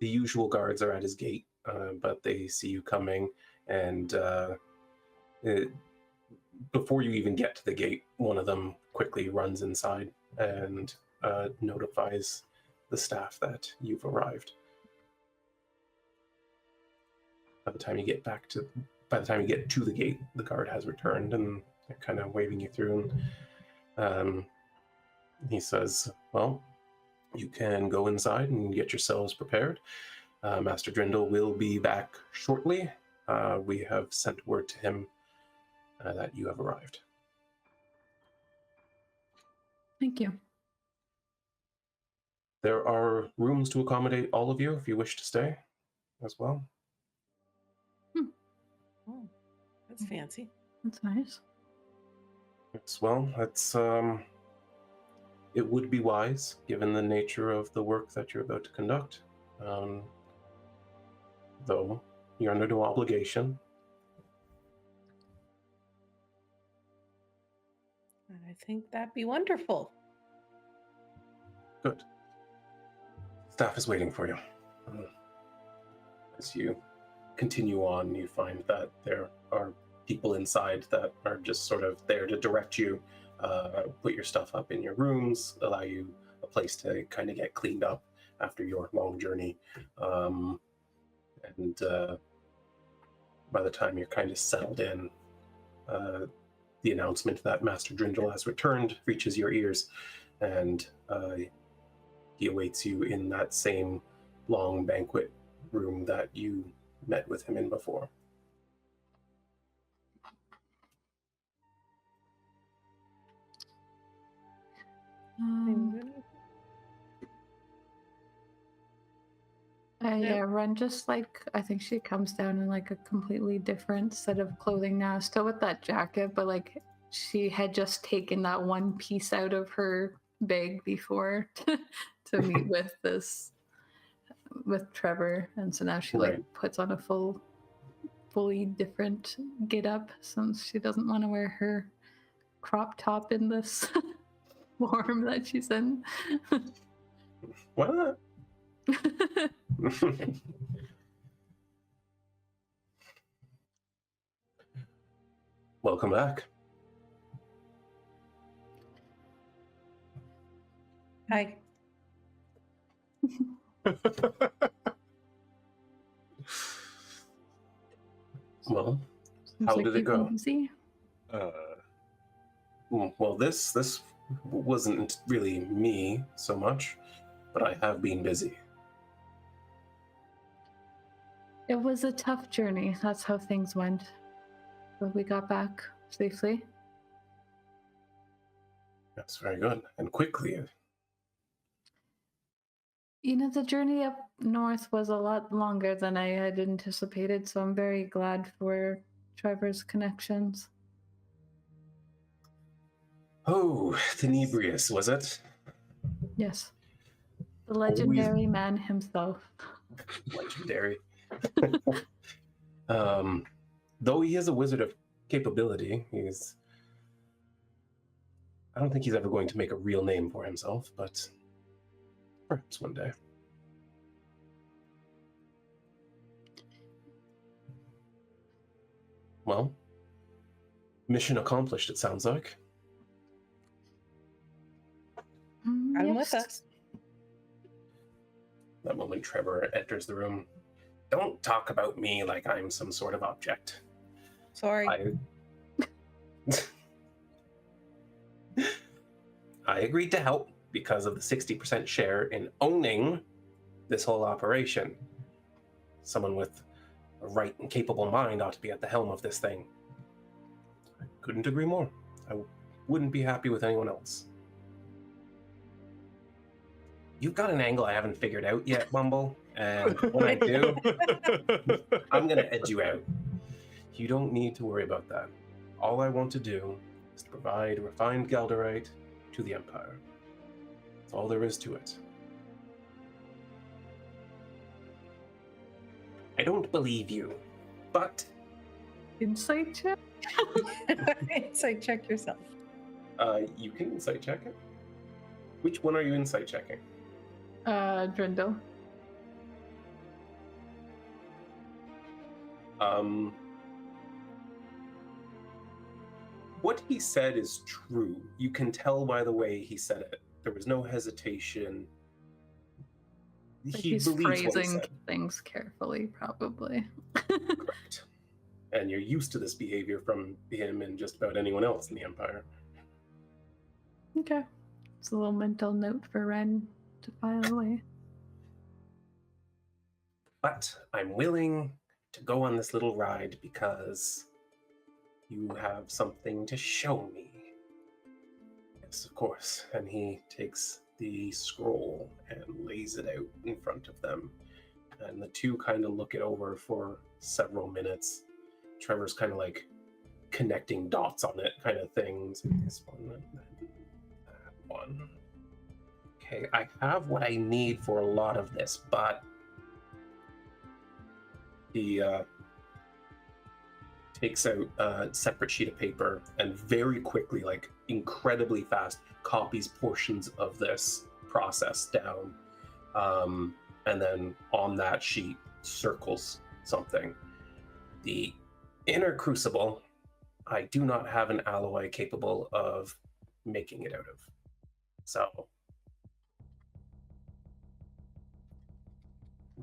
The usual guards are at his gate, but they see you coming, and before you even get to the gate, one of them quickly runs inside and notifies the staff that you've arrived. By the time you get to the gate, the guard has returned and they're kind of waving you through. And he says, "Well, you can go inside and get yourselves prepared. Master Drindle will be back shortly. We have sent word to him that you have arrived." Thank you. There are rooms to accommodate all of you if you wish to stay as well. Oh, that's fancy. That's nice. Yes, well, that's it would be wise given the nature of the work that you're about to conduct. Though you're under no obligation. I think that'd be wonderful. Good. Staff is waiting for you. As you continue on, you find that there are people inside that are just sort of there to direct you, put your stuff up in your rooms, allow you a place to kind of get cleaned up after your long journey. And by the time you're kind of settled in, the announcement that Master Drindle has returned reaches your ears, and he awaits you in that same long banquet room that you met with him in before. Yeah, Wren just I think she comes down in like a completely different set of clothing now, still with that jacket, but like she had just taken that one piece out of her bag before to meet with Trevor, and so now she like puts on a fully different get up since she doesn't want to wear her crop top in this form that she's in. Why not? Welcome back. Hi. Well, Seems how like did it you've been go? busy. Well, this wasn't really me so much, but I have been busy. It was a tough journey. That's how things went. But we got back safely. That's very good. And quickly. You know, the journey up north was a lot longer than I had anticipated, so I'm very glad for Trevor's connections. Oh, Tenebrius, was it? Yes. The legendary man himself. Legendary. Though he is a wizard of capability, I don't think he's ever going to make a real name for himself, but perhaps one day. Well, mission accomplished, it sounds like. I'm with us. That moment, Trevor enters the room. Don't talk about me like I'm some sort of object. Sorry. I agreed to help because of the 60% share in owning this whole operation. Someone with a right and capable mind ought to be at the helm of this thing. I couldn't agree more. I wouldn't be happy with anyone else. You've got an angle I haven't figured out yet, Bumble, and when I do, I'm going to edge you out. You don't need to worry about that. All I want to do is to provide refined Galderite to the Empire. That's all there is to it. I don't believe you, but... Insight check? Insight check yourself. You can insight check it. Which one are you insight checking? Drindle. What he said is true. You can tell by the way he said it. There was no hesitation. Like He he's believes what he phrasing said. things carefully, probably. Correct. And you're used to this behavior from him and just about anyone else in the Empire. Okay. It's a little mental note for Wren to file away. But I'm willing to go on this little ride because you have something to show me. Yes, of course. And he takes the scroll and lays it out in front of them. And the two kind of look it over for several minutes. Trevor's kind of like connecting dots on it kind of things. This one and then that one. Okay, I have what I need for a lot of this, but he takes out a separate sheet of paper and very quickly, like incredibly fast, copies portions of this process down. And then on that sheet circles something. The inner crucible, I do not have an alloy capable of making it out of. So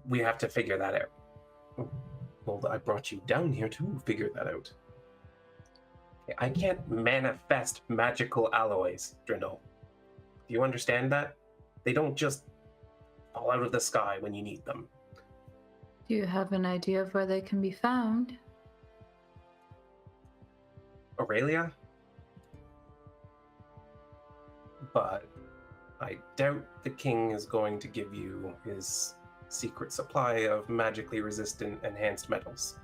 we have to figure that out. Well, I brought you down here to figure that out. I can't manifest magical alloys, Drindle. Do you understand that? They don't just fall out of the sky when you need them. Do you have an idea of where they can be found? Aurelia? But I doubt the king is going to give you his secret supply of magically resistant enhanced metals.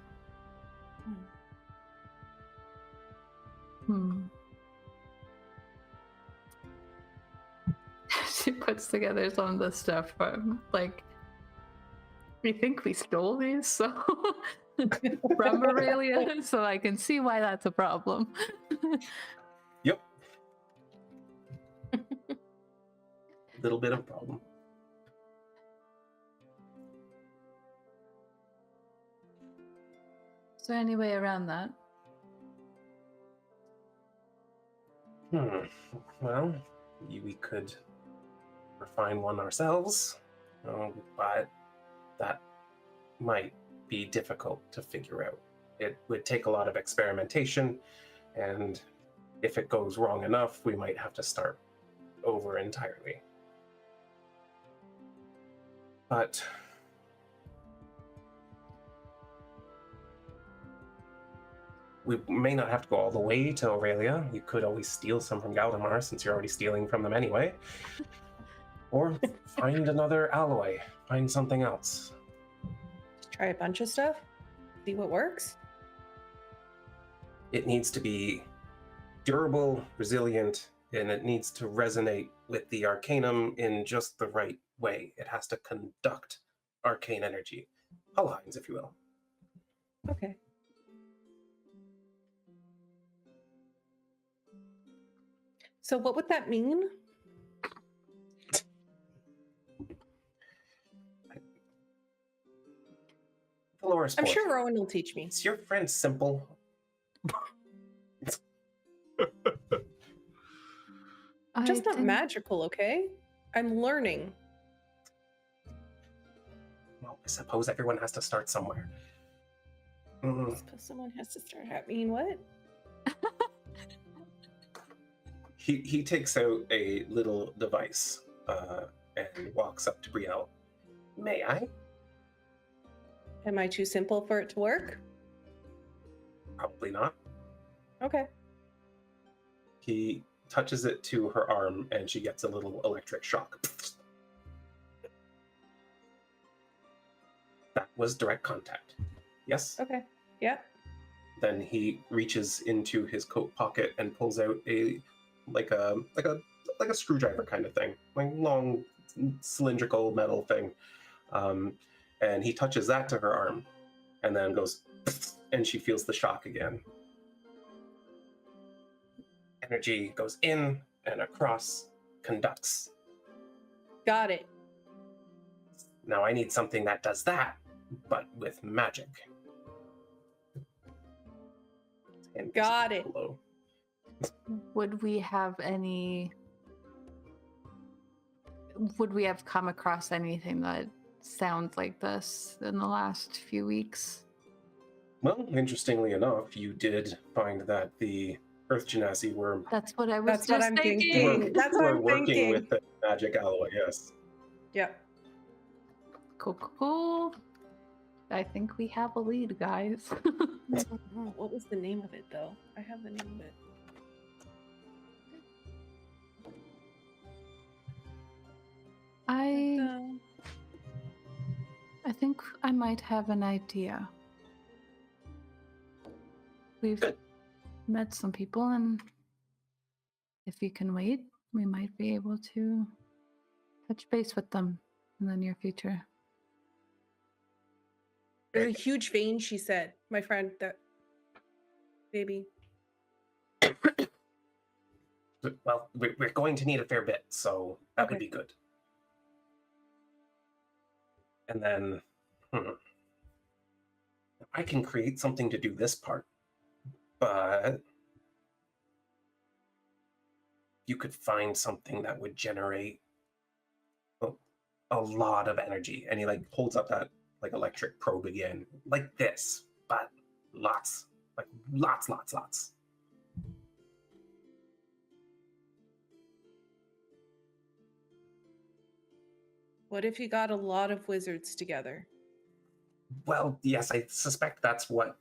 She puts together some of the stuff from, like, we think we stole these, so from Aurelia, so I can see why that's a problem. Yep. Little bit of a problem. Is there any way around that? Well, we could refine one ourselves, but that might be difficult to figure out. It would take a lot of experimentation, and if it goes wrong enough, we might have to start over entirely. But we may not have to go all the way to Aurelia. You could always steal some from Galdemar, since you're already stealing from them anyway. Or find another alloy. Find something else. Try a bunch of stuff. See what works. It needs to be durable, resilient, and it needs to resonate with the arcanum in just the right way. It has to conduct arcane energy. Hull lines, if you will. Okay. So what would that mean? Dolores I'm Ford, sure Rhowan will teach me. is your friend simple? Just not didn't- magical, okay? I'm learning. Well, I suppose everyone has to start somewhere. I suppose someone has to start. I mean, what? He takes out a little device and walks up to Brielle. May I? Am I too simple for it to work? Probably not. Okay. He touches it to her arm and she gets a little electric shock. That was direct contact. Yes? Okay. Yeah. Then he reaches into his coat pocket and pulls out a like a screwdriver kind of thing, like long cylindrical metal thing. And he touches that to her arm and then goes and she feels the shock again. Energy goes in and across, conducts. Got it. Now I need something that does that, but with magic. And Got it. below. Would we have come across anything that sounds like this in the last few weeks? Well, interestingly enough, you did find that the Earth Genasi were That's what I was That's what just I'm thinking. thinking. That's what I'm working thinking. with the magic alloy, yes. Yep. Cool. I think we have a lead, guys. What was the name of it, though? I have the name of it. I think I might have an idea. We've Good. met some people, and if you can wait, we might be able to touch base with them in the near future. There's a huge vein, she said. My friend, that baby. Well, we're going to need a fair bit, so that would Okay. be good. And then, I can create something to do this part, but you could find something that would generate a lot of energy. And he like holds up that like electric probe again, like this, but lots. What if you got a lot of wizards together? Well, yes, I suspect that's what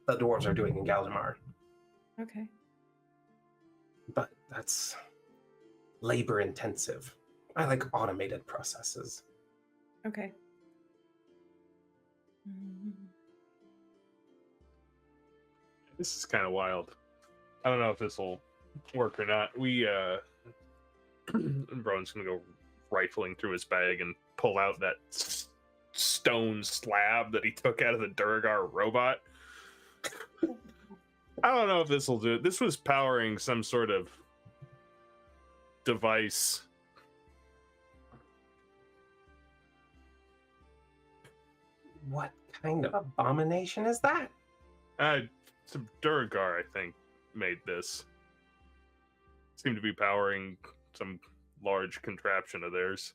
the dwarves are doing in Galdemar, Okay. but that's labor intensive. I like automated processes. Okay. This is kind of wild. I don't know if this will work or not. Rowan's gonna go rifling through his bag and pull out that stone slab that he took out of the Duragar robot. I don't know if this will do it. This was powering some sort of device. What kind of abomination is that? Some Duragar, I think, made this. Seemed to be powering some large contraption of theirs.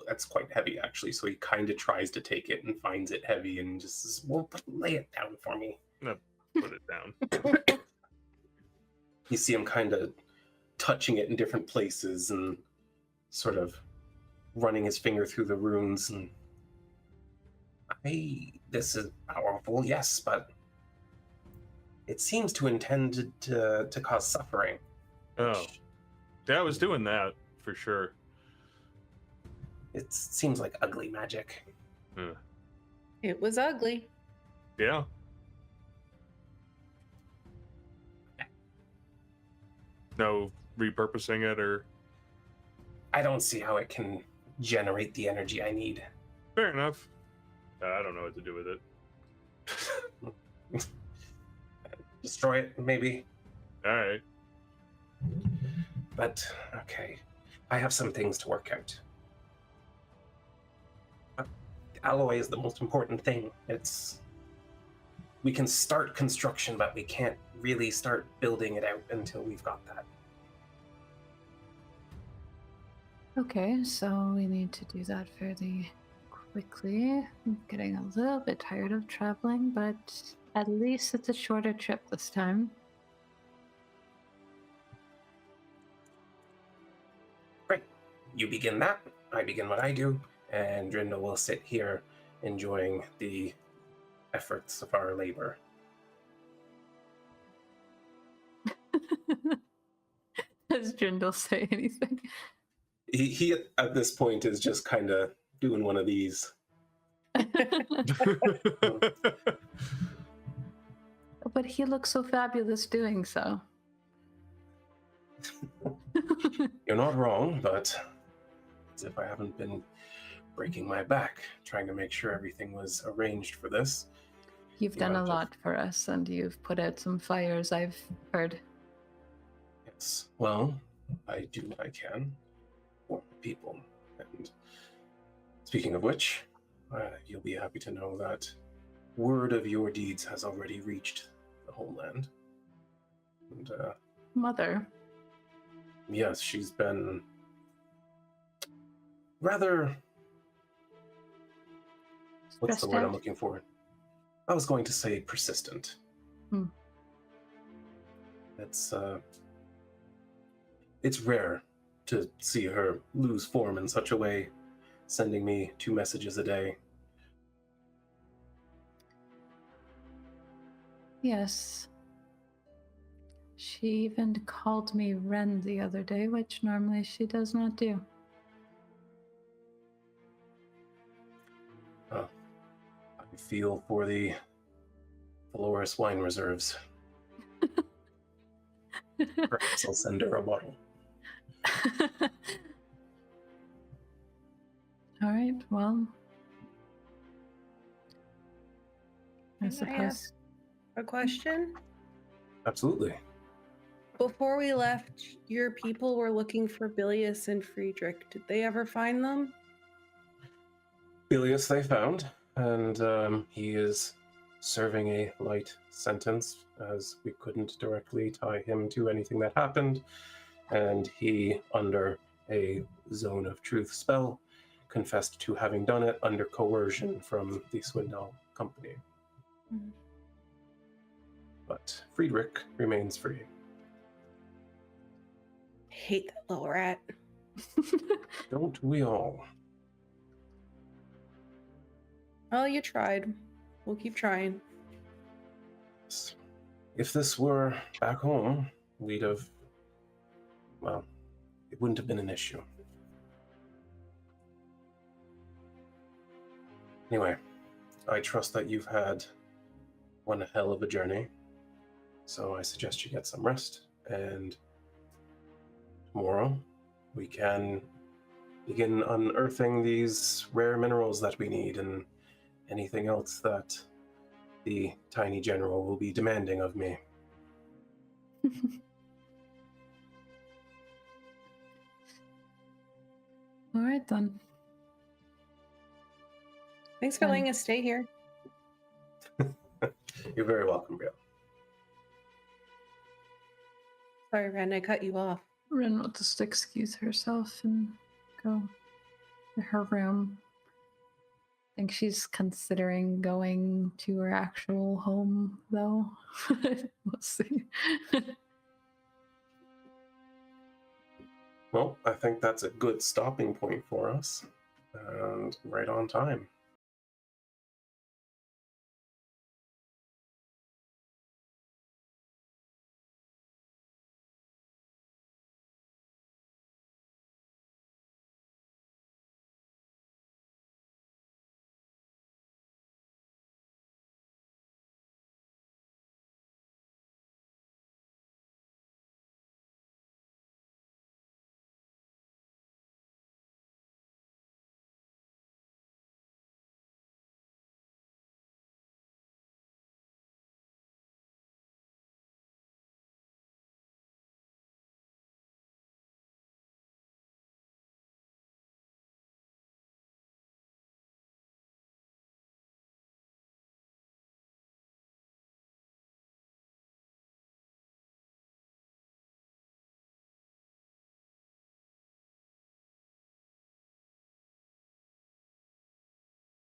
That's quite heavy actually, so he kind of tries to take it and finds it heavy and just says, well, lay it down for me. Put it down. You see him kind of touching it in different places and sort of running his finger through the runes, and This is powerful, yes, but it seems to intend to cause suffering. Oh. Yeah, I was doing that for sure. It seems like ugly magic. It was ugly. Yeah. No repurposing it or... I don't see how it can generate the energy I need. Fair enough. I don't know what to do with it. Destroy it, maybe. All right. But, okay. I have some things to work out. Alloy is the most important thing. We can start construction, but we can't really start building it out until we've got that. Okay, so we need to do that fairly quickly. I'm getting a little bit tired of traveling, but at least it's a shorter trip this time. Great. You begin that, I begin what I do, and Drindle will sit here enjoying the efforts of our labor. Does Drindle say anything? He at this point is just kind of doing one of these. But he looks so fabulous doing so. You're not wrong, but as if I haven't been breaking my back trying to make sure everything was arranged for this. You've done a lot for us, and you've put out some fires, I've heard. Yes, well, I do what I can for the people. And speaking of which, you'll be happy to know that word of your deeds has already reached the homeland. And, Mother. yes, she's been rather... What's the word I'm looking for? I was going to say persistent. It's rare to see her lose form in such a way, sending me 2 messages a day. Yes. She even called me Wren the other day, which normally she does not do. I feel for the Dolores wine reserves. Perhaps I'll send her a bottle. All right, well, I Can I suppose. ask a question? Absolutely. Before we left, your people were looking for Bilius and Friedrich. Did they ever find them? Bilius they found, and he is serving a light sentence, as we couldn't directly tie him to anything that happened, and he, under a Zone of Truth spell, confessed to having done it under coercion from the Swindell Company. Mm-hmm. But Friedrich remains free. Hate that little rat. Don't we all? Well, you tried. We'll keep trying. If this were back home, we'd have... Well, it wouldn't have been an issue. Anyway, I trust that you've had one hell of a journey, so I suggest you get some rest, and tomorrow we can begin unearthing these rare minerals that we need and anything else that the tiny general will be demanding of me. All right, then. Thanks for letting us stay here. You're very welcome, Brielle. Sorry, Ren, I cut you off. Wren will just excuse herself and go to her room. I think she's considering going to her actual home, though. We'll see. Well, I think that's a good stopping point for us, and right on time.